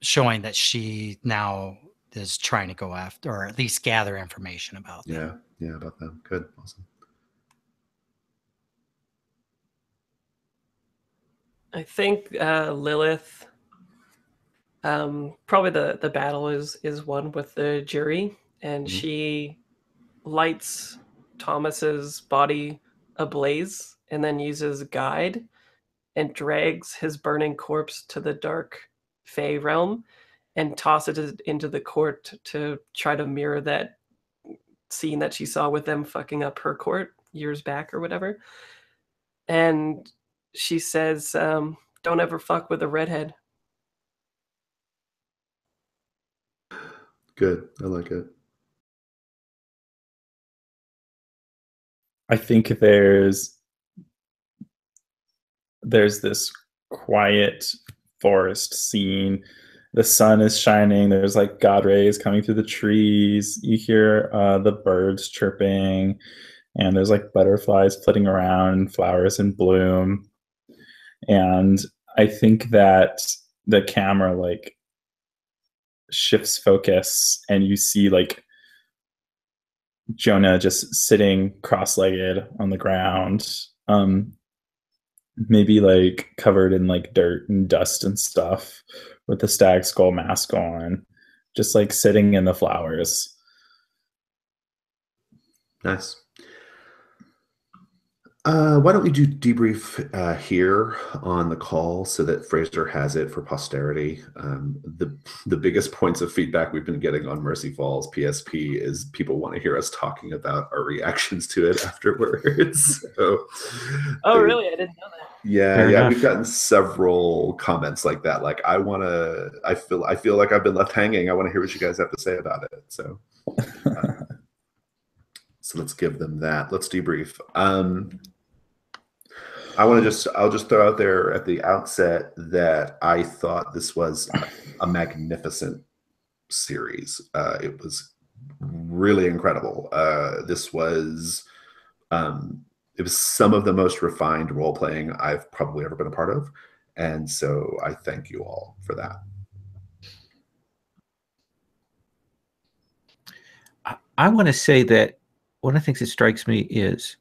showing that she now is trying to go after, or at least gather information about them. Yeah, about them. Good, awesome. I think Lilith, probably the battle is won with the jury, and she lights Thomas's body ablaze and then uses guide and drags his burning corpse to the dark Fey realm and tosses it into the court to try to mirror that scene that she saw with them fucking up her court years back or whatever. And she says, "Don't ever fuck with a redhead." Good. I like it. I think there's this quiet forest scene. The sun is shining. There's like God rays coming through the trees. You hear the birds chirping, and there's like butterflies flitting around, flowers in bloom. And I think that the camera like shifts focus, and you see like Jonah just sitting cross-legged on the ground, maybe like covered in like dirt and dust and stuff, with the stag skull mask on, just like sitting in the flowers. Nice. Why don't we do debrief here on the call so that Fraser has it for posterity? The biggest points of feedback we've been getting on Mercy Falls PSP is people want to hear us talking about our reactions to it afterwards. So, Really? I didn't know that. Yeah, we've gotten several comments like that. Like, I feel like I've been left hanging. I want to hear what you guys have to say about it. So, so let's give them that. Let's debrief. I'll just throw out there at the outset that I thought this was a magnificent series. It was really incredible. This was it was some of the most refined role playing I've probably ever been a part of, and so I thank you all for that. I want to say that one of the things that strikes me is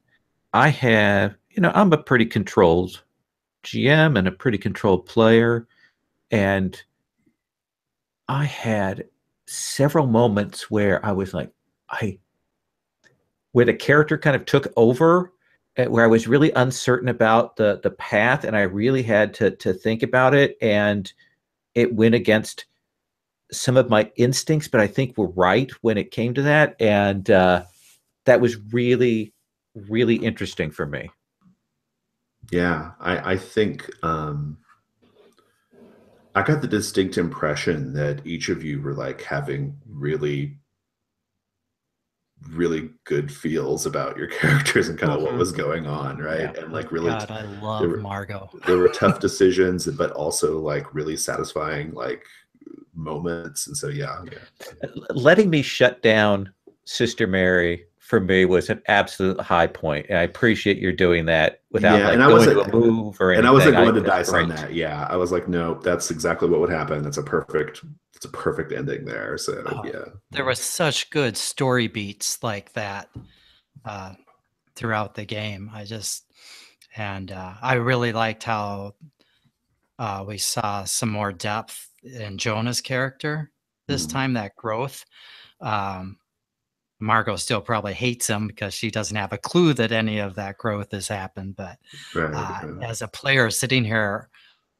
I have, I'm a pretty controlled GM and a pretty controlled player, and I had several moments where I was like, where the character kind of took over, where I was really uncertain about the path, and I really had to think about it, and it went against some of my instincts, but I think we're right when it came to that, and that was really, really interesting for me. Yeah, I think I got the distinct impression that each of you were like having really, really good feels about your characters and kind of what was going on, right? Yeah. And like really, God, I love Margot. There were tough decisions, but also like really satisfying like moments. And so yeah. Letting me shut down Sister Mary for me was an absolute high point, and I appreciate you're doing that without like going to a move or anything. And I wasn't going to dice on that. Yeah, I was like, no, that's exactly what would happen. It's a perfect ending there. So yeah, there was such good story beats like that throughout the game. I really liked how we saw some more depth in Jonah's character this time. That growth. Margot still probably hates him because she doesn't have a clue that any of that growth has happened. But as a player sitting here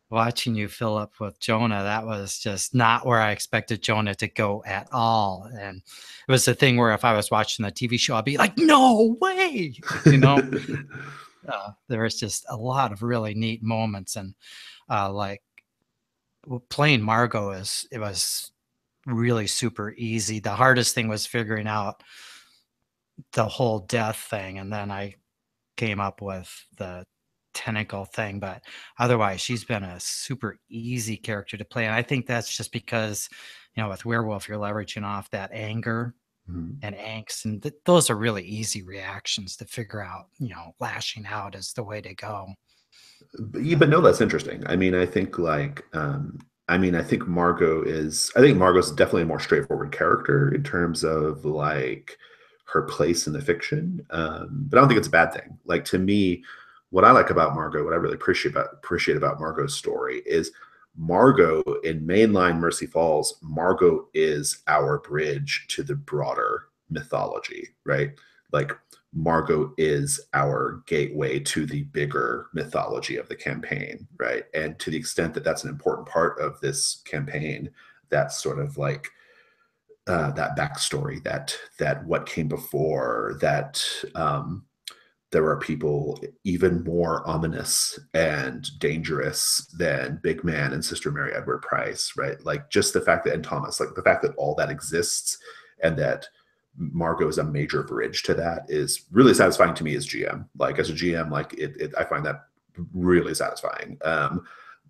watching you fill up with Jonah, that was just not where I expected Jonah to go at all. And it was the thing where if I was watching the TV show, I'd be like, no way, there was just a lot of really neat moments. And like playing Margot it was really super easy. The hardest thing was figuring out the whole death thing, and then I came up with the tentacle thing, but otherwise she's been a super easy character to play. And I think that's just because with werewolf you're leveraging off that anger and angst, and those are really easy reactions to figure out. Lashing out is the way to go. But no, that's interesting. I mean, I think like I think Margot's definitely a more straightforward character in terms of like her place in the fiction. But I don't think it's a bad thing. Like to me, what I like about Margot, what I really appreciate about Margot's story is Margot in mainline Mercy Falls, Margot is our bridge to the broader mythology, right? Like Margot is our gateway to the bigger mythology of the campaign, right? And to the extent that that's an important part of this campaign, that's sort of like that backstory, that what came before, that there are people even more ominous and dangerous than Big Man and Sister Mary Edward Price, right? Like just the fact that, and Thomas, like the fact that all that exists and that Margot is a major bridge to that is really satisfying to me as GM. Like as a GM, like I find that really satisfying.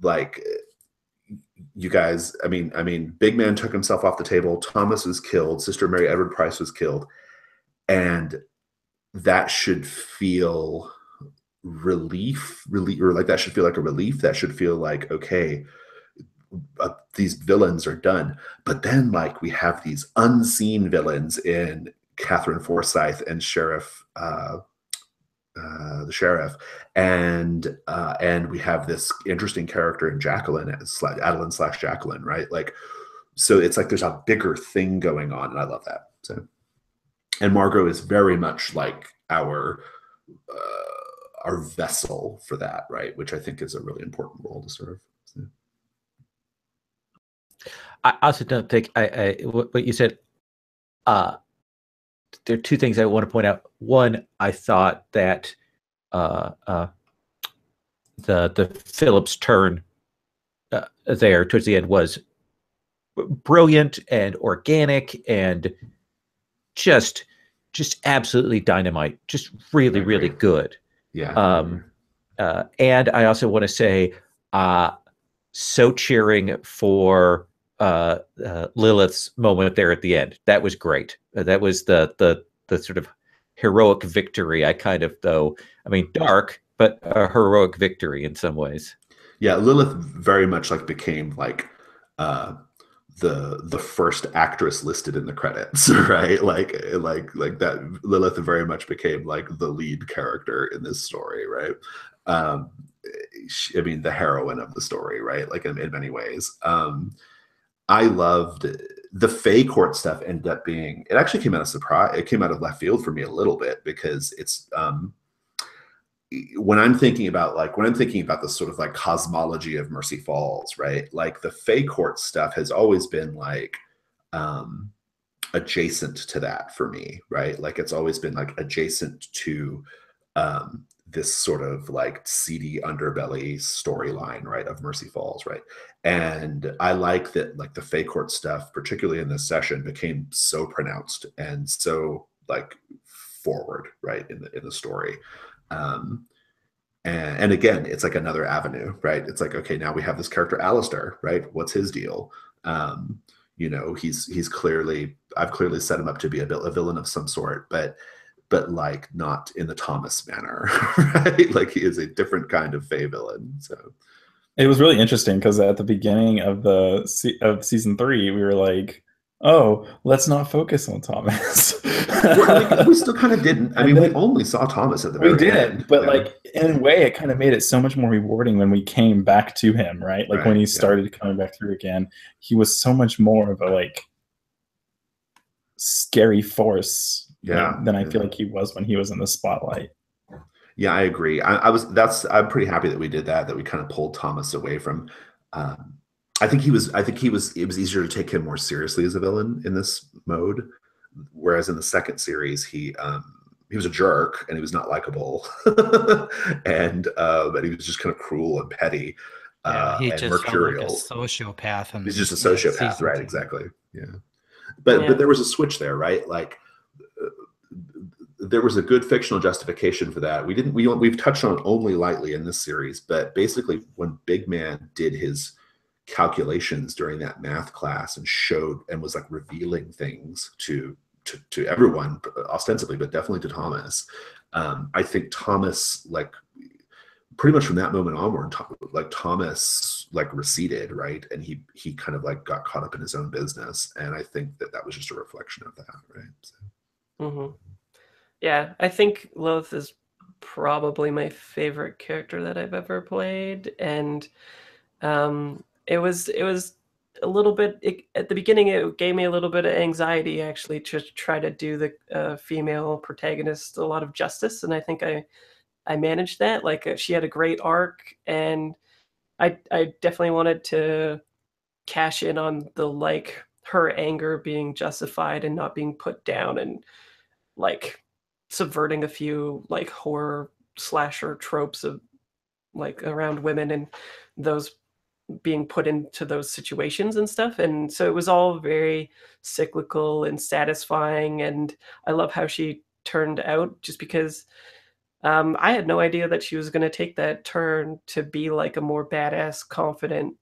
Like you guys, I mean, Big Man took himself off the table. Thomas was killed. Sister Mary Edward Price was killed. And that should feel relief, or like that should feel like a relief. That should feel like, okay, these villains are done. But then like we have these unseen villains in Catherine Forsyth and the sheriff, and we have this interesting character in Adeline/Jacqueline, right? Like, so it's like there's a bigger thing going on, and I love that. So, and Margot is very much like our vessel for that, right? Which I think is a really important role to serve. So. I also don't think what you said. There are two things I want to point out. One, I thought that the Phillips turn there towards the end was brilliant and organic and just absolutely dynamite. Just really, really good. Yeah. And I also want to say, so cheering for Lilith's moment there at the end. That was great. That was the sort of heroic victory. I mean, dark, but a heroic victory in some ways. Yeah, Lilith very much like became like the first actress listed in the credits, right? Like that Lilith very much became like the lead character in this story, right? I mean, the heroine of the story, right? Like in many ways. I loved the Fae Court stuff. Ended up being, it actually came out of surprise. It came out of left field for me a little bit, because it's when I'm thinking about the sort of like cosmology of Mercy Falls, right? Like the Fae Court stuff has always been like adjacent to that for me, right? Like it's always been like adjacent to this sort of like seedy underbelly storyline, right, of Mercy Falls, right? And I like that, like the Fae Court stuff, particularly in this session, became so pronounced and so like forward, right, in the story. And again, it's like another avenue, right? It's like, okay, now we have this character Alistair, right? What's his deal? You know, I've clearly set him up to be a villain of some sort, but like not in the Thomas manner, right? Like he is a different kind of Fae villain. So it was really interesting because at the beginning of season 3, we were like, oh, let's not focus on Thomas. Well, I mean, we still kind of didn't. I mean, we only saw Thomas at the very end. But like in a way, it kind of made it so much more rewarding when we came back to him, right? Like when he started coming back through again, he was so much more of a like scary force than I feel like he was when he was in the spotlight. Yeah, I agree. I'm pretty happy that we did that we kind of pulled Thomas away from. I think it was easier to take him more seriously as a villain in this mode, whereas in the second series he was a jerk and he was not likable, and he was just kind of cruel and petty. He and just mercurial. Felt like a sociopath, and he's just a sociopath, right? Exactly. Yeah, but there was a switch there, right? Like there was a good fictional justification for that. We've touched on it only lightly in this series, but basically when Big Man did his calculations during that math class and was like revealing things to everyone, ostensibly, but definitely to Thomas, I think Thomas, like pretty much from that moment onward, like Thomas like receded, right? And he kind of like got caught up in his own business, and I think that was just a reflection of that, right? So. Mm-hmm. Yeah, I think Lilith is probably my favorite character that I've ever played, and it was a little bit at the beginning. It gave me a little bit of anxiety actually to try to do the female protagonist a lot of justice, and I think I managed that. Like she had a great arc, and I definitely wanted to cash in on the like her anger being justified and not being put down, and like subverting a few like horror slasher tropes of like around women and those being put into those situations and stuff. And so it was all very cyclical and satisfying, and I love how she turned out, just because I had no idea that she was going to take that turn to be like a more badass, confident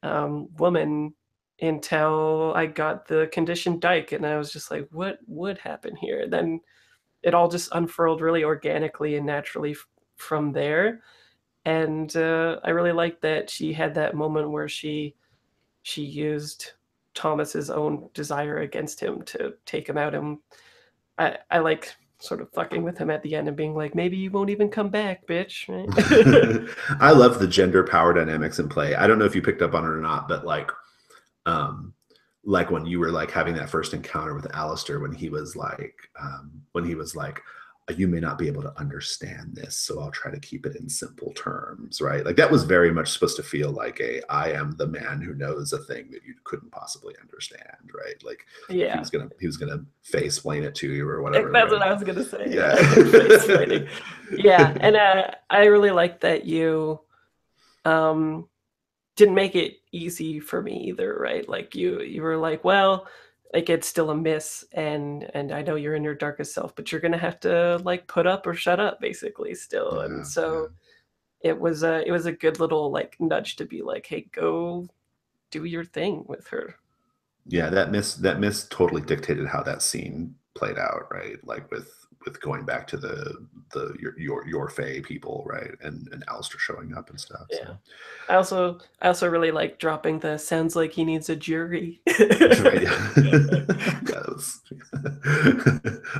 woman until I got the conditioned dyke, and I was just like, what would happen here? Then it all just unfurled really organically and naturally from there. And I really liked that she had that moment where she used Thomas's own desire against him to take him out. And I like sort of fucking with him at the end and being like, maybe you won't even come back, bitch. Right? I love the gender power dynamics in play. I don't know if you picked up on it or not, but like when you were like having that first encounter with Alistair, when he was like, you may not be able to understand this, so I'll try to keep it in simple terms, right? Like that was very much supposed to feel like I am the man who knows a thing that you couldn't possibly understand, right? Like he was gonna face-plain it to you or whatever. That's right? What I was gonna say. Yeah, yeah, and I really like that you didn't make it easy for me either, right? Like you were like, well, like it's still a miss, and I know you're in your darkest self, but you're gonna have to like put up or shut up basically still. Yeah, and so it was a good little like nudge to be like, hey, go do your thing with her. Yeah, that miss totally dictated how that scene played out, right? Like with with going back to your Fae people, right, and Alistair showing up and stuff. Yeah. So. I also really like dropping the sounds like he needs a jury. Right, yeah. Yeah, that was...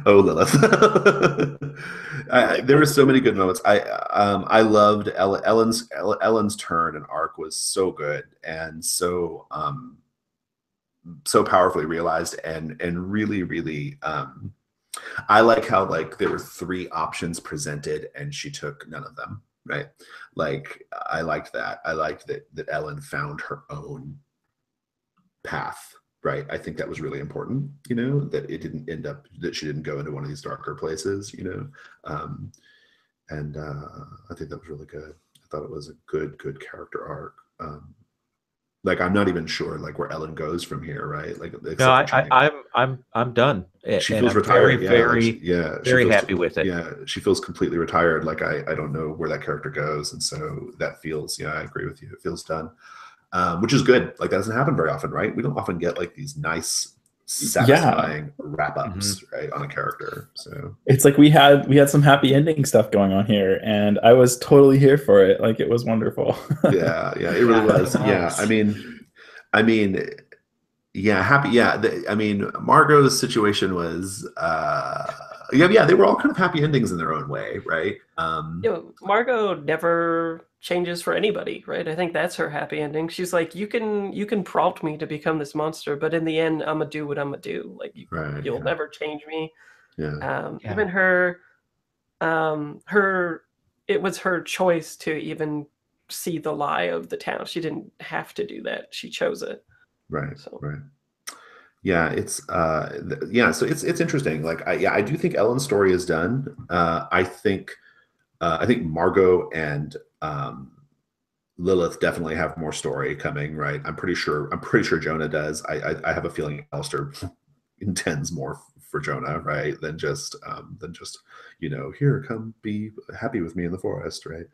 Oh, Lilith. There were so many good moments. I loved Ellen's turn and arc was so good and so powerfully realized and really, really I like how like there were 3 options presented and she took none of them, right? Like I liked that. I liked that Ellen found her own path, right? I think that was really important, that it didn't end up, that she didn't go into one of these darker places, and I think that was really good. I thought it was a good character arc. Like I'm not even sure like where Ellen goes from here, right? Like no, I'm done. She and feels I'm retired. Very happy with it. Yeah, she feels completely retired. Like I don't know where that character goes, and so that feels. Yeah, I agree with you. It feels done, which is good. Like that doesn't happen very often, right? We don't often get like these nice, satisfying wrap ups, right, on a character. So it's like we had some happy ending stuff going on here, and I was totally here for it. Like it was wonderful. yeah, it really was. Yeah, I mean, yeah, happy. Yeah, I mean, Margot's situation was, yeah, they were all kind of happy endings in their own way, right? Margot never changes for anybody, right? I think that's her happy ending. She's like, you can prompt me to become this monster, but in the end, I'm gonna do what I'm gonna do. Like you'll never change me. Yeah. Even her, it was her choice to even see the lie of the town. She didn't have to do that. She chose it. Right. So. Right. Yeah, it's so it's interesting. Like I do think Ellen's story is done. I think Margot and Lilith definitely have more story coming, right? I'm pretty sure Jonah does. I have a feeling Alistair intends more for Jonah, right? Than just here, come be happy with me in the forest, right?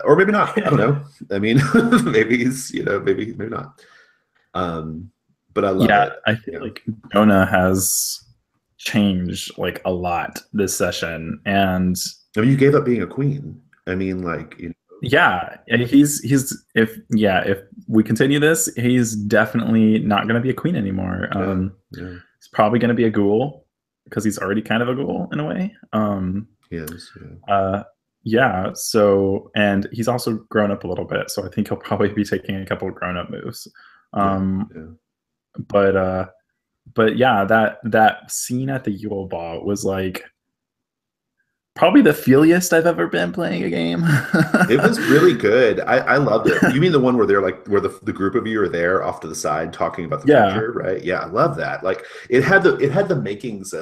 Or maybe not. I don't know. I mean, maybe he's maybe not. But I love it. I feel like Jonah has changed like a lot this session, and I mean, you gave up being a queen. I mean, like yeah, he's if we continue this, he's definitely not going to be a queen anymore. He's probably going to be a ghoul because he's already kind of a ghoul in a way. He is. Yeah. So, and he's also grown up a little bit, so I think he'll probably be taking a couple of grown-up moves. But yeah, that scene at the Yule Ball was like probably the feeliest I've ever been playing a game. It was really good. I loved it. You mean the one where they're like where the group of you are there off to the side talking about the future, right? Yeah, I love that. Like it had the makings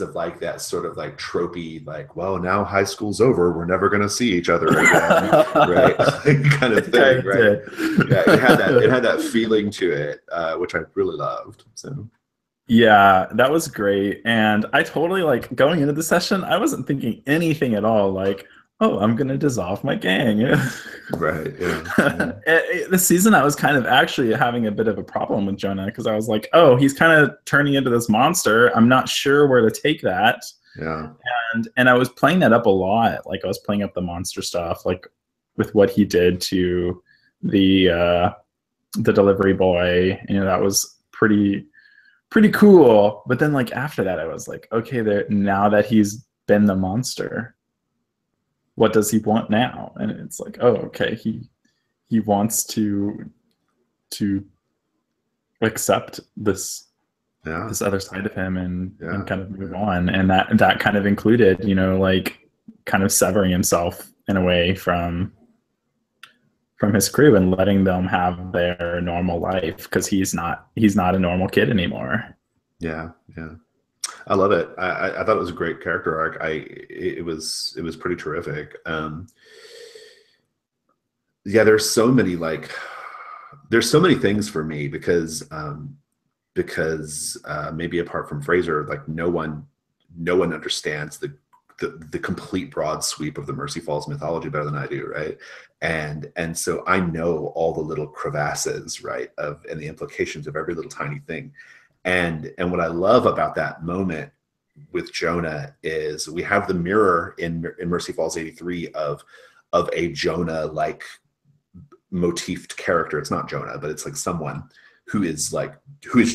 of like that sort of like tropey, like, well, now high school's over, we're never gonna see each other again, right? kind of thing, right? Yeah, it had that feeling to it, which I really loved. So yeah, that was great. And I totally like going into the session, I wasn't thinking anything at all like, oh, I'm gonna dissolve my gang. Right. Yeah. This season I was kind of actually having a bit of a problem with Jonah because I was like, oh, he's kind of turning into this monster. I'm not sure where to take that. Yeah. And I was playing that up a lot. Like I was playing up the monster stuff, like with what he did to the delivery boy. That was pretty cool. But then like after that, I was like, okay, now that he's been the monster, what does he want now? And it's like, oh, okay, he wants to accept this other side of him and kind of move on. And that kind of included, like kind of severing himself in a way from his crew and letting them have their normal life because he's not a normal kid anymore. Yeah. I love it. I thought it was a great character arc. It was pretty terrific. Yeah, there's so many things for me because maybe apart from Fraser, like no one understands the complete broad sweep of the Mercy Falls mythology better than I do, right? And so I know all the little crevasses, right, and the implications of every little tiny thing. And what I love about that moment with Jonah is we have the mirror in Mercy Falls 83 of a Jonah like motifed character. It's not Jonah, but it's like someone who is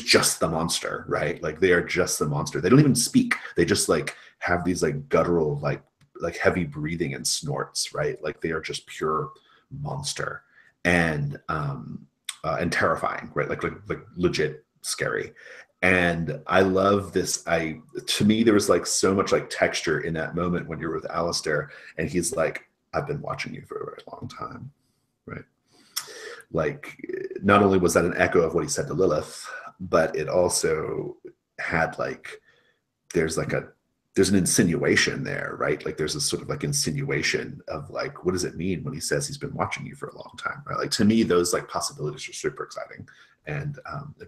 just the monster, right? Like they are just the monster. They don't even speak. They just like have these like guttural, like heavy breathing and snorts, right? Like they are just pure monster and terrifying, right? Like legit scary. And I love this. To me, there was like so much like texture in that moment when you're with Alistair and he's like, I've been watching you for a very long time, right? Like, not only was that an echo of what he said to Lilith, but it also had like, there's an insinuation there, right? Like there's a sort of like insinuation of like, what does it mean when he says he's been watching you for a long time, right? Like to me, those like possibilities are super exciting and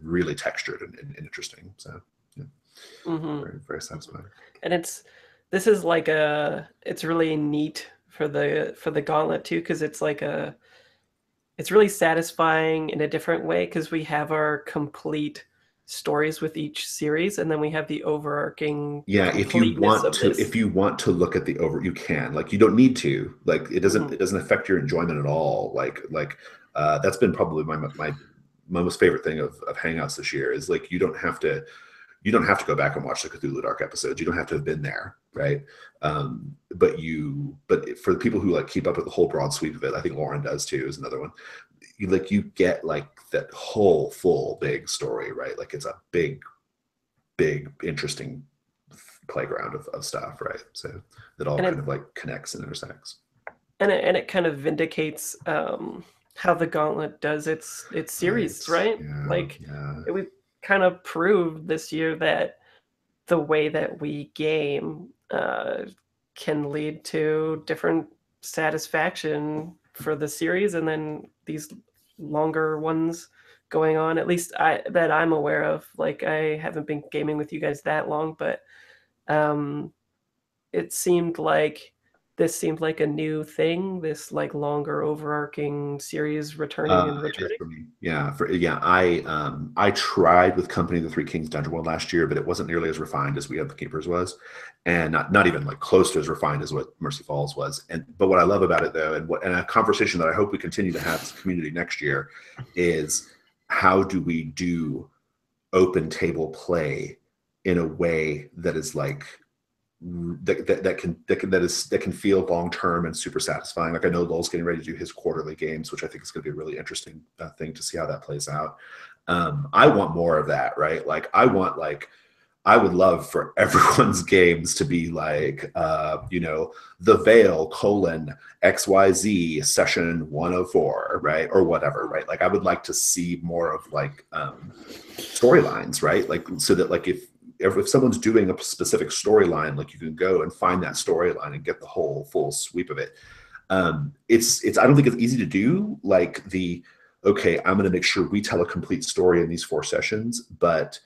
really textured and interesting. So yeah, very, very satisfying. And it's really neat for the Gauntlet too, because it's really satisfying in a different way because we have our complete stories with each series, and then we have the overarching. Yeah, if you want to look at the you can. Like you don't need to. Like it doesn't affect your enjoyment at all. Like that's been probably my most favorite thing of Hangouts this year is like you don't have to go back and watch the Cthulhu Dark episodes. You don't have to have been there, right? But for the people who like keep up with the whole broad sweep of it, I think Lauren does too, is another one. You get like that whole full big story, right? Like it's a big, interesting playground of stuff, right? So that all kind of like connects and intersects. And it kind of vindicates how the Gauntlet does its series, right? We kind of proved this year that the way that we game can lead to different satisfaction for the series, and then these longer ones going on, at least that I'm aware of. Like I haven't been gaming with you guys that long, but it seemed like a new thing, this like longer overarching series returning and returning. I tried with Company of the Three Kings Dungeon World last year, but it wasn't nearly as refined as We Have the Keepers was, and not even like close to as refined as what Mercy Falls was. But what I love about it though, and a conversation that I hope we continue to have as a community next year, is how do we do open table play in a way that is like that can feel long term and super satisfying. Like I know Lowell's getting ready to do his quarterly games, which I think is going to be a really interesting thing to see how that plays out. I want more of that, right? Like I would love for everyone's games to be like, The Veil : XYZ session 104, right? Or whatever, right? Like I would like to see more of like storylines, right? Like so that like if someone's doing a specific storyline, like you can go and find that storyline and get the whole full sweep of it. It's I don't think it's easy to do. Like I'm going to make sure we tell a complete story in these 4 sessions, but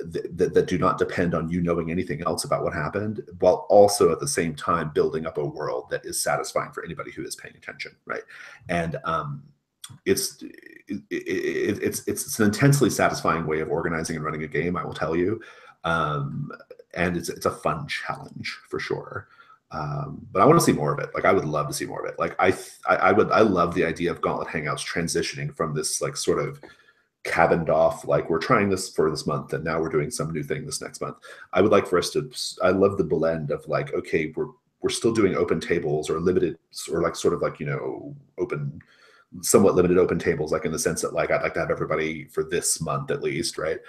that do not depend on you knowing anything else about what happened, while also at the same time building up a world that is satisfying for anybody who is paying attention, right? And it's an intensely satisfying way of organizing and running a game, I will tell you. And it's a fun challenge for sure. But I want to see more of it. Like I would love to see more of it. Like I love the idea of Gauntlet Hangouts transitioning from this like sort of cabined off, like we're trying this for this month and now we're doing some new thing this next month. I would like for us to, I love the blend of like, okay, we're still doing open tables or limited or like sort of like, somewhat limited open tables, like in the sense that like I'd like to have everybody for this month at least, right?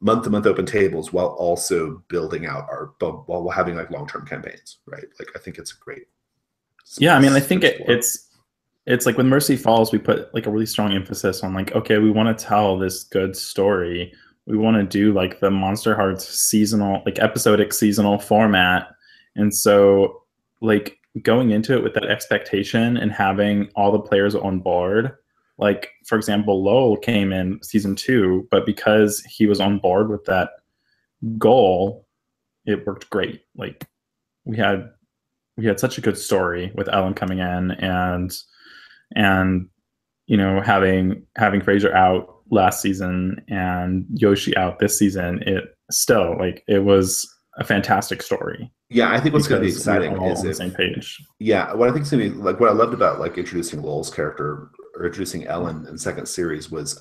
Month-to-month open tables while also building out while having like long-term campaigns, right? Like I think it's great. Yeah, I mean, I think it's like with Mercy Falls, we put like a really strong emphasis on like, okay, we want to tell this good story. We want to do like the Monsterhearts seasonal, like episodic seasonal format. And so like going into it with that expectation and having all the players on board, like for example, Lowell came in season 2, but because he was on board with that goal, it worked great. Like we had such a good story with Ellen coming in and having Fraser out last season and Yoshi out this season, it was a fantastic story. Yeah, I think what's going to be because we're exciting all is on the if same page. yeah, what I think is going to be like what I loved about like introducing Lowell's character or introducing Ellen in the second series was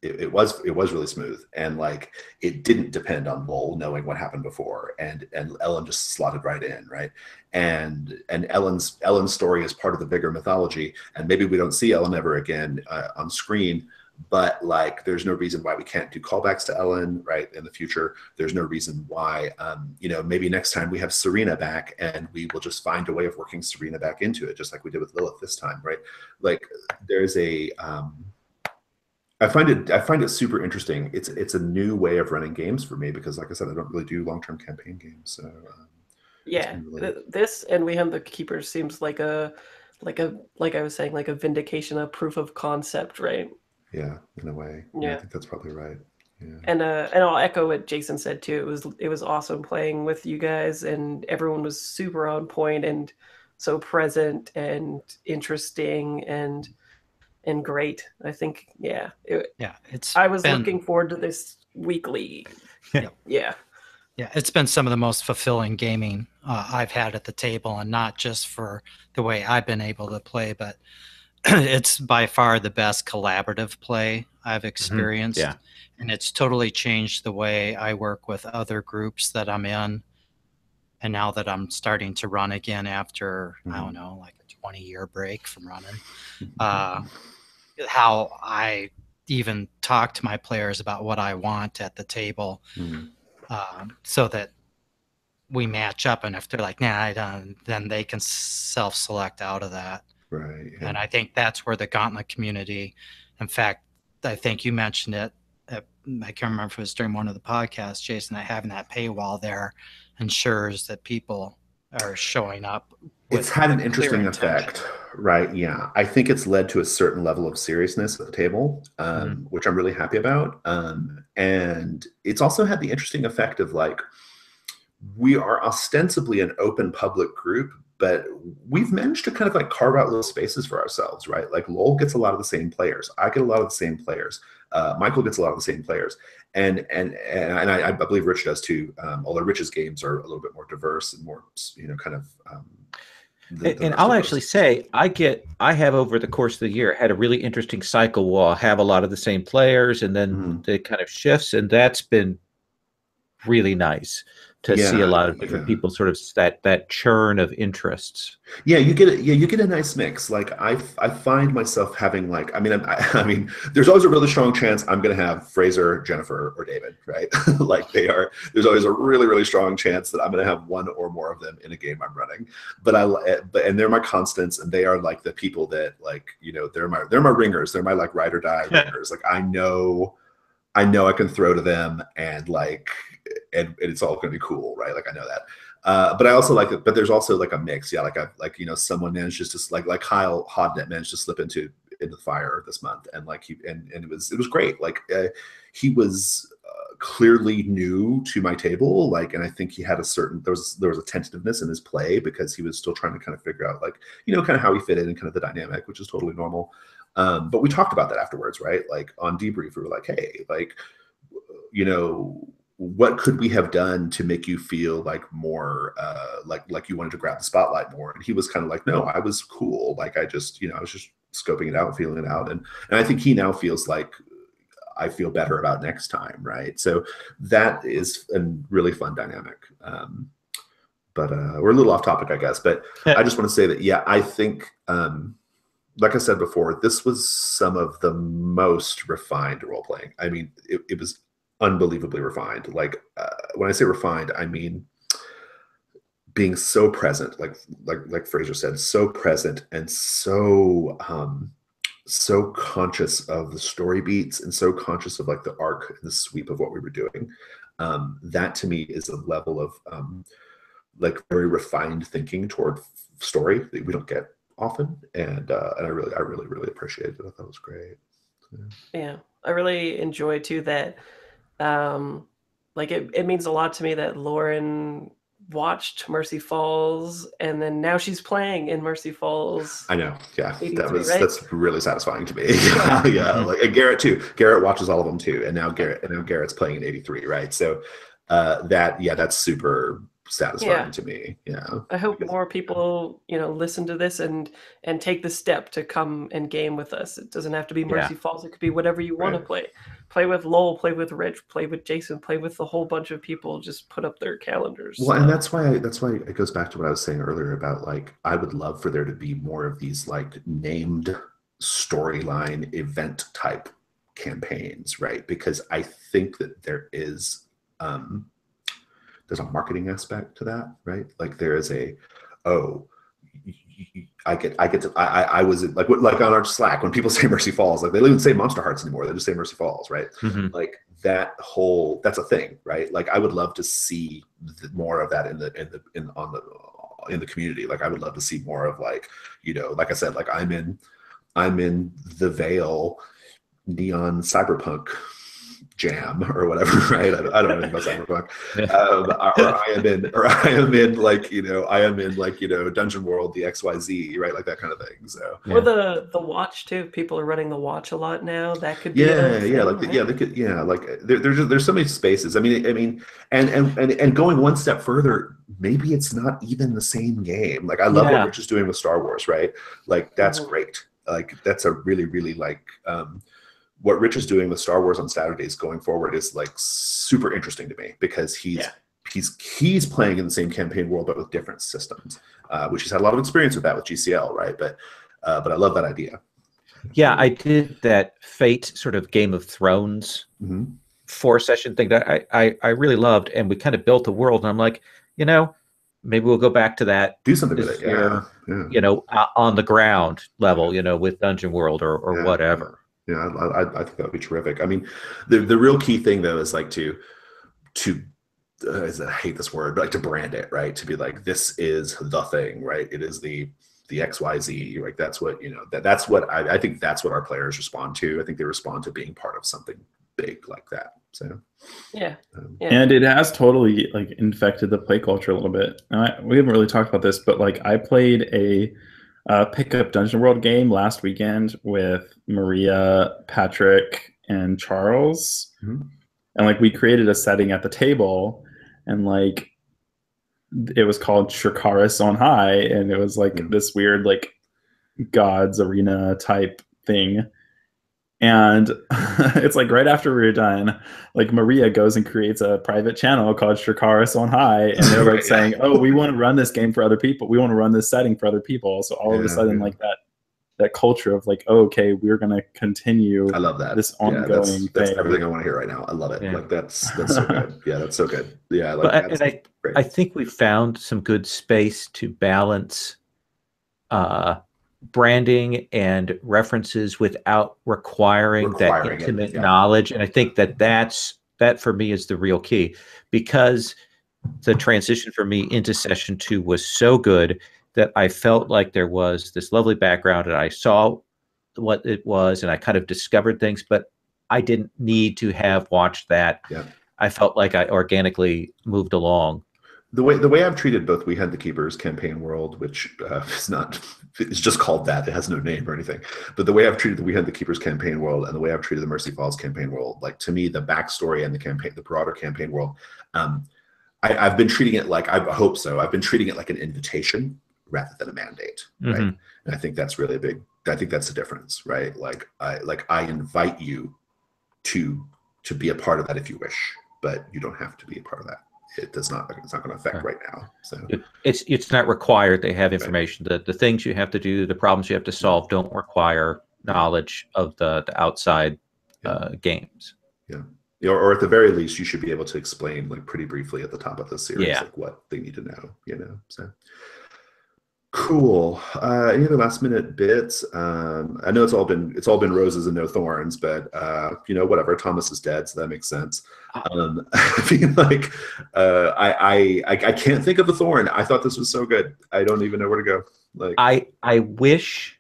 it was really smooth, and like it didn't depend on Lowell knowing what happened before, and Ellen just slotted right in, right? And Ellen's story is part of the bigger mythology, and maybe we don't see Ellen ever again on screen, but like there's no reason why we can't do callbacks to Ellen, right, in the future. There's no reason why you know, maybe next time we have Serena back and we will just find a way of working Serena back into it, just like we did with Lilith this time, right? Like there's a I find it super interesting. It's a new way of running games for me because, like I said, I don't really do long-term campaign games. So yeah, really... this and We Hunt the Keepers seems like I was saying, like a vindication, a proof of concept, right? Yeah, in a way. Yeah, I think that's probably right. Yeah. And I'll echo what Jason said too. It was awesome playing with you guys, and everyone was super on point and so present and interesting and great. I think I was looking forward to this weekly. Yeah. Yeah, it's been some of the most fulfilling gaming I've had at the table, and not just for the way I've been able to play, but it's by far the best collaborative play I've experienced. Yeah. And it's totally changed the way I work with other groups that I'm in. And now that I'm starting to run again after, I don't know, like a 20-year break from running, how I even talk to my players about what I want at the table, so that we match up. And if they're like, nah, I don't, then they can self-select out of that. Right. Yeah. And I think that's where the Gauntlet community, in fact, I think you mentioned it. I can't remember if it was during one of the podcasts, Jason, that having that paywall there ensures that people are showing up. It's had an interesting effect, right? Yeah. I think it's led to a certain level of seriousness at the table, which I'm really happy about. And it's also had the interesting effect of like, we are ostensibly an open public group, but we've managed to kind of like carve out little spaces for ourselves, right? Like Lowell gets a lot of the same players. I get a lot of the same players. Michael gets a lot of the same players. And I believe Rich does too, although Rich's games are a little bit more diverse and more, you know, kind of... and I'll actually say I have over the course of the year had a really interesting cycle where I'll have a lot of the same players and then it kind of shifts, and that's been really nice to see a lot of different people, sort of that churn of interests. Yeah, you get it. Yeah, you get a nice mix. Like I find myself having like, I mean, there's always a really strong chance I'm going to have Fraser, Jennifer, or David, right? Like there's always a really, really strong chance that I'm going to have one or more of them in a game I'm running. And they're my constants, and they are like the people that, like, you know, they're my ringers. They're my like ride or die ringers. Like I know I can throw to them, and like, and it's all going to be cool, right? Like I know that. But I also like it. But there's also like a mix. Yeah, like you know, someone manages to like Kyle Hodnett managed to slip into the fire this month, and like it was great. Like he was clearly new to my table, like, and I think he had there was a tentativeness in his play because he was still trying to kind of figure out, like, you know, kind of how he fit in and kind of the dynamic, which is totally normal. But we talked about that afterwards, right? Like on debrief, we were like, hey, like, you know, what could we have done to make you feel like more like you wanted to grab the spotlight more? And he was kind of like, no, I was cool. Like I just, you know, I was just scoping it out, feeling it out. And I think he now feels like I feel better about next time, right? So that is a really fun dynamic. But we're a little off topic, I guess. But I just want to say that, yeah, I think like I said before, this was some of the most refined role playing. I mean, it was unbelievably refined. Like when I say refined, I mean being so present, like Fraser said, so present and so so conscious of the story beats and so conscious of like the arc and the sweep of what we were doing. That to me is a level of like very refined thinking toward story that we don't get often, and I really appreciated it. I thought it was great. Yeah, I really enjoy too that like it means a lot to me that Lauren watched Mercy Falls, and then now she's playing in Mercy Falls. I know, yeah, 83, right? that's really satisfying to me. Yeah, like, and Garrett too. Garrett watches all of them too, and now Garrett's playing in 83, right? So that's super satisfying to me. Yeah, I hope more people, listen to this and take the step to come and game with us. It doesn't have to be Mercy Falls. It could be whatever you want to play. Play with Lowell, play with Rich, play with Jason, play with a whole bunch of people. Just put up their calendars. Well, and that's why it goes back to what I was saying earlier about, like, I would love for there to be more of these like named storyline event type campaigns, right? Because I think that there is there's a marketing aspect to that, right? Like there is I was like on our Slack, when people say Mercy Falls, like they don't even say Monsterhearts anymore. They just say Mercy Falls, right? Like that's a thing, right? Like I would love to see more of that in the community. Like I would love to see more of, like, like I said, like I'm in the Veil neon cyberpunk jam or whatever, right? I don't know anything about cyberpunk. Or I am in like Dungeon World, the XYZ, right? Like that kind of thing. So or the watch too. People are running the watch a lot now. That could be there's so many spaces. I mean, and going one step further, maybe it's not even the same game. Like I love what Rich is doing with Star Wars, right? Like that's great. Like that's a really, really like what Rich is doing with Star Wars on Saturdays going forward is like super interesting to me, because he's playing in the same campaign world but with different systems, which he's had a lot of experience with that with GCL, right? But I love that idea. Yeah, I did that Fate sort of Game of Thrones 4-session thing that I really loved, and we kind of built a world, and I'm like, maybe we'll go back to that. Do something with it, on the ground level, with Dungeon World or whatever. Yeah, I think that would be terrific. I mean, the real key thing though is like to I hate this word, but like to brand it, right? To be like, this is the thing, right? It is the XYZ, like that's what that's what I think that's what our players respond to. I think they respond to being part of something big like that. So and it has totally like infected the play culture a little bit. We haven't really talked about this, but like I played a pickup Dungeon World game last weekend with Maria, Patrick, and Charles, and like we created a setting at the table, and like it was called Shrikaris on High, and it was like this weird like gods arena type thing. And it's like right after we were done, like Maria goes and creates a private channel called Shrikaris on High, and they're like saying, "Oh, we want to run this game for other people. We want to run this setting for other people." So all of a sudden, like that culture of like, oh, okay, we're gonna continue. I love that. This ongoing that's thing. everything I want to hear right now. I love it. Like that's so good. Yeah, that's so good. Yeah, I think we found some good space to balance branding and references without requiring that intimate knowledge, and I think that for me is the real key, because the transition for me into session 2 was so good that I felt like there was this lovely background, and I saw what it was, and I kind of discovered things, but I didn't need to have watched that. I felt like I organically moved along. The way I've treated both We Had the Keepers campaign world, which it's just called that. It has no name or anything. But the way I've treated the We Had the Keepers campaign world and the way I've treated the Mercy Falls campaign world, like to me, the backstory and the broader campaign world, I've been treating it like, I hope so. I've been treating it like an invitation rather than a mandate, right? And I think that's really I think that's the difference, right? Like I invite you to be a part of that if you wish, but you don't have to be a part of that. It's not going to affect right now. So it's not required. They have information. The things you have to do, the problems you have to solve, don't require knowledge of the outside games. Or at the very least, you should be able to explain like pretty briefly at the top of the series like what they need to know. So cool. Any other last minute bits? I know it's all been roses and no thorns, but whatever. Thomas is dead, so that makes sense. I feel like I can't think of a thorn. I thought this was so good. I don't even know where to go. Like I wish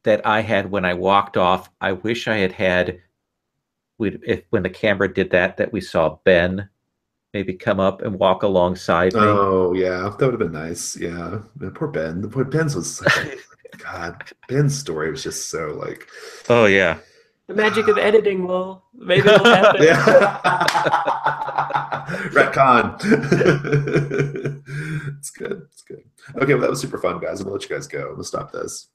that I had, when I walked off, I wish I had when the camera did that we saw Ben maybe come up and walk alongside me. Oh yeah, that would have been nice. Yeah, poor Ben. The poor Ben's was such a, God. Ben's story was just so like. Oh yeah. The magic of editing will maybe it'll happen. Yeah. Retcon. It's good. It's good. Okay, well that was super fun, guys. I'm gonna let you guys go. Let's stop this.